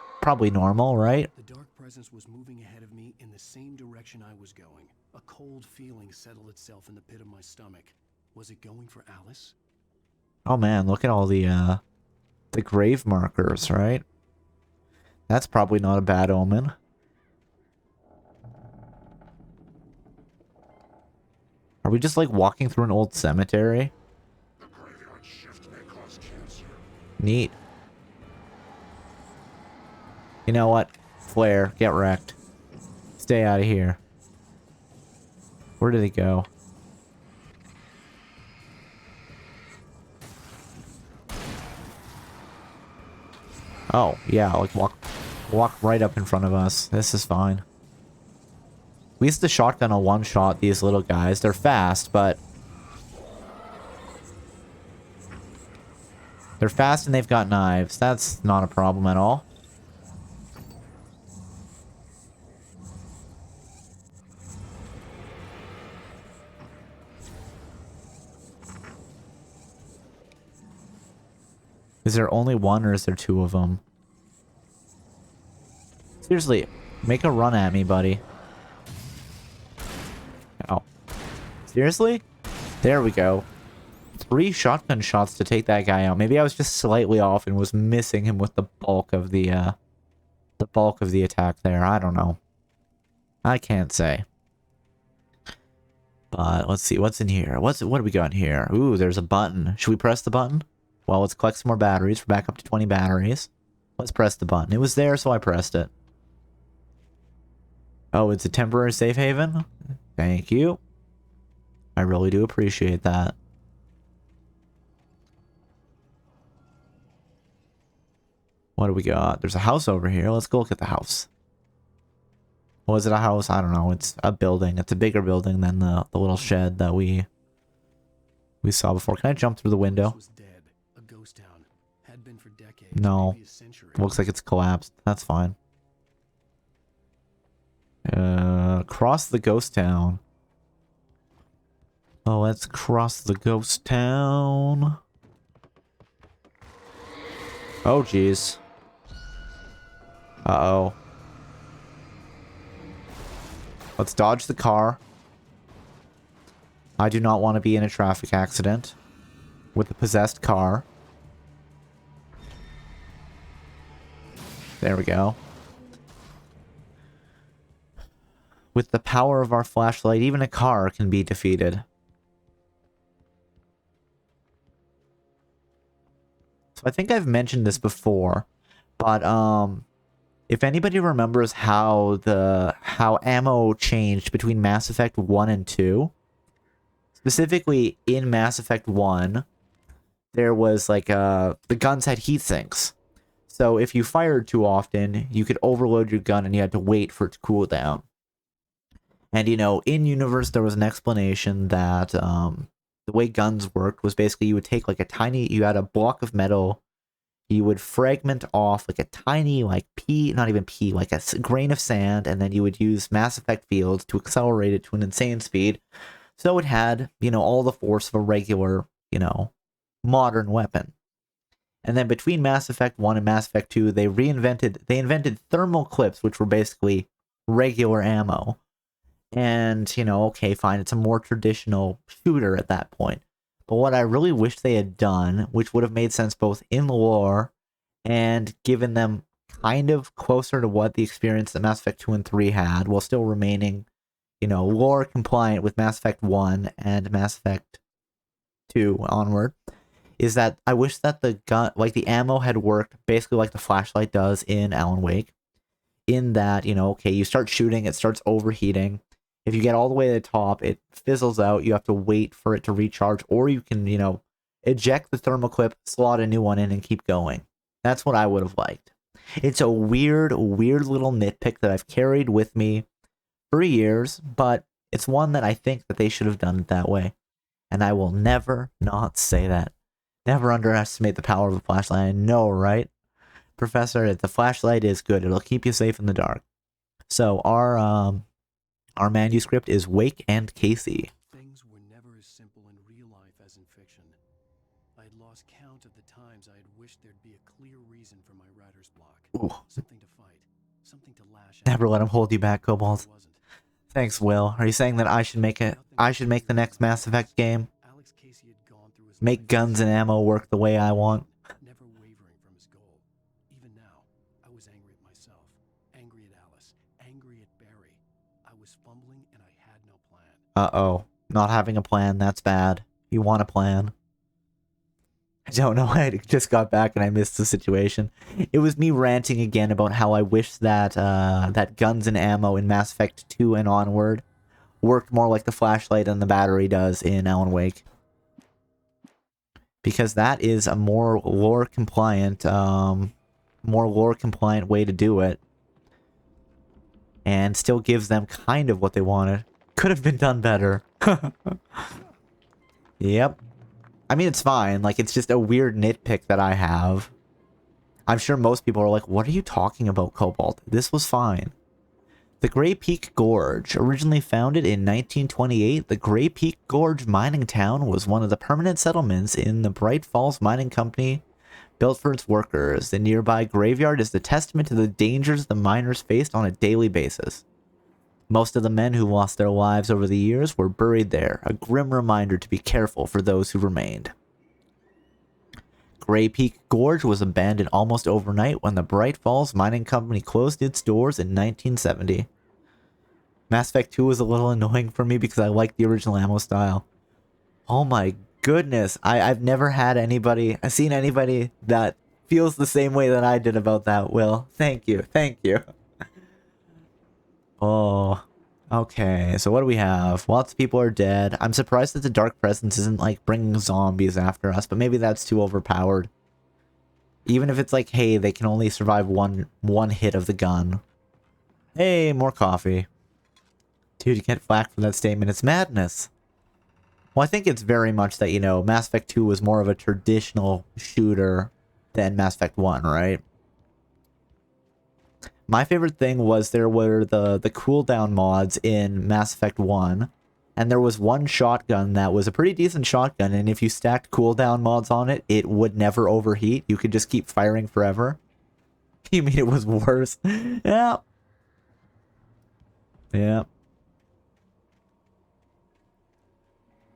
[SPEAKER 1] normal, right?
[SPEAKER 3] The dark presence was moving ahead of me in the same direction I was going. A cold feeling settled itself in the pit of my stomach. Was it going for Alice?
[SPEAKER 1] Oh man, look at all the grave markers, right? That's probably not a bad omen. Are we just like walking through an old cemetery? Neat. You know what? Flare, get wrecked. Stay out of here. Where did he go? Oh, yeah, like walk right up in front of us. This is fine. At least the shotgun will one-shot these little guys. They're fast, but they're fast and they've got knives. That's not a problem at all. Is there only one or is there two of them? Seriously, make a run at me, buddy. Oh. Seriously? There we go. 3 shotgun shots to take that guy out. Maybe I was just slightly off and was missing him with the bulk of the attack there. I don't know. I can't say. But let's see what's in here. What do we got in here? Ooh, there's a button. Should we press the button? Well, let's collect some more batteries. We're back up to 20 batteries. Let's press the button. It was there, so I pressed it. Oh, it's a temporary safe haven? Thank you. I really do appreciate that. What do we got? There's a house over here. Let's go look at the house. Was it a house? I don't know. It's a building. It's a bigger building than the little shed that we saw before. Can I jump through the window? No. Looks like it's collapsed. That's fine. Cross the ghost town. Oh, let's cross the ghost town. Oh, jeez. Uh-oh. Let's dodge the car. I do not want to be in a traffic accident with a possessed car. There we go. With the power of our flashlight, even a car can be defeated. So I think I've mentioned this before, but if anybody remembers how ammo changed between Mass Effect 1 and 2, specifically in Mass Effect 1, there was like the guns had heat sinks. So if you fired too often, you could overload your gun and you had to wait for it to cool down. And, you know, in universe, there was an explanation that the way guns worked was basically you would take like you had a block of metal, you would fragment off like a tiny, like like a grain of sand, and then you would use Mass Effect fields to accelerate it to an insane speed. So it had, you know, all the force of a regular, you know, modern weapon. And then between Mass Effect 1 and Mass Effect 2, they invented thermal clips, which were basically regular ammo. And, you know, okay, fine, it's a more traditional shooter at that point. But what I really wish they had done, which would have made sense both in lore and given them kind of closer to what the experience that Mass Effect 2 and 3 had, while still remaining, you know, lore compliant with Mass Effect 1 and Mass Effect 2 onward, is that I wish that the gun, like the ammo had worked basically like the flashlight does in Alan Wake, in that, you know, okay, you start shooting, it starts overheating. If you get all the way to the top, it fizzles out. You have to wait for it to recharge, or you can, you know, eject the thermal clip, slot a new one in, and keep going. That's what I would have liked. It's a weird little nitpick that I've carried with me for years, but it's one that I think that they should have done it that way. And I will never not say that. Never underestimate the power of the flashlight. I know, right? Professor, the flashlight is good. It'll keep you safe in the dark. So our manuscript is Wake and Casey.
[SPEAKER 3] Things were never as simple in real life as in fiction. I had lost count of the times I had wished there'd be a clear reason for my writer's block.
[SPEAKER 1] Ooh.
[SPEAKER 3] Something to fight. Something to lash out.
[SPEAKER 1] Never let him hold you back, Cobalt. Thanks, Will. Are you saying that I should make the next Mass Effect game? Make guns and ammo work the way I want.
[SPEAKER 3] Never wavering from his goal. Even now, I was angry at myself, angry at Alice, angry at Barry. I was fumbling and I had no plan.
[SPEAKER 1] Uh-oh. Not having a plan, that's bad. You want a plan. I don't know, I just got back and I missed the situation. It was me ranting again about how I wish that that guns and ammo in Mass Effect 2 and onward worked more like the flashlight and the battery does in Alan Wake. Because that is a more lore compliant way to do it. And still gives them kind of what they wanted. Could have been done better. Yep. I mean, it's fine. Like, it's just a weird nitpick that I have. I'm sure most people are like, what are you talking about, Cobalt? This was fine. The Grey Peak Gorge. Originally founded in 1928, the Grey Peak Gorge mining town was one of the permanent settlements in the Bright Falls Mining Company, built for its workers. The nearby graveyard is the testament to the dangers the miners faced on a daily basis. Most of the men who lost their lives over the years were buried there, a grim reminder to be careful for those who remained. Grey Peak Gorge was abandoned almost overnight when the Bright Falls Mining Company closed its doors in 1970. Mass Effect 2 was a little annoying for me because I liked the original ammo style. Oh my goodness, I've never had anybody, I've seen anybody that feels the same way that I did about that, Will. Thank you, thank you. Oh, okay, so what do we have? Lots of people are dead. I'm surprised that the Dark Presence isn't, like, bringing zombies after us, but maybe that's too overpowered. Even if it's like, hey, they can only survive one hit of the gun. Hey, more coffee. Dude, you get flack for that statement. It's madness. Well, I think it's very much that, you know, Mass Effect 2 was more of a traditional shooter than Mass Effect 1, right? My favorite thing was there were the cooldown mods in Mass Effect 1, and there was one shotgun that was a pretty decent shotgun, and if you stacked cooldown mods on it, it would never overheat. You could just keep firing forever. You mean it was worse? Yeah. Yeah.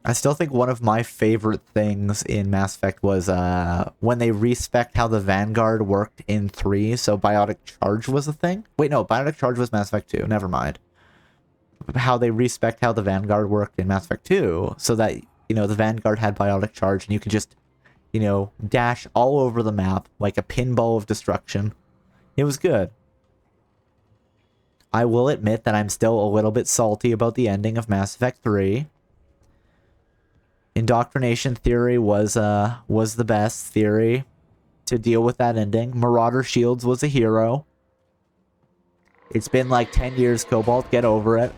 [SPEAKER 1] I still think one of my favorite things in Mass Effect was when they respect how the Vanguard worked in 3, so Biotic Charge was a thing? Wait, no, Biotic Charge was Mass Effect 2, never mind. How they respect how the Vanguard worked in Mass Effect 2, so that, you know, the Vanguard had Biotic Charge and you could just, you know, dash all over the map like a pinball of destruction. It was good. I will admit that I'm still a little bit salty about the ending of Mass Effect 3. Indoctrination theory was the best theory to deal with that ending. Marauder Shields was a hero. It's been like 10 years, Cobalt. Get over it.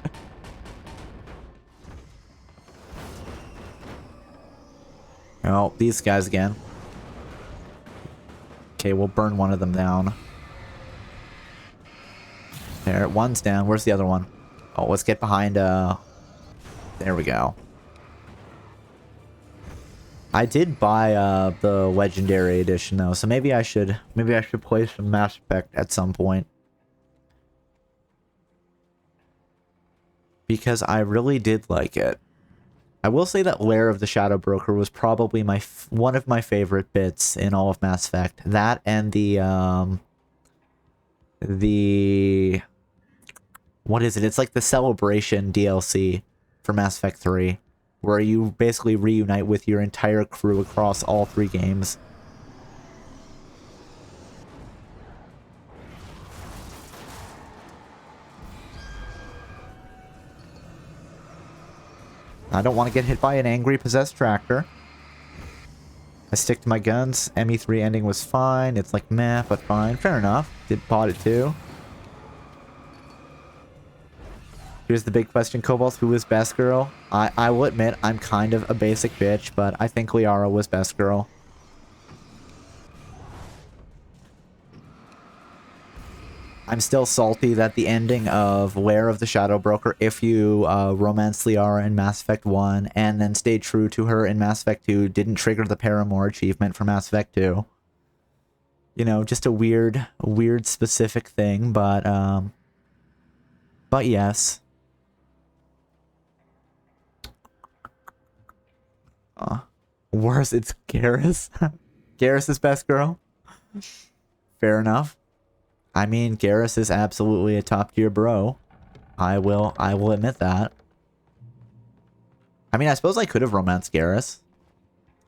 [SPEAKER 1] Oh, these guys again. Okay, we'll burn one of them down. There, one's down. Where's the other one? Oh, let's get behind, there we go. I did buy the Legendary Edition though, so maybe I should play some Mass Effect at some point. Because I really did like it. I will say that Lair of the Shadow Broker was probably one of my favorite bits in all of Mass Effect. That and the what is it? It's like the Celebration DLC for Mass Effect 3. Where you basically reunite with your entire crew across all 3 games. I don't want to get hit by an angry possessed tractor. I stick to my guns. ME3 ending was fine. It's like meh, but fine. Fair enough. Bought it too. Here's the big question, Cobalt. Who was best girl? I will admit, I'm kind of a basic bitch, but I think Liara was best girl. I'm still salty that the ending of Lair of the Shadow Broker, if you romance Liara in Mass Effect 1 and then stayed true to her in Mass Effect 2, didn't trigger the Paramour achievement for Mass Effect 2. You know, just a weird specific thing, but yes. Worse, it's Garrus. Garrus is best girl. Fair enough. I mean, Garrus is absolutely a top tier bro. I will admit that. I mean, I suppose I could have romanced Garrus.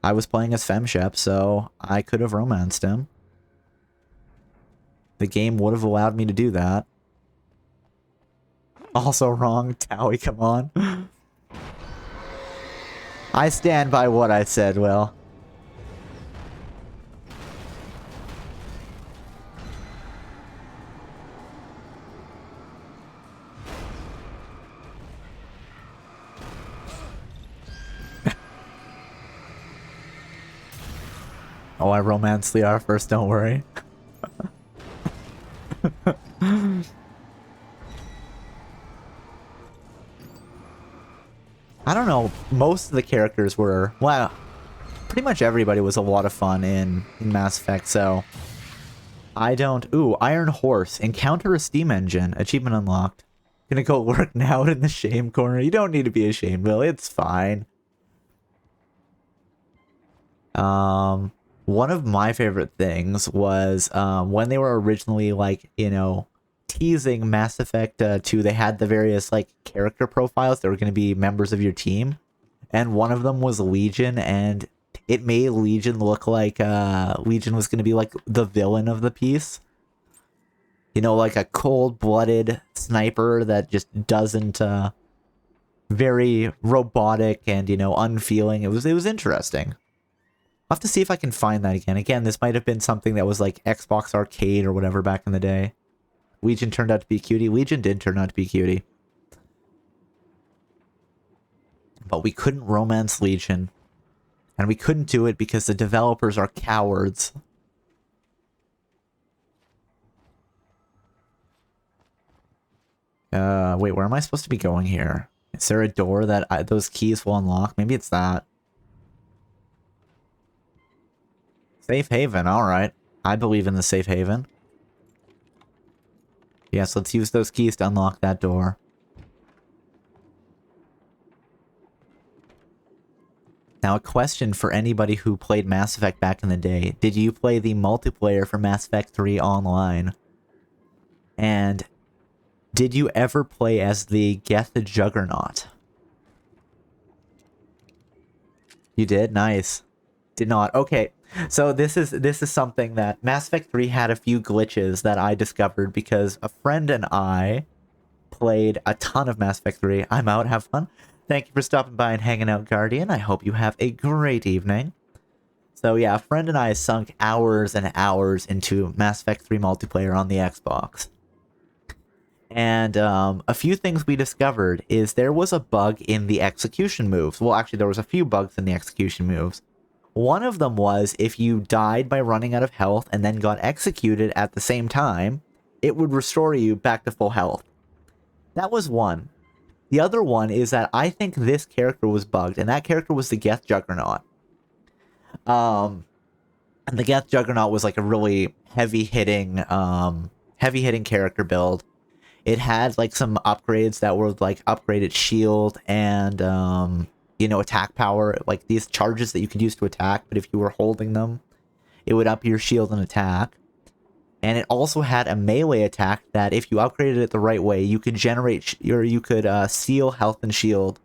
[SPEAKER 1] I was playing as Femshep, so I could have romanced him. The game would have allowed me to do that. Also wrong, Towie, come on. I stand by what I said, Will. Oh, I romanced Liara first, don't worry. I don't know, most of the characters were, well, pretty much everybody was a lot of fun in Mass Effect, so I don't... Ooh, Iron Horse, encounter a steam engine, achievement unlocked. Gonna go work now in the shame corner. You don't need to be ashamed, Will, it's fine. One of my favorite things was when they were originally, like, you know, teasing Mass Effect 2, they had the various, like, character profiles that were going to be members of your team. And one of them was Legion, and it made Legion look like Legion was going to be, like, the villain of the piece. You know, like a cold-blooded sniper that just doesn't, very robotic and, you know, unfeeling. It was interesting. I'll have to see if I can find that again. Again, this might have been something that was like Xbox Arcade or whatever back in the day. Legion turned out to be cutie. Legion did turn out to be cutie. But we couldn't romance Legion. And we couldn't do it because the developers are cowards. Wait, where am I supposed to be going here? Is there a door that those keys will unlock? Maybe it's that. Safe haven, alright. I believe in the safe haven. Yes, let's use those keys to unlock that door. Now, a question for anybody who played Mass Effect back in the day. Did you play the multiplayer for Mass Effect 3 online? And did you ever play as the Geth Juggernaut? You did? Nice. Did not. Okay. So this is something that Mass Effect 3 had a few glitches that I discovered because a friend and I played a ton of Mass Effect 3. I'm out. Have fun. Thank you for stopping by and hanging out, Guardian. I hope you have a great evening. So yeah, a friend and I sunk hours and hours into Mass Effect 3 multiplayer on the Xbox. And a few things we discovered is there was a bug in the execution moves. Well, actually, there was a few bugs in the execution moves. One of them was if you died by running out of health and then got executed at the same time, it would restore you back to full health. That was one. The other one is that I think this character was bugged, and that character was the Geth Juggernaut. And the Geth Juggernaut was like a really heavy-hitting character build. It had like some upgrades that were like upgraded shield and you know, attack power, like these charges that you could use to attack, but if you were holding them, it would up your shield and attack. And it also had a melee attack that if you upgraded it the right way, you could generate or you could seal health and shield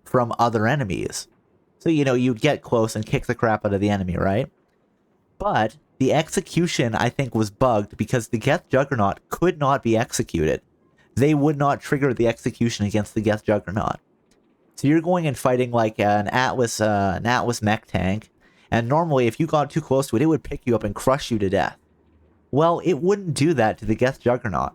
[SPEAKER 1] from other enemies. So, you know, you'd get close and kick the crap out of the enemy, right? But the execution, I think, was bugged because the Geth Juggernaut could not be executed. They would not trigger the execution against the Geth Juggernaut. So you're going and fighting like an Atlas mech tank, and normally if you got too close to it, it would pick you up and crush you to death. Well, it wouldn't do that to the Geth Juggernaut.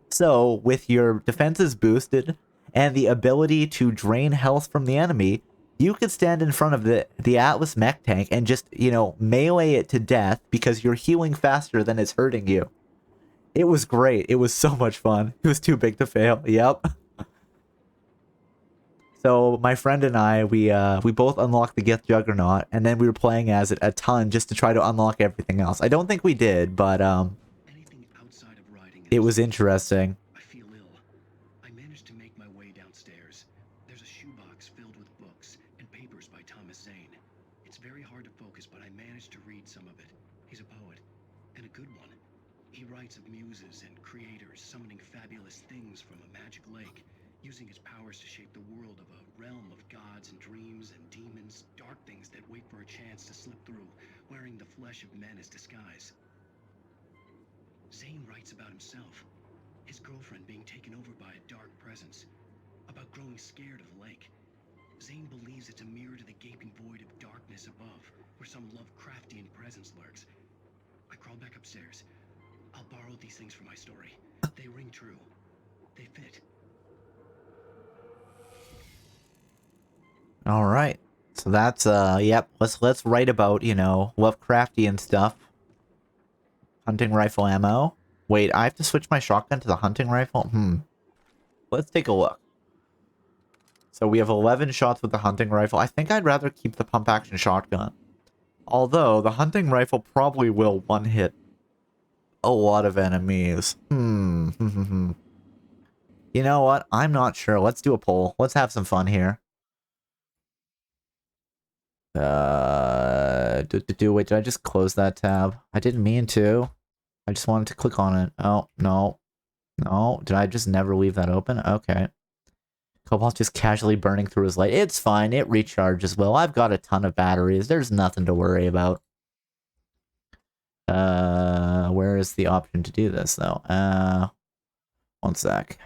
[SPEAKER 1] So, with your defenses boosted and the ability to drain health from the enemy, you could stand in front of the Atlas mech tank and just, you know, melee it to death because you're healing faster than it's hurting you. It was great. It was so much fun. It was too big to fail. Yep. So my friend and I, we both unlocked the Geth Juggernaut, and then we were playing as it a ton just to try to unlock everything else. I don't think we did, but it was interesting.
[SPEAKER 9] I feel ill. I managed to make my way downstairs. There's a shoebox filled with books and papers by Thomas Zane. It's very hard to focus, but I managed to read some of it. He's a poet, and a good one. He writes of muses and creators summoning fabulous things from a magic lake, using his powers to shape the world of a realm of gods and dreams and demons, dark things that wait for a chance to slip through, wearing the flesh of men as disguise. Zane writes about himself, his girlfriend being taken over by a dark presence, about growing scared of the lake. Zane believes it's a mirror to the gaping void of darkness above, where some Lovecraftian presence lurks. I crawled back upstairs. I'll borrow these things for my story. They ring true. They fit.
[SPEAKER 1] All right. So that's yep. Let's write about, you know, Lovecraftian stuff. Hunting rifle ammo. Wait, I have to switch my shotgun to the hunting rifle? Let's take a look. So we have 11 shots with the hunting rifle. I think I'd rather keep the pump action shotgun. Although the hunting rifle probably will one hit a lot of enemies. You know what? I'm not sure. Let's do a poll. Let's have some fun here. Wait, did I just close that tab? I didn't mean to. I just wanted to click on it. Oh, no. No, did I just never leave that open? Okay. Cobalt's just casually burning through his light. It's fine. It recharges well. I've got a ton of batteries. There's nothing to worry about. Where is the option to do this, though? One sec.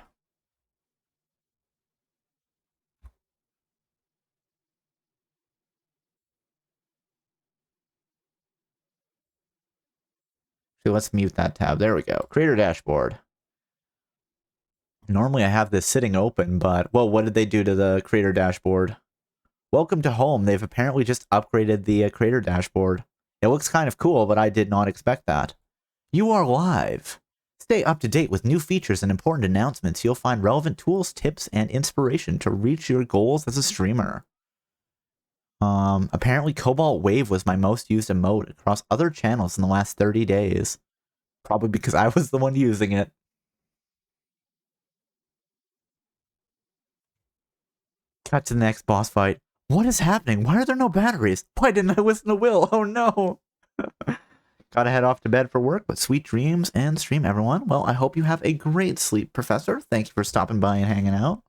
[SPEAKER 1] Okay, let's mute that tab. There we go. Creator dashboard. Normally I have this sitting open, but, well, what did they do to the creator dashboard? Welcome to home. They've apparently just upgraded the creator dashboard. It looks kind of cool, but I did not expect that. You are live. Stay up to date with new features and important announcements. You'll find relevant tools, tips, and inspiration to reach your goals as a streamer. Apparently Cobalt Wave was my most used emote across other channels in the last 30 days. Probably because I was the one using it. Cut to the next boss fight. What is happening? Why are there no batteries? Why didn't I listen to Will? Oh no! Gotta head off to bed for work, but sweet dreams and stream, everyone. Well, I hope you have a great sleep, Professor. Thank you for stopping by and hanging out.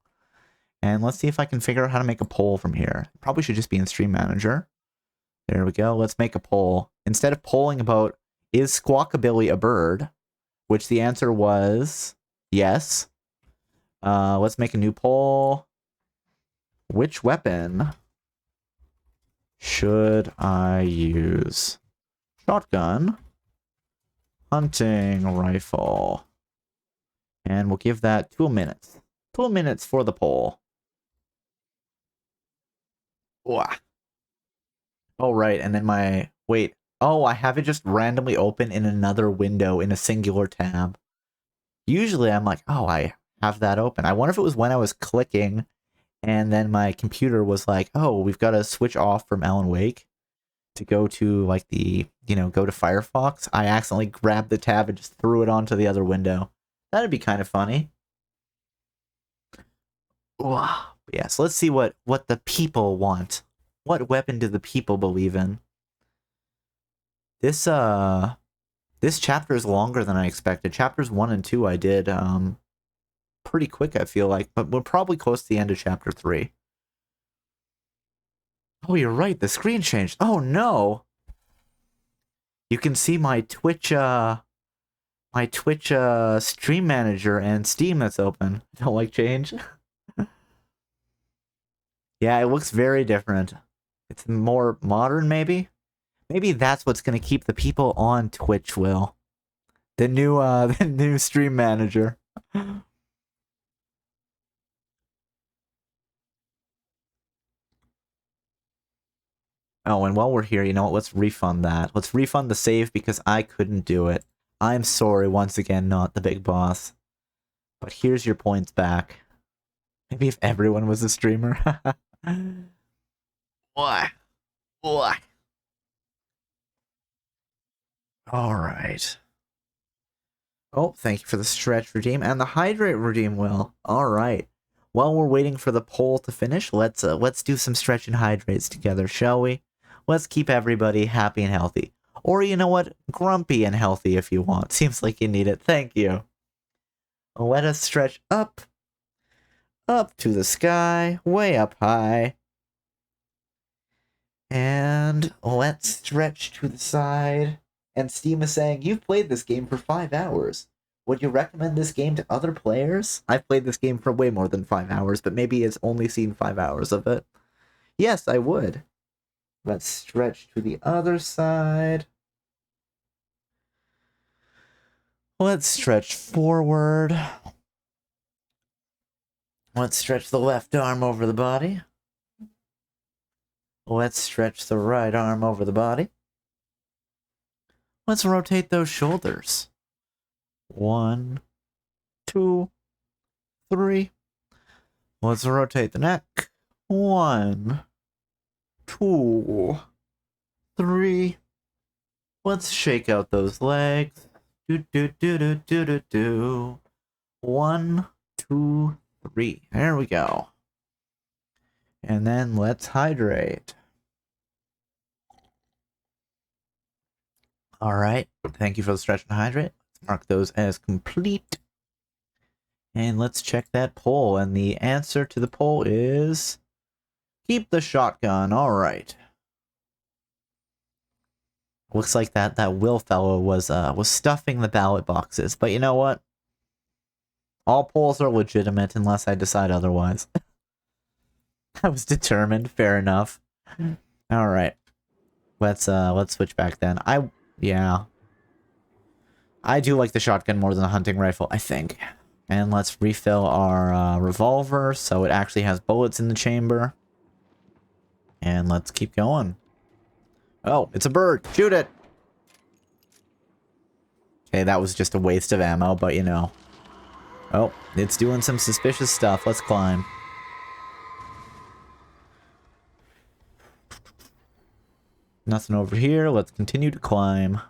[SPEAKER 1] And let's see if I can figure out how to make a poll from here. Probably should just be in Stream Manager. There we go. Let's make a poll. Instead of polling about, is Squawkabilly a bird? Which the answer was yes. Let's make a new poll. Which weapon should I use? Shotgun, hunting rifle, and we'll give that 2 minutes. 2 minutes for the poll. Wah. Oh, right, and then my... Wait. Oh, I have it just randomly open in another window in a singular tab. Usually I'm like, oh, I have that open. I wonder if it was when I was clicking and then my computer was like, oh, we've got to switch off from Alan Wake to go to, like, the, you know, go to Firefox. I accidentally grabbed the tab and just threw it onto the other window. That'd be kind of funny. Wow. Yeah, so let's see what the people want. What weapon do the people believe in? This chapter is longer than I expected. Chapters 1 and 2 I did pretty quick, I feel like, but we're probably close to the end of chapter 3. Oh, you're right, the screen changed. Oh no! You can see my Twitch stream manager and Steam that's open. I don't like change. Yeah, it looks very different. It's more modern, maybe? Maybe that's what's gonna keep the people on Twitch, Will. The new stream manager. Oh, and while we're here, you know what? Let's refund that. Let's refund the save because I couldn't do it. I'm sorry, once again, not the big boss. But here's your points back. Maybe if everyone was a streamer. What? What? Alright. Oh, thank you for the stretch redeem and the hydrate redeem, Will. Alright. While we're waiting for the poll to finish, let's do some stretch and hydrates together, shall we? Let's keep everybody happy and healthy. Or you know what? Grumpy and healthy if you want. Seems like you need it. Thank you. Let us stretch up. Up to the sky. Way up high. And let's stretch to the side. And Steam is saying, you've played this game for 5 hours. Would you recommend this game to other players? I've played this game for way more than 5 hours, but maybe it's only seen 5 hours of it. Yes, I would. Let's stretch to the other side. Let's stretch forward. Let's stretch the left arm over the body. Let's stretch the right arm over the body. Let's rotate those shoulders. 1, 2, 3. Let's rotate the neck. 1, 2, 3. Let's shake out those legs. Do do do do do do do. 1, 2, 3. There we go. And then let's hydrate. Alright, thank you for the stretch and hydrate. Let's mark those as complete. And let's check that poll. And the answer to the poll is... keep the shotgun. Alright. Looks like that Will fellow was stuffing the ballot boxes. But you know what? All polls are legitimate unless I decide otherwise. I was determined. Fair enough. Alright. Let's switch back then. Yeah. I do like the shotgun more than the hunting rifle, I think. And let's refill our revolver so it actually has bullets in the chamber. And let's keep going. Oh, it's a bird. Shoot it! Okay, that was just a waste of ammo, but you know. Oh, it's doing some suspicious stuff. Let's climb. Nothing over here. Let's continue to climb.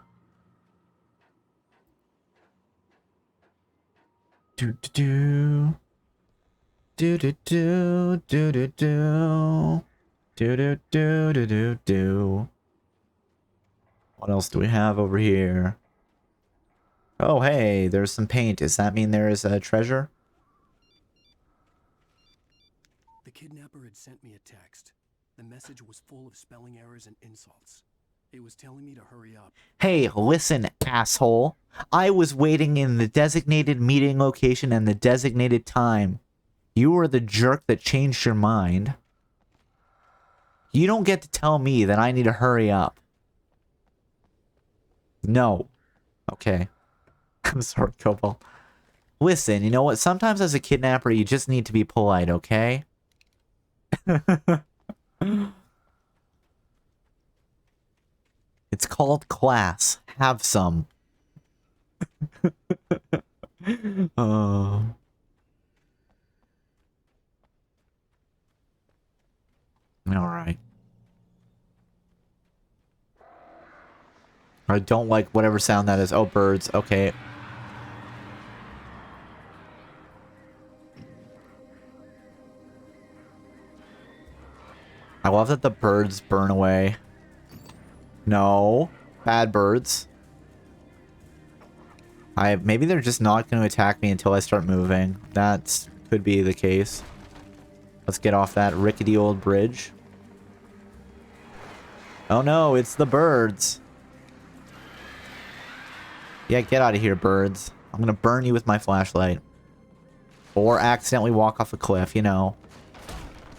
[SPEAKER 1] Do do do do do do do do do do do do do do. What else do we have over here? Oh hey, there's some paint. Does that mean there is a treasure?
[SPEAKER 3] The kidnapper had sent me a text. The message was full of spelling errors and insults. It was telling me to hurry up.
[SPEAKER 1] Hey, listen, asshole. I was waiting in the designated meeting location and the designated time. You were the jerk that changed your mind. You don't get to tell me that I need to hurry up. No. Okay. I'm sorry, Cobalt. Listen, you know what? Sometimes as a kidnapper, you just need to be polite, okay? It's called class. Have some. Alright. I don't like whatever sound that is. Oh, birds. Okay. I love that the birds burn away. No. Bad birds. Maybe they're just not going to attack me until I start moving. That could be the case. Let's get off that rickety old bridge. Oh no, it's the birds. Yeah, get out of here, birds. I'm going to burn you with my flashlight. Or accidentally walk off a cliff, you know.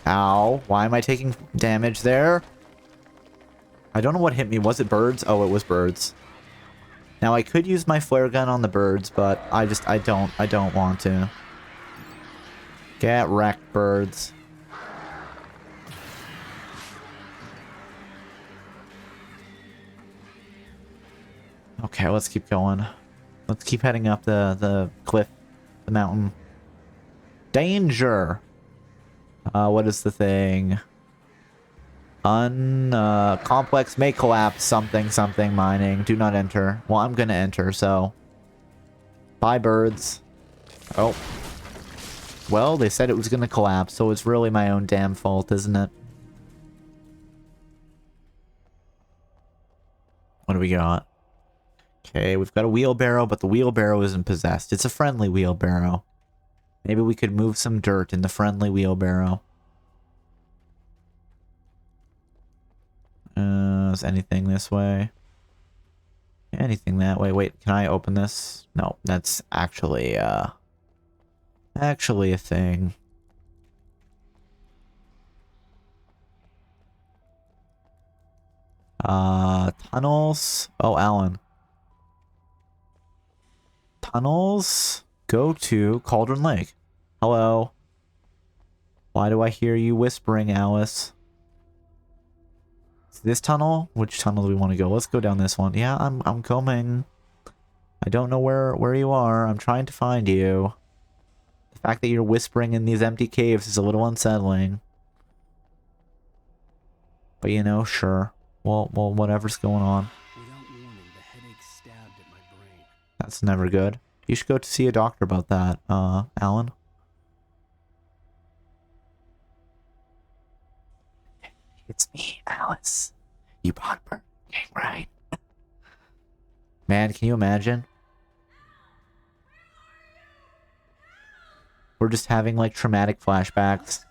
[SPEAKER 1] Ow. Why am I taking damage there? I don't know what hit me. Was it birds? Oh, it was birds. Now, I could use my flare gun on the birds, but I don't want to. Get wrecked, birds. Okay, let's keep going. Let's keep heading up the cliff, the mountain. Danger! What is the thing? Complex may collapse, something, mining. Do not enter. Well, I'm gonna enter, so. Bye, birds. Oh. Well, they said it was gonna collapse, so it's really my own damn fault, isn't it? do we got? Okay, we've got a wheelbarrow, but the wheelbarrow isn't possessed. It's a friendly wheelbarrow. Maybe we could move some dirt in the friendly wheelbarrow. Is anything this way? Anything that way? Wait, can I open this? No, that's actually a thing. Tunnels. Oh, Alan. Tunnels. Go to Cauldron Lake. Hello. Why do I hear you whispering, Alice? Is this tunnel? Which tunnel do we want to go? Let's go down this one. Yeah, I'm coming. I don't know where you are. I'm trying to find you. The fact that you're whispering in these empty caves is a little unsettling. But you know, sure. Well, whatever's going on.
[SPEAKER 3] Without warning, the headache stabbed at my brain.
[SPEAKER 1] That's never good. You should go to see a doctor about that, Alan. It's me, Alice. You bought Burger King, right? Man, can you imagine? We're just having, like, traumatic flashbacks.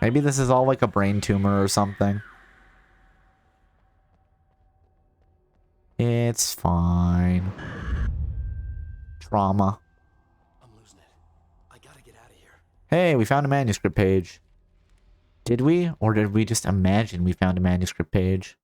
[SPEAKER 1] Maybe this is all like a brain tumor or something. It's fine. Trauma.
[SPEAKER 3] I'm losing it. I gotta get out of here.
[SPEAKER 1] Hey, we found a manuscript page. Did we? Or did we just imagine we found a manuscript page?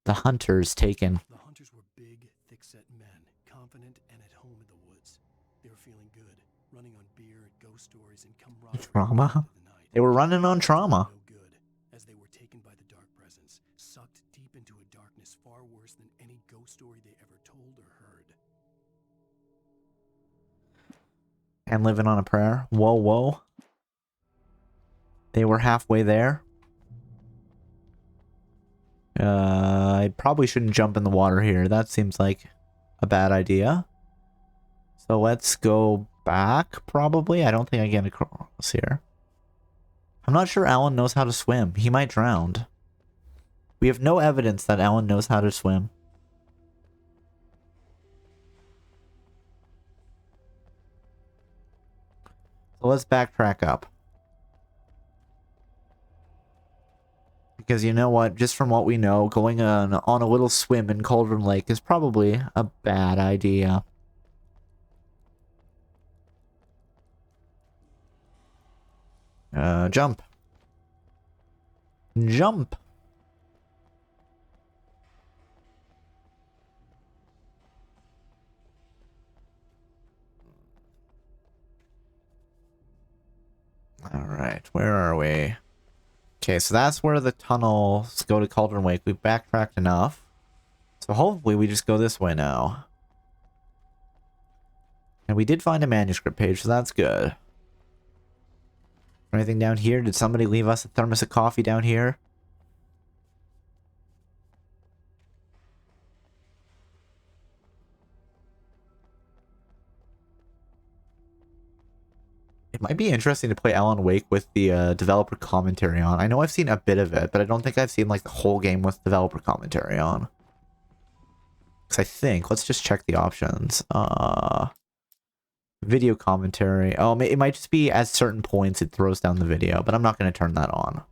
[SPEAKER 1] The hunter's taken.
[SPEAKER 3] The hunters were big, thick-set men, confident and at home in the woods. They were feeling good, running on beer, ghost stories, and camaraderie.
[SPEAKER 1] Trauma? They were running on trauma.
[SPEAKER 3] No good, as they were taken by the dark presence, sucked deep into a darkness far worse than any ghost story they ever told or heard.
[SPEAKER 1] And living on a prayer. Whoa, whoa. They were halfway there. I probably shouldn't jump in the water here. That seems like a bad idea. So let's go back, probably. I don't think I get across here. I'm not sure Alan knows how to swim. He might drown. We have no evidence that Alan knows how to swim. So let's backtrack up. Because you know what? Just from what we know, going on a little swim in Cauldron Lake is probably a bad idea. Jump. Jump. Alright, where are we? Okay, so that's where the tunnels go to Cauldron Lake. We've backtracked enough. So hopefully we just go this way now. And we did find a manuscript page, so that's good. Anything down here? Did somebody leave us a thermos of coffee down here? It might be interesting to play Alan Wake with the developer commentary on. I know I've seen a bit of it, but I don't think I've seen like the whole game with developer commentary on. Because I think, let's just check the options. Video commentary. Oh, it might just be at certain points it throws down the video, but I'm not going to turn that on.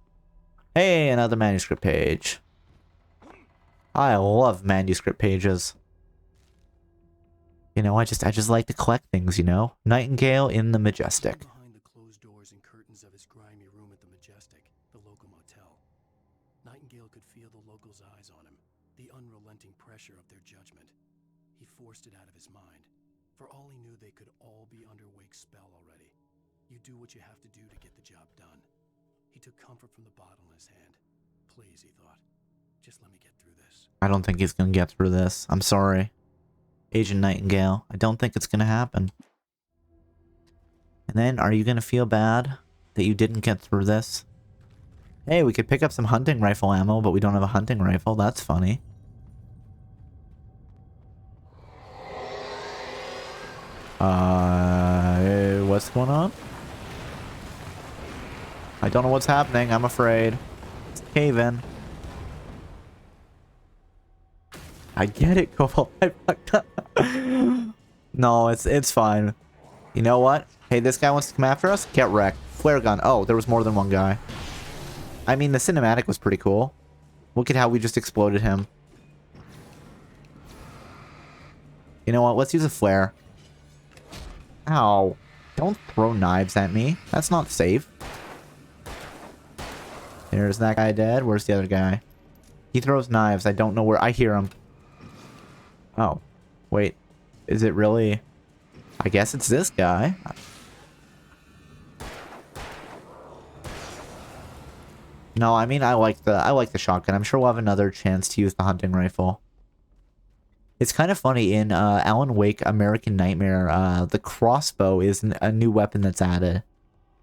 [SPEAKER 1] Hey, another manuscript page. I love manuscript pages. You know, I just like to collect things, you know? Nightingale in the Majestic.
[SPEAKER 3] Behind the closed doors and curtains of his grimy room at the Majestic, the local motel, Nightingale could feel the locals' eyes on him, the unrelenting pressure of their judgment. He forced it out of his mind. For all he knew, they could all be under Wake's spell already. You do what you have to do to get the job done. He took comfort from the bottle in his hand. Please, he thought, just let me get through this.
[SPEAKER 1] I don't think he's gonna get through this. I'm sorry. Agent Nightingale. I don't think it's gonna happen. And then, are you gonna feel bad that you didn't get through this? Hey, we could pick up some hunting rifle ammo, but we don't have a hunting rifle. That's funny. What's going on? I don't know what's happening. I'm afraid. It's cave in. I get it, Cobalt. I fucked up. No, it's fine. You know what? Hey, this guy wants to come after us? Get wrecked. Flare gun. Oh, there was more than one guy. I mean, the cinematic was pretty cool. Look at how we just exploded him. You know what? Let's use a flare. Ow. Don't throw knives at me. That's not safe. There's that guy dead. Where's the other guy? He throws knives. I don't know where. I hear him. Oh. Wait. Is it really... I guess it's this guy. No, I mean I like the shotgun. I'm sure we'll have another chance to use the hunting rifle. It's kind of funny in Alan Wake American Nightmare, the crossbow is a new weapon that's added.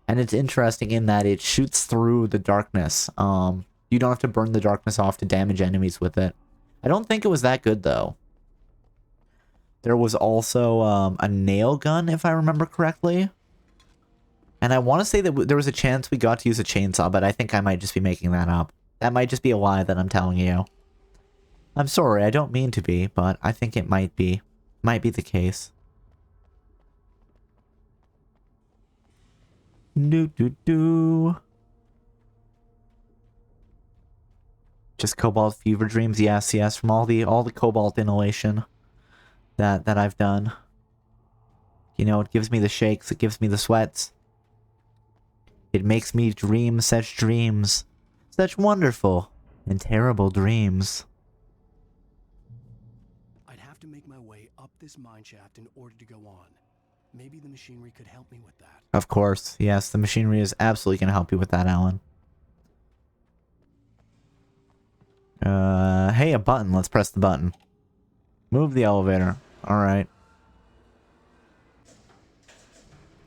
[SPEAKER 1] And it's interesting in that it shoots through the darkness. You don't have to burn the darkness off to damage enemies with it. I don't think it was that good though. There was also a nail gun, if I remember correctly. And I want to say that there was a chance we got to use a chainsaw, but I think I might just be making that up. That might just be a lie that I'm telling you. I'm sorry, I don't mean to be, but I think it might be. Might be the case. Do. Just cobalt fever dreams, yes, from all the cobalt inhalation that I've done. You know, it gives me the shakes, it gives me the sweats. It makes me dream such dreams. Such wonderful and terrible dreams.
[SPEAKER 3] I'd have to make my way up this mine shaft in order to go on. Maybe the machinery could help me with that.
[SPEAKER 1] Of course, yes, the machinery is absolutely going to help you with that, Alan. Hey, a button. Let's press the button. Move the elevator. Alright.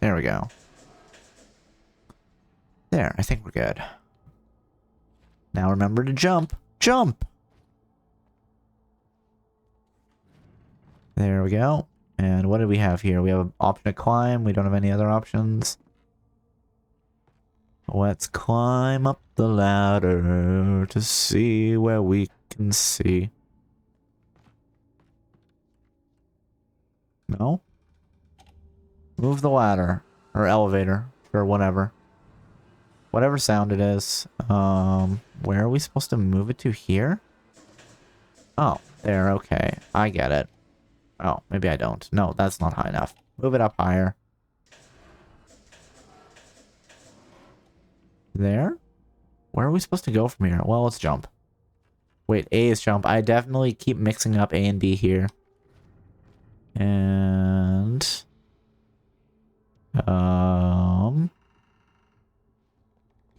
[SPEAKER 1] There we go. There, I think we're good. Now remember to jump. Jump! There we go. And what do we have here? We have an option to climb. We don't have any other options. Let's climb up the ladder to see where we can see. No? Move the ladder. Or elevator. Or whatever. Whatever sound it is. Where are we supposed to move it to? Here? Oh, there, okay. I get it. Oh, maybe I don't. No, that's not high enough. Move it up higher. There? Where are we supposed to go from here? Well, let's jump. Wait, A is jump. I definitely keep mixing up A and B here. And...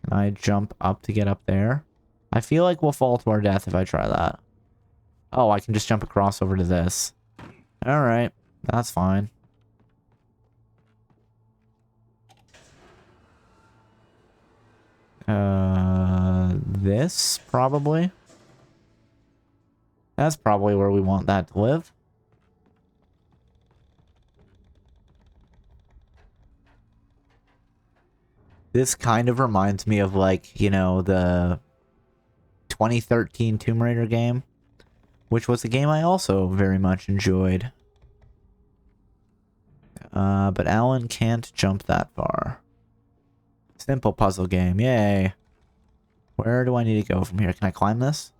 [SPEAKER 1] Can I jump up to get up there? I feel like we'll fall to our death if I try that. Oh, I can just jump across over to this. Alright, that's fine. This, probably? That's probably where we want that to live. This kind of reminds me of, like, you know, the 2013 Tomb Raider game, which was a game I also very much enjoyed. But Alan can't jump that far. Simple puzzle game, yay. Where do I need to go from here? Can I climb this?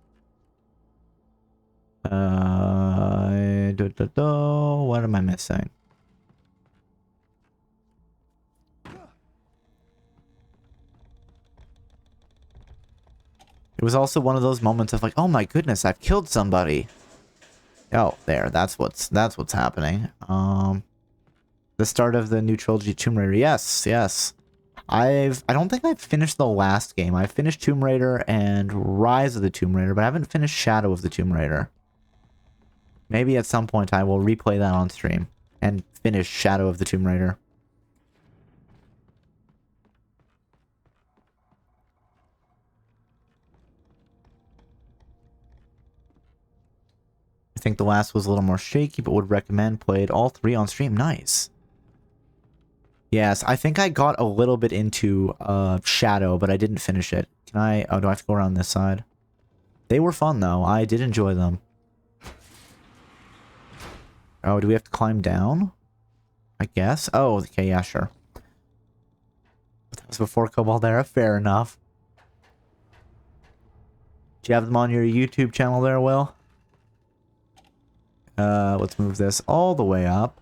[SPEAKER 1] What am I missing? It was also one of those moments of like, oh my goodness, I've killed somebody. Oh, there, that's what's happening. The start of the new trilogy, Tomb Raider. Yes. I don't think I've finished the last game. I've finished Tomb Raider and Rise of the Tomb Raider, but I haven't finished Shadow of the Tomb Raider. Maybe at some point I will replay that on stream and finish Shadow of the Tomb Raider. I think the last was a little more shaky, but would recommend played all three on stream. Nice. Yes, I think I got a little bit into Shadow, but I didn't finish it. Can I... Oh, do I have to go around this side? They were fun, though. I did enjoy them. Oh, do we have to climb down? I guess. Oh, okay, yeah, sure. But that was before Cobalt Era. Fair enough. Do you have them on your YouTube channel there, Will? Let's move this all the way up.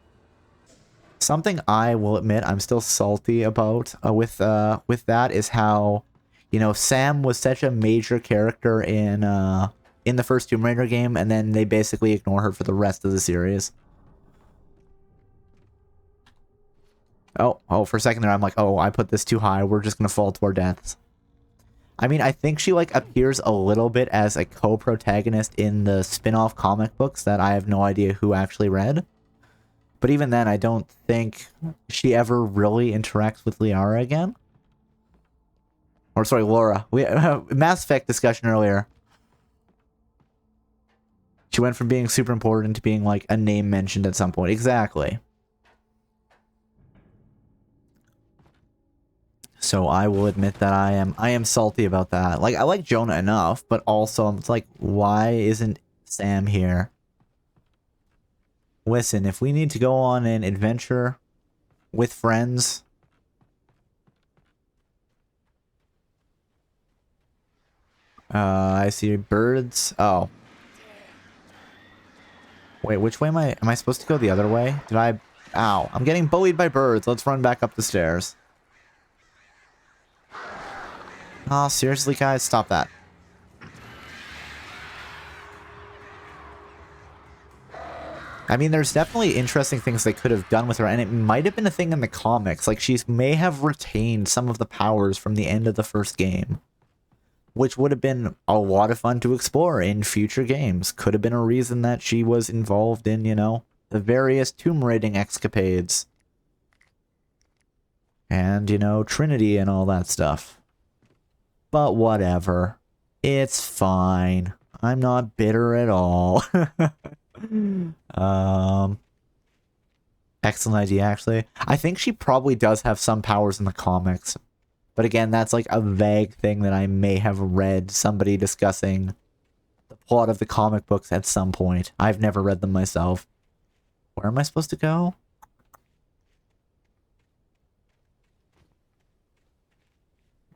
[SPEAKER 1] Something I will admit I'm still salty about with that is how, you know, Sam was such a major character in the first Tomb Raider game, and then they basically ignore her for the rest of the series. Oh, for a second there I'm like, oh, I put this too high. We're just gonna fall to our deaths. I mean, I think she, like, appears a little bit as a co-protagonist in the spin-off comic books that I have no idea who actually read. But even then, I don't think she ever really interacts with Liara again. Or, sorry, Laura. We Mass Effect discussion earlier. She went from being super important to being, like, a name mentioned at some point. Exactly. So I will admit that I am salty about that. Like, I like Jonah enough, but also it's like, why isn't Sam here? Listen, if we need to go on an adventure with friends, I see birds. Oh. Wait, which way am I supposed to go the other way? Did I? Ow, I'm getting bullied by birds. Let's run back up the stairs. Oh, seriously, guys? Stop that. I mean, there's definitely interesting things they could have done with her, and it might have been a thing in the comics. Like, she may have retained some of the powers from the end of the first game, which would have been a lot of fun to explore in future games. Could have been a reason that she was involved in, you know, the various tomb raiding escapades. And, you know, Trinity and all that stuff. But whatever. It's fine. I'm not bitter at all. Excellent idea, actually. I think she probably does have some powers in the comics. But again, that's like a vague thing that I may have read somebody discussing the plot of the comic books at some point. I've never read them myself. Where am I supposed to go?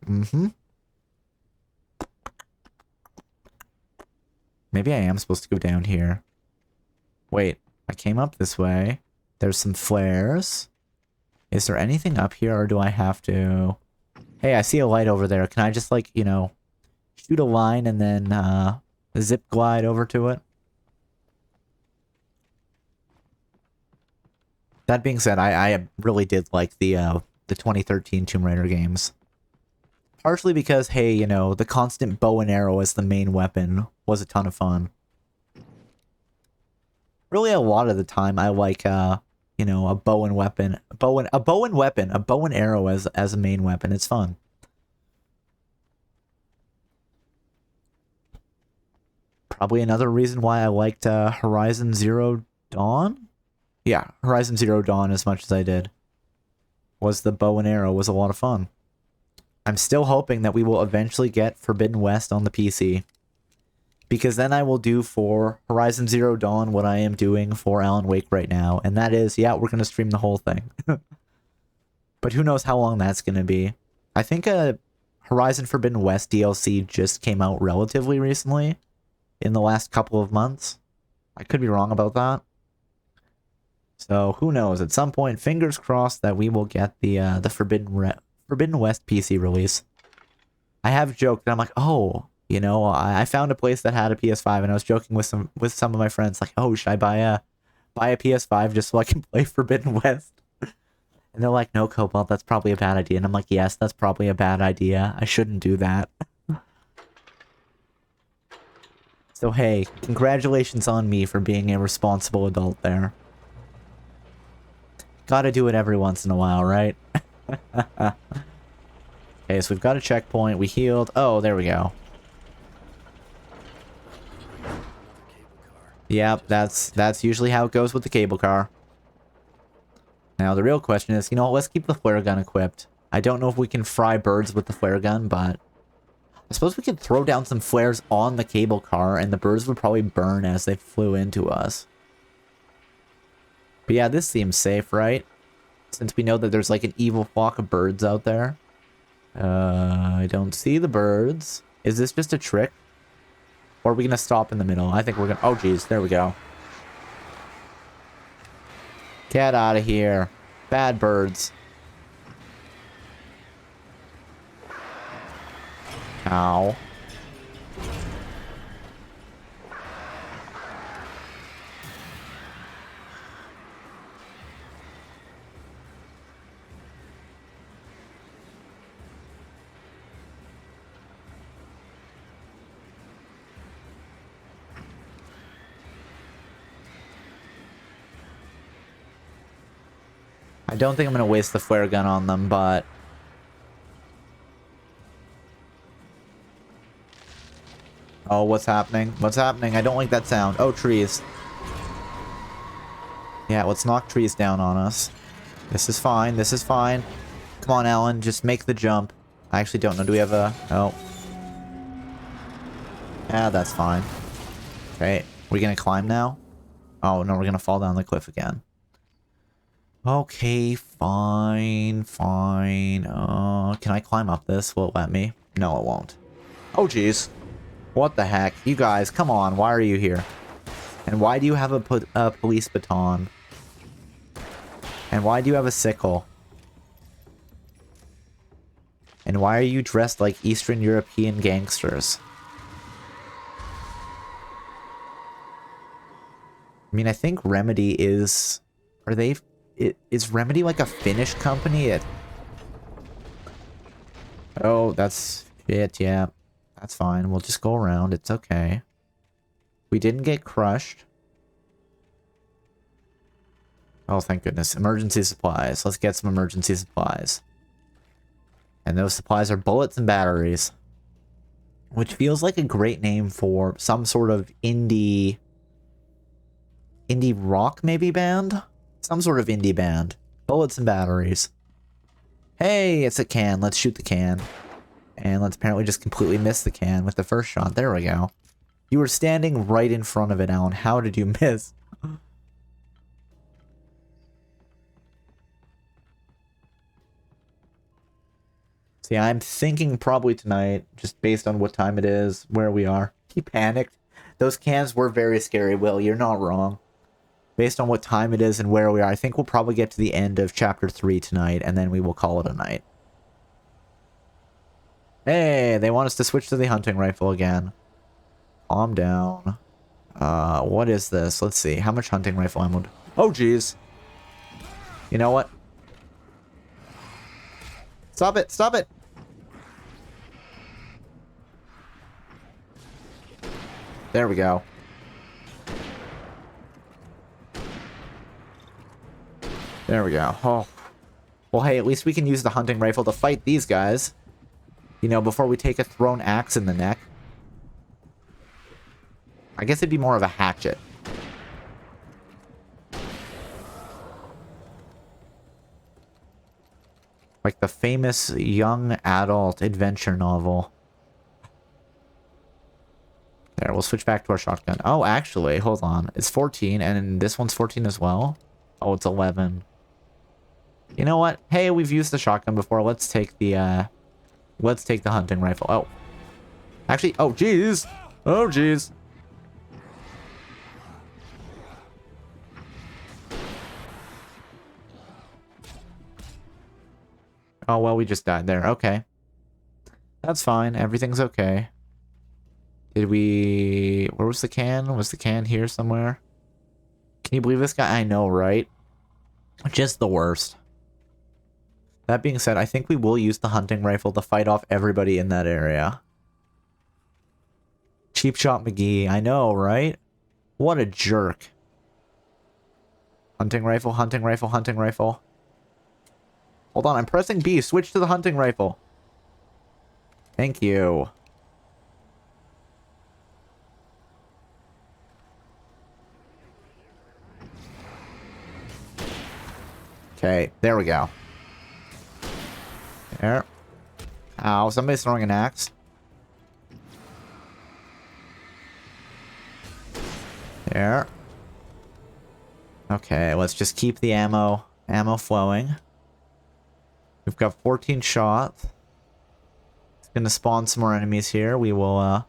[SPEAKER 1] Mm-hmm. Maybe I am supposed to go down here. Wait, I came up this way. There's some flares. Is there anything up here, or do I have to... Hey, I see a light over there. Can I just, like, you know, shoot a line and then zip glide over to it? That being said, I really did like the 2013 Tomb Raider games. Partially because, hey, you know, the constant bow and arrow as the main weapon was a ton of fun. Really, a lot of the time, I like, you know, a bow and arrow as a main weapon. It's fun. Probably another reason why I liked Horizon Zero Dawn. Yeah, Horizon Zero Dawn as much as I did. Was the bow and arrow was a lot of fun. I'm still hoping that we will eventually get Forbidden West on the PC. Because then I will do for Horizon Zero Dawn what I am doing for Alan Wake right now. And that is, yeah, we're going to stream the whole thing. But who knows how long that's going to be. I think Horizon Forbidden West DLC just came out relatively recently. In the last couple of months. I could be wrong about that. So who knows? At some point, fingers crossed that we will get the Forbidden West PC release. I have joked that I'm like, oh, you know, I found a place that had a PS5, and I was joking with some of my friends, like, oh, should I buy a PS5 just so I can play Forbidden West? And they're like, no, Cobalt, that's probably a bad idea. And I'm like, yes, that's probably a bad idea. I shouldn't do that. So hey, congratulations on me for being a responsible adult there. Gotta do it every once in a while, right? Okay, so we've got a checkpoint. We healed. Oh, there we go. Yep, that's usually how it goes with the cable car. Now, the real question is, you know what, let's keep the flare gun equipped. I don't know if we can fry birds with the flare gun, but... I suppose we could throw down some flares on the cable car, and the birds would probably burn as they flew into us. But yeah, this seems safe, right? Since we know that there's like an evil flock of birds out there. I don't see the birds. Is this just a trick? Or are we gonna stop in the middle? I think we're gonna... Oh, geez. There we go. Get out of here. Bad birds. Ow. I don't think I'm going to waste the flare gun on them, but... Oh, what's happening? What's happening? I don't like that sound. Oh, trees. Yeah, let's knock trees down on us. This is fine. This is fine. Come on, Alan. Just make the jump. I actually don't know. Do we have a... Oh. Yeah, that's fine. Okay. We gonna climb now? Oh, no. We're gonna fall down the cliff again. Okay, fine, fine. Can I climb up this? Will it let me? No, it won't. Oh, jeez. What the heck? You guys, come on. Why are you here? And why do you have a police baton? And why do you have a sickle? And why are you dressed like Eastern European gangsters? I mean, I think Remedy is... Are they... Is Remedy like a Finnish company? Oh, that's it, yeah. That's fine. We'll just go around. It's okay. We didn't get crushed. Oh, thank goodness. Emergency supplies. Let's get some emergency supplies. And those supplies are bullets and batteries. Which feels like a great name for some sort of indie rock, maybe, band? Some sort of indie band. Bullets and batteries. Hey, it's a can. Let's shoot the can. And let's apparently just completely miss the can with the first shot. There we go. You were standing right in front of it, Alan. How did you miss? See, I'm thinking probably tonight, just based on what time it is, where we are. He panicked. Those cans were very scary, Will. You're not wrong. Based on what time it is and where we are, I think we'll probably get to the end of Chapter 3 tonight, and then we will call it a night. Hey, they want us to switch to the hunting rifle again. Calm down. What is this? Let's see. How much hunting rifle ammo? Oh, jeez. You know what? Stop it! Stop it! There we go. There we go. Oh. Well, hey, at least we can use the hunting rifle to fight these guys. You know, before we take a thrown axe in the neck. I guess it'd be more of a hatchet. Like the famous young adult adventure novel. There, we'll switch back to our shotgun. Oh, actually, hold on. It's 14, and this one's 14 as well? Oh, it's 11. You know what? Hey, we've used the shotgun before. Let's take the hunting rifle. Oh. Actually, oh, jeez. Oh, jeez. Oh, well, we just died there. Okay. That's fine. Everything's okay. Did we... Where was the can? Was the can here somewhere? Can you believe this guy? I know, right? Just the worst. That being said, I think we will use the hunting rifle to fight off everybody in that area. Cheap Shot McGee. I know, right? What a jerk. Hunting rifle, hunting rifle, hunting rifle. Hold on, I'm pressing B. Switch to the hunting rifle. Thank you. Okay, there we go. There. Ow, somebody's throwing an axe. There. Okay, let's just keep the ammo flowing. We've got 14 shots. It's gonna spawn some more enemies here. We will,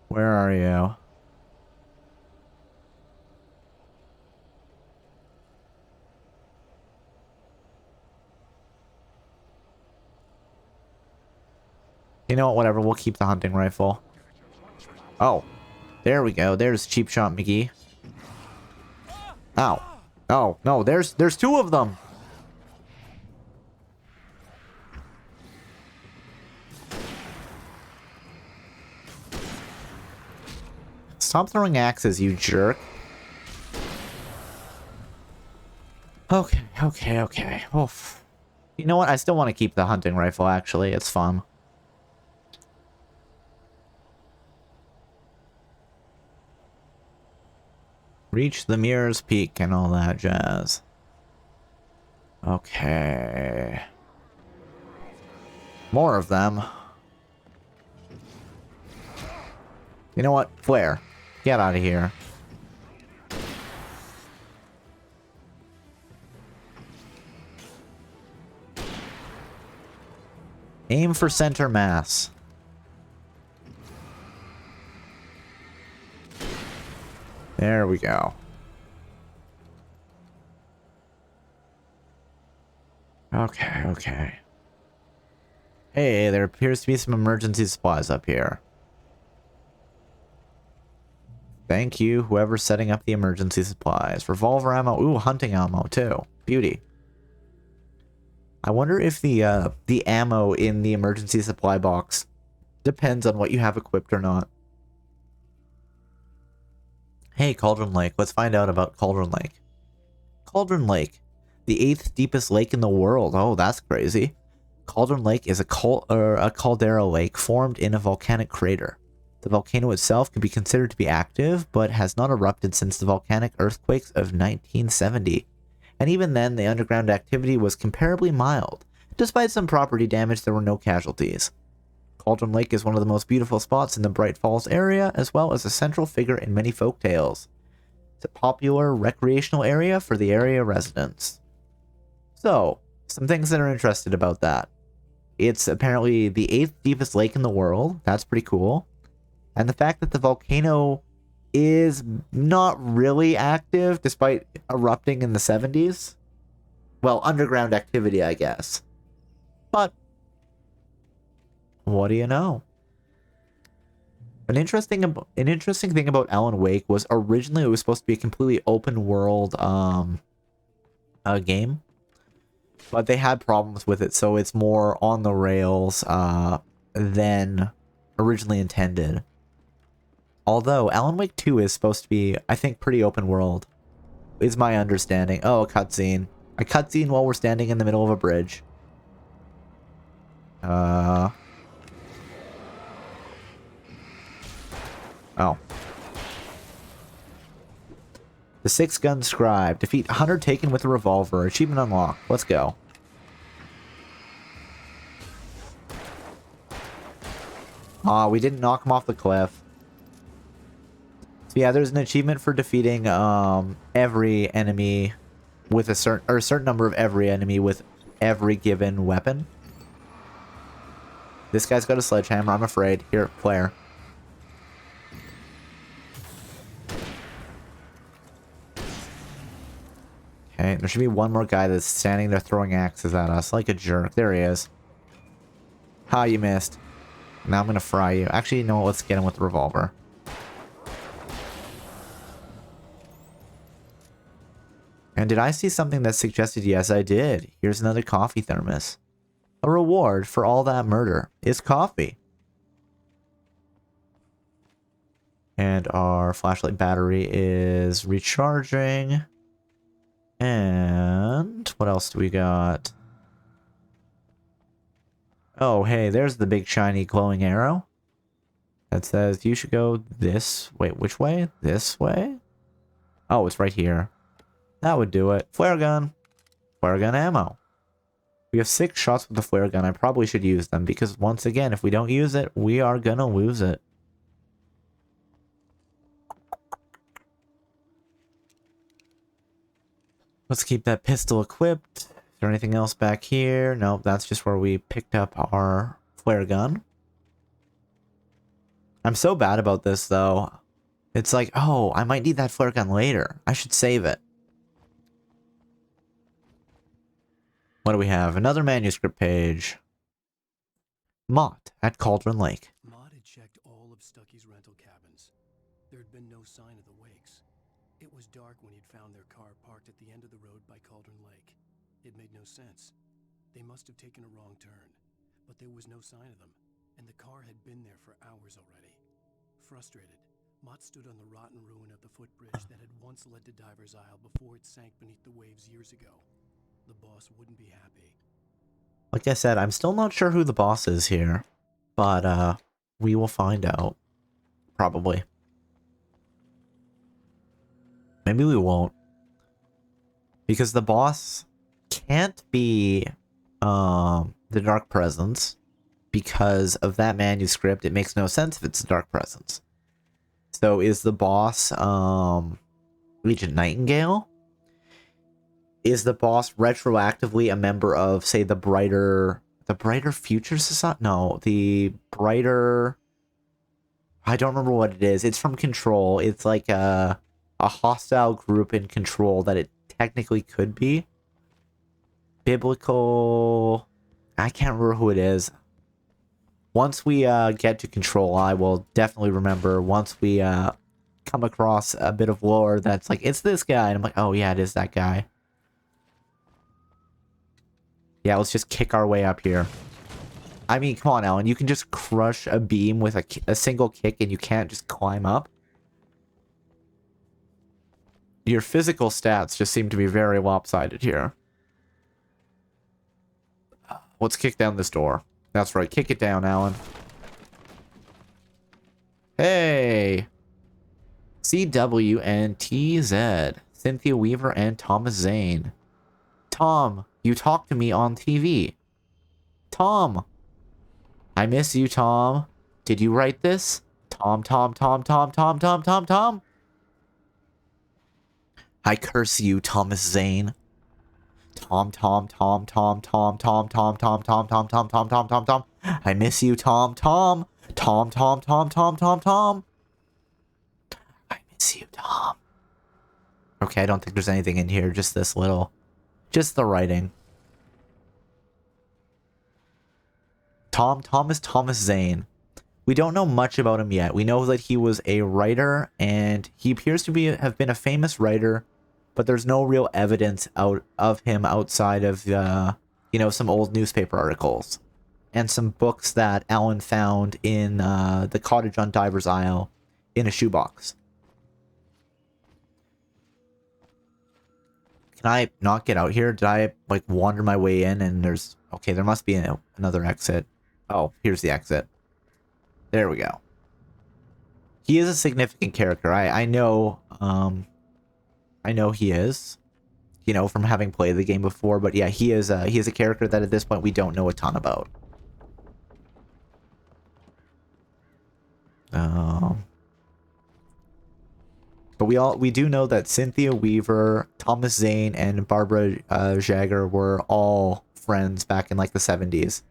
[SPEAKER 1] where are you? You know what, whatever, we'll keep the hunting rifle. Oh, there we go. There's Cheap Shot McGee. Ow. Oh, no, there's two of them. Stop throwing axes, you jerk. Okay. Oof. You know what? I still want to keep the hunting rifle, actually. It's fun. Reach the mirror's peak and all that jazz. Okay. More of them. You know what? Flare. Get out of here. Aim for center mass. There we go. Okay. Hey, there appears to be some emergency supplies up here. Thank you, whoever's setting up the emergency supplies. Revolver ammo. Ooh, hunting ammo, too. Beauty. I wonder if the ammo in the emergency supply box depends on what you have equipped or not. Hey, Cauldron Lake. Let's find out about Cauldron Lake. Cauldron Lake. The 8th deepest lake in the world. Oh, that's crazy. Cauldron Lake is a caldera lake formed in a volcanic crater. The volcano itself can be considered to be active, but has not erupted since the volcanic earthquakes of 1970. And even then, the underground activity was comparably mild. Despite some property damage, there were no casualties. Cauldron Lake is one of the most beautiful spots in the Bright Falls area, as well as a central figure in many folk tales. It's a popular recreational area for the area residents. So, some things that are interested about that. It's apparently the 8th deepest lake in the world. That's pretty cool. And the fact that the volcano is not really active, despite erupting in the 70s. Well, underground activity, I guess. But what do you know? An interesting thing about Alan Wake was originally it was supposed to be a completely open world game, but they had problems with it, so it's more on the rails than originally intended. Although Alan Wake 2 is supposed to be, I think, pretty open world, is my understanding. Oh, a cutscene. A cutscene while we're standing in the middle of a bridge. Oh. The 6-gun scribe. Defeat Hunter taken with a revolver. Achievement unlocked. Let's go. Aw, we didn't knock him off the cliff. So yeah, there's an achievement for defeating every enemy with a certain number of every enemy with every given weapon. This guy's got a sledgehammer, I'm afraid. Here, flare. Okay, there should be one more guy that's standing there throwing axes at us like a jerk. There he is. Ha, you missed. Now I'm gonna fry you. Actually, you know what? Let's get him with the revolver. And did I see something that suggested yes, I did? Here's another coffee thermos. A reward for all that murder is coffee. And our flashlight battery is recharging. And what else do we got? Oh, hey, there's the big shiny glowing arrow that says you should go this way. Which way? This way? Oh, it's right here. That would do it. Flare gun. Flare gun ammo. We have 6 shots with the flare gun. I probably should use them because once again, if we don't use it, we are gonna lose it. Let's keep that pistol equipped. Is there anything else back here? Nope, that's just where we picked up our flare gun. I'm so bad about this, though. It's like, oh, I might need that flare gun later. I should save it. What do we have? Another manuscript page. Mott at Cauldron Lake.
[SPEAKER 3] Maud had checked all of Stucky's rental cabins. There had been no sign of the wakes. It was dark when he'd found their car parked at the end of the road by Cauldron Lake. It made no sense. They must have taken a wrong turn, but there was no sign of them, and the car had been there for hours already. Frustrated, Mott stood on the rotten ruin of the footbridge that had once led to Diver's Isle before it sank beneath the waves years ago. The boss wouldn't be happy.
[SPEAKER 1] Like I said, I'm still not sure who the boss is here, but we will find out. Probably. Maybe we won't. Because the boss can't be the Dark Presence. Because of that manuscript, it makes no sense if it's the Dark Presence. So is the boss Regent Nightingale? Is the boss retroactively a member of, say, the Brighter Future Society? No, the Brighter... I don't remember what it is. It's from Control. It's like a hostile group in Control that it technically could be. Biblical... I can't remember who it is. Once we get to Control, I will definitely remember. Once we come across a bit of lore that's like, it's this guy. And I'm like, oh yeah, it is that guy. Yeah, let's just kick our way up here. I mean, come on, Alan. You can just crush a beam with a single kick and you can't just climb up? Your physical stats just seem to be very lopsided here. Let's kick down this door. That's right. Kick it down, Alan. Hey! CW and TZ. Cynthia Weaver and Thomas Zane. Tom, you talked to me on TV. Tom! I miss you, Tom. Did you write this? Tom. I curse you, Thomas Zane. Tom. I miss you, Tom. Tom. I miss you, Tom. Okay, I don't think there's anything in here. Just this little... Just the writing. Tom is Thomas Zane. We don't know much about him yet. We know that he was a writer, and he appears to have been a famous writer, but there's no real evidence of him outside of, you know, some old newspaper articles and some books that Alan found in the cottage on Diver's Isle in a shoebox. Can I not get out here? Did I, like, wander my way in and there's... Okay, there must be another exit. Oh, here's the exit. There we go. He is a significant character. I know he is, you know, from having played the game before, but yeah, he is a character that at this point we don't know a ton about. But we do know that Cynthia Weaver, Thomas Zane, and Barbara Jagger were all friends back in like the 70s.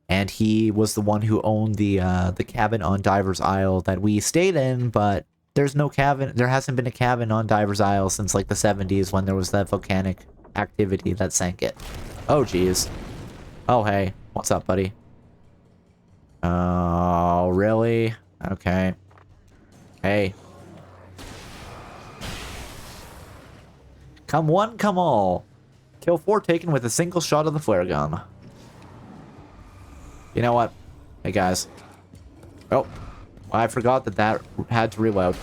[SPEAKER 1] And he was the one who owned the cabin on Diver's Isle that we stayed in, but there's no cabin. There hasn't been a cabin on Diver's Isle since like the 70s when there was that volcanic activity that sank it. Oh, geez. Oh, hey. What's up, buddy? Oh, really? Okay. Hey. Come one, come all. Kill 4 taken with a single shot of the flare gun. You know what? Hey, guys. Oh. I forgot that had to reload.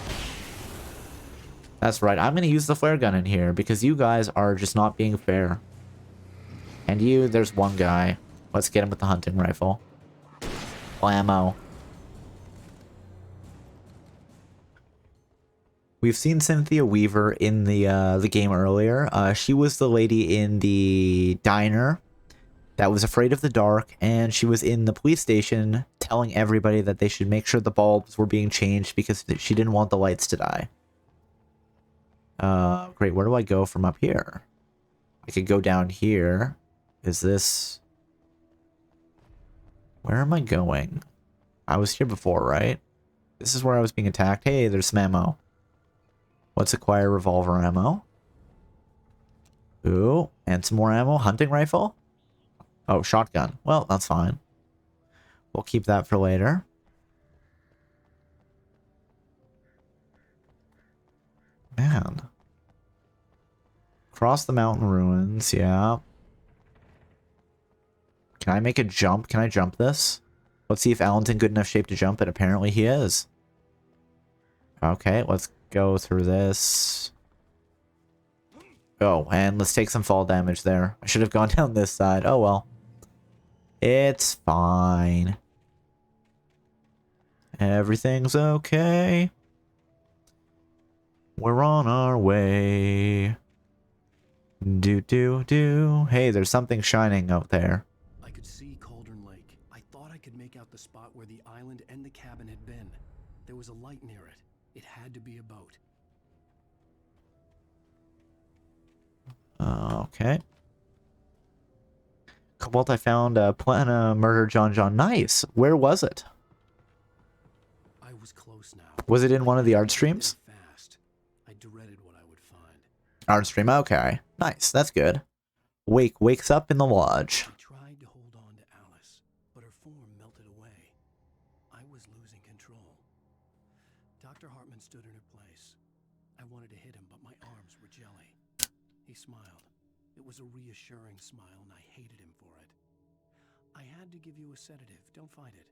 [SPEAKER 1] That's right. I'm going to use the flare gun in here because you guys are just not being fair. And you, there's one guy. Let's get him with the hunting rifle. Blammo. We've seen Cynthia Weaver in the game earlier. She was the lady in the diner that was afraid of the dark, and she was in the police station telling everybody that they should make sure the bulbs were being changed because she didn't want the lights to die. Great, where do I go from up here? I could go down here. Is this... Where am I going? I was here before, right? This is where I was being attacked. Hey, there's some ammo. Let's acquire revolver ammo. Ooh, and some more ammo. Hunting rifle? Oh, shotgun. Well, that's fine. We'll keep that for later. Man. Cross the mountain ruins, yeah. Can I make a jump? Can I jump this? Let's see if Alan's in good enough shape to jump it. Apparently he is. Okay, let's go through this. Oh, and let's take some fall damage there. I should have gone down this side. Oh well. It's fine. Everything's okay. We're on our way. Do. Hey, there's something shining out there.
[SPEAKER 3] I could see Cauldron Lake. I thought I could make out the spot where the island and the cabin had been. There was a light near it. It had to be a boat.
[SPEAKER 1] Okay. Cobalt, I found plan to murder John. Nice. Where was it?
[SPEAKER 3] I was close now.
[SPEAKER 1] Was it in one of the art streams?
[SPEAKER 3] Fast. I dreaded what I would find.
[SPEAKER 1] Art stream, okay. Nice, that's good. Wake wakes up in the lodge.
[SPEAKER 3] I tried to hold on to Alice, but her form melted away. I was losing control. Dr. Hartman stood in her place. I wanted to hit him, but my arms were jelly. He smiled. It was a reassuring smile, and I hated him for it. I had to give you a sedative. Don't fight it.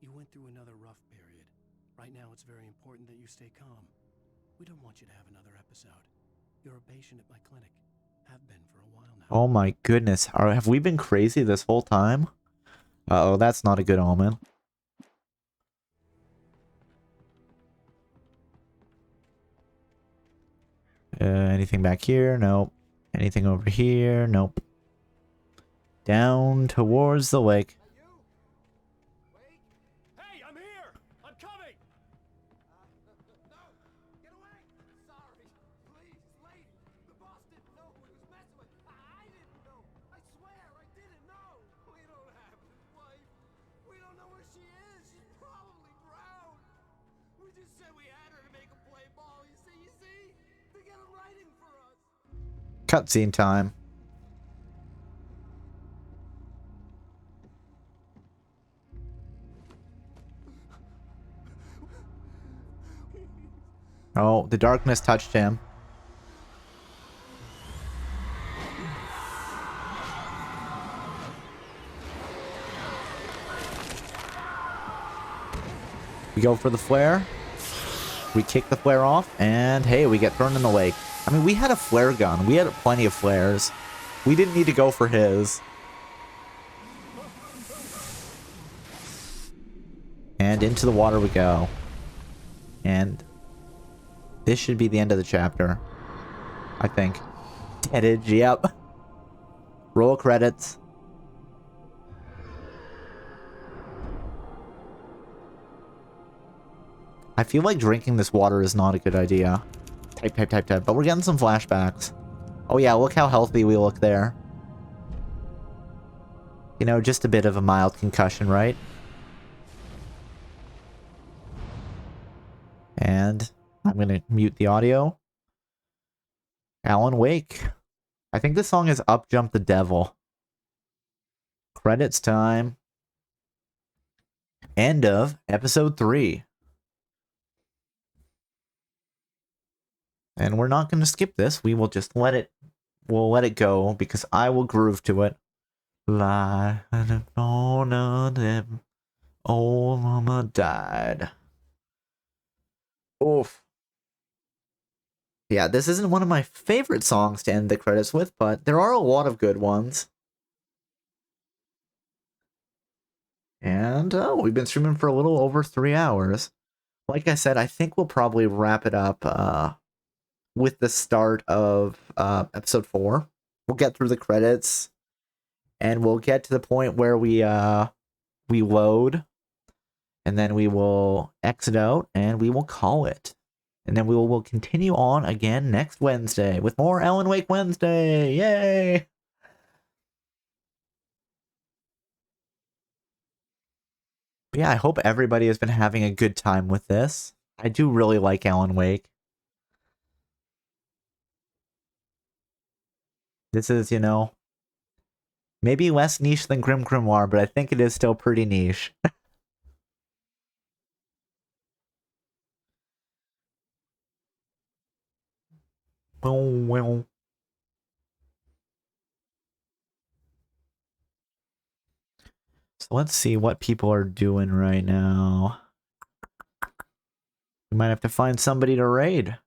[SPEAKER 3] You went through another rough period. Right now, it's very important that you stay calm. We don't want you to have another episode. You're a patient at my clinic. Have been for a while now.
[SPEAKER 1] Oh my goodness. Have we been crazy this whole time? Uh-oh, that's not a good omen. Anything back here? Nope. Anything over here? Nope. Down towards the lake.
[SPEAKER 2] Hey, I'm here! I'm coming! No! Get away! Sorry. Please, lady. The boss didn't know who he was messing with. I didn't know. I swear, I didn't know. We don't have his wife. We don't know where she is. She's probably drowned. We just said we had her to make him play ball. You see? To get him writing for us.
[SPEAKER 1] Cutscene time. Oh, the darkness touched him. We go for the flare. We kick the flare off, and hey, we get thrown in the lake. I mean, we had a flare gun. We had plenty of flares. We didn't need to go for his. And into the water we go. And this should be the end of the chapter. I think. Deadage, yep. Roll credits. I feel like drinking this water is not a good idea. Type. But we're getting some flashbacks. Oh yeah, look how healthy we look there. You know, just a bit of a mild concussion, right? And I'm going to mute the audio. Alan Wake. I think this song is Up Jump the Devil. Credits time. End of episode 3. And we're not going to skip this. We will just let it go because I will groove to it. Lie on a them. All mama died. Oof. Yeah, this isn't one of my favorite songs to end the credits with, but there are a lot of good ones. And we've been streaming for a little over 3 hours. like I said, I think we'll probably wrap it up with the start of episode 4. We'll get through the credits, and we'll get to the point where we load, and then we will exit out, and we will call it. And then we will continue on again next Wednesday with more Alan Wake Wednesday. Yay! But yeah, I hope everybody has been having a good time with this. I do really like Alan Wake. This is, you know, maybe less niche than Grim Grimoire, but I think it is still pretty niche. Well. So let's see what people are doing right now. We might have to find somebody to raid.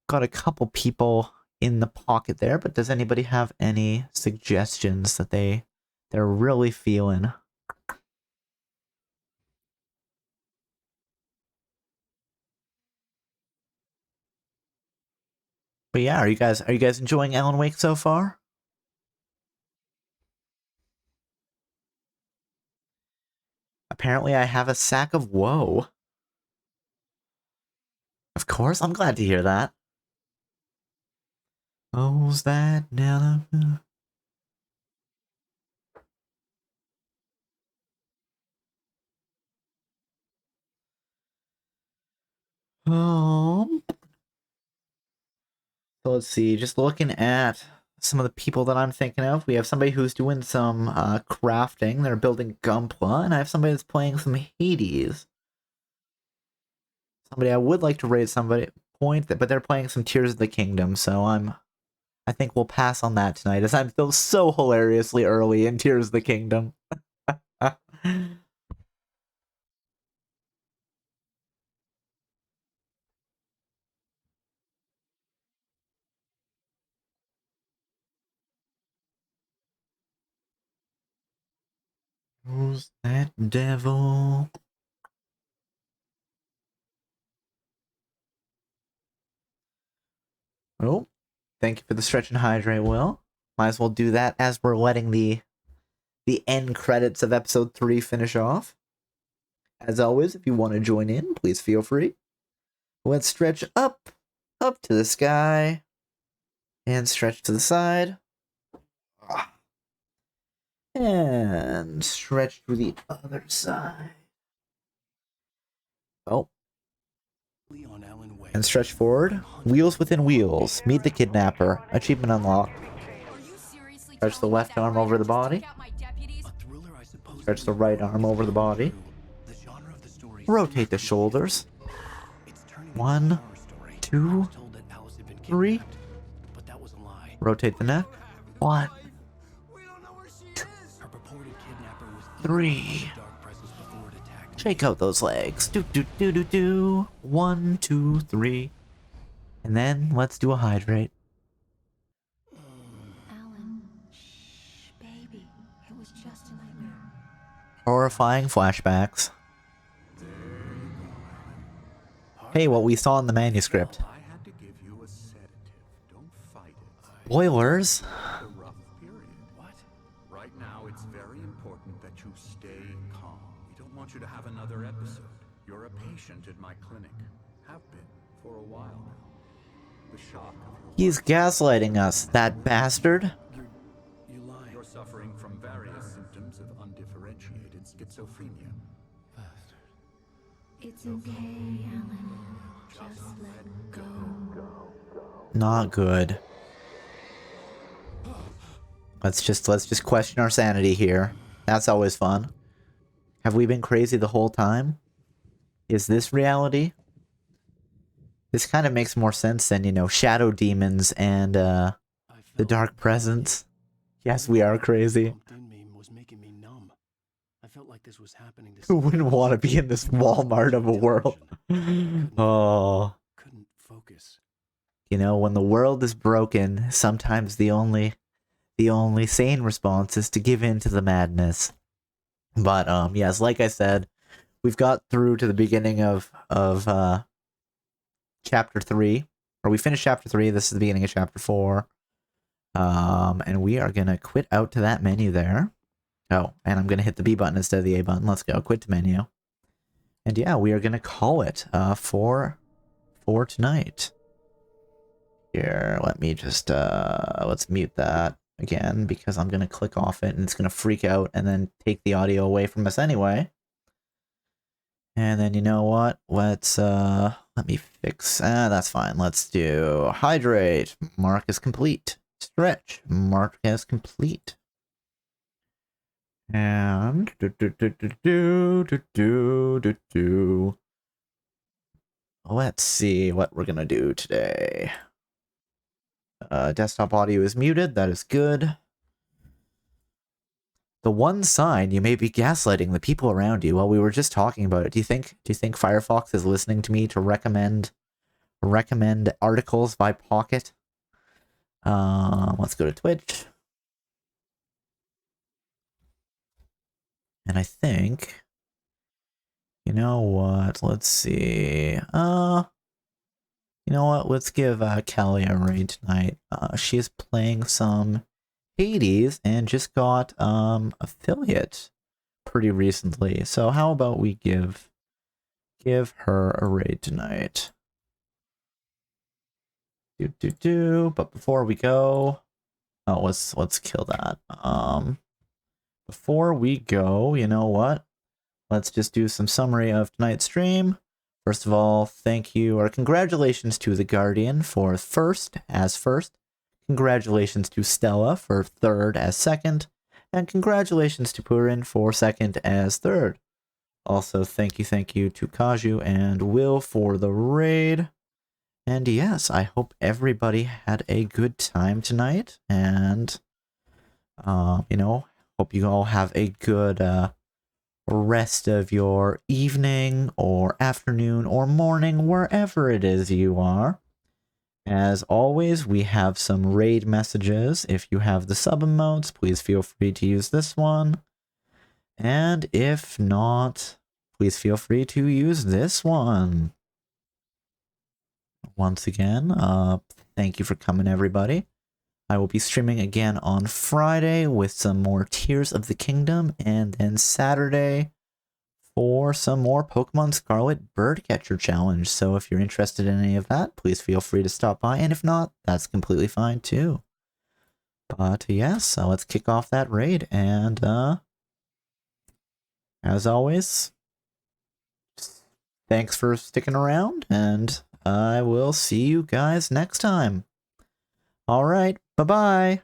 [SPEAKER 1] Got a couple people in the pocket there, but does anybody have any suggestions that they're really feeling? But yeah, are you guys enjoying Alan Wake so far? Apparently I have a sack of woe. Of course, I'm glad to hear that. Oh's that down? So let's see, just looking at some of the people that I'm thinking of. We have somebody who's doing some crafting. They're building Gunpla, and I have somebody that's playing some Hades. Somebody I would like to raise somebody point, but they're playing some Tears of the Kingdom, so I think we'll pass on that tonight, as I'm still so hilariously early in Tears of the Kingdom. Who's that devil? Oh, thank you for the stretch and hydrate, Will. Might as well do that as we're letting the end credits of episode 3 finish off. As always, if you want to join in, please feel free. Let's stretch up to the sky, and stretch to the side. And stretch to the other side. Oh. And stretch forward. Wheels within wheels. Meet the kidnapper. Achievement unlocked. Stretch the left arm over the body. Stretch the right arm over the body. Rotate the shoulders. 1, 2, 3. Rotate the neck. 1, 2, 3. Shake out those legs. Do do do do do. 1, 2, 3. And then let's do a hydrate.
[SPEAKER 5] Alan, shh, baby. It was just a nightmare.
[SPEAKER 1] Horrifying flashbacks. Hey, what we saw in the manuscript. Boilers?
[SPEAKER 7] Right now, it's very important that you stay calm. We don't want you to have another episode. You're a patient at my clinic. Have been for a while now. The shock of your
[SPEAKER 1] He's gaslighting us, that bastard.
[SPEAKER 7] You're suffering from various symptoms of undifferentiated schizophrenia.
[SPEAKER 5] It's okay, Alan. Just let go.
[SPEAKER 1] Not good. Let's just question our sanity here. That's always fun. Have we been crazy the whole time? Is this reality? This kind of makes more sense than, you know, shadow demons and the dark presence. Yes, we are crazy. Who wouldn't want to be in this Walmart of a world? Oh.
[SPEAKER 3] Couldn't focus.
[SPEAKER 1] You know, when the world is broken, sometimes the only sane response is to give in to the madness. But yes, like I said, we've got through to the beginning of chapter 3, or we finished chapter 3. This is the beginning of chapter 4. And we are gonna quit out to that menu there. Oh, and I'm gonna hit the B button instead of the A button. Let's go, quit to menu. And yeah, we are gonna call it for tonight. Here, let me just let's mute that again because I'm gonna click off it and it's gonna freak out and then take the audio away from us anyway. And then you know what? Let's let me fix that's fine. Let's do hydrate. Mark is complete. Stretch. Mark is complete. And let's see what we're gonna do today. Desktop audio is muted. That is good. The one sign you may be gaslighting the people around you. Well, we were just talking about it. Do you think Firefox is listening to me to recommend articles by Pocket? Let's go to Twitch. And I think, you know what? Let's see. You know what? Let's give Kelly a raid tonight. She is playing some Hades and just got affiliate pretty recently. So how about we give her a raid tonight? But before we go, oh, let's kill that. Before we go, you know what? Let's just do some summary of tonight's stream. First of all, thank you or congratulations to the Guardian for first. Congratulations to Stella for third as second. And congratulations to Purin for second as third. Also, thank you to Kaju and Will for the raid. And yes, I hope everybody had a good time tonight. And, you know, hope you all have a good rest of your evening or afternoon or morning, wherever it is you are. As always, we have some raid messages. If you have the sub emotes, please feel free to use this one. And if not, please feel free to use this one. Once again, thank you for coming, everybody. I will be streaming again on Friday with some more Tears of the Kingdom, and then Saturday for some more Pokemon Scarlet Birdcatcher Challenge. So if you're interested in any of that, please feel free to stop by, and if not, that's completely fine too. But yes, so let's kick off that raid, and as always, thanks for sticking around, and I will see you guys next time. Alright, bye-bye!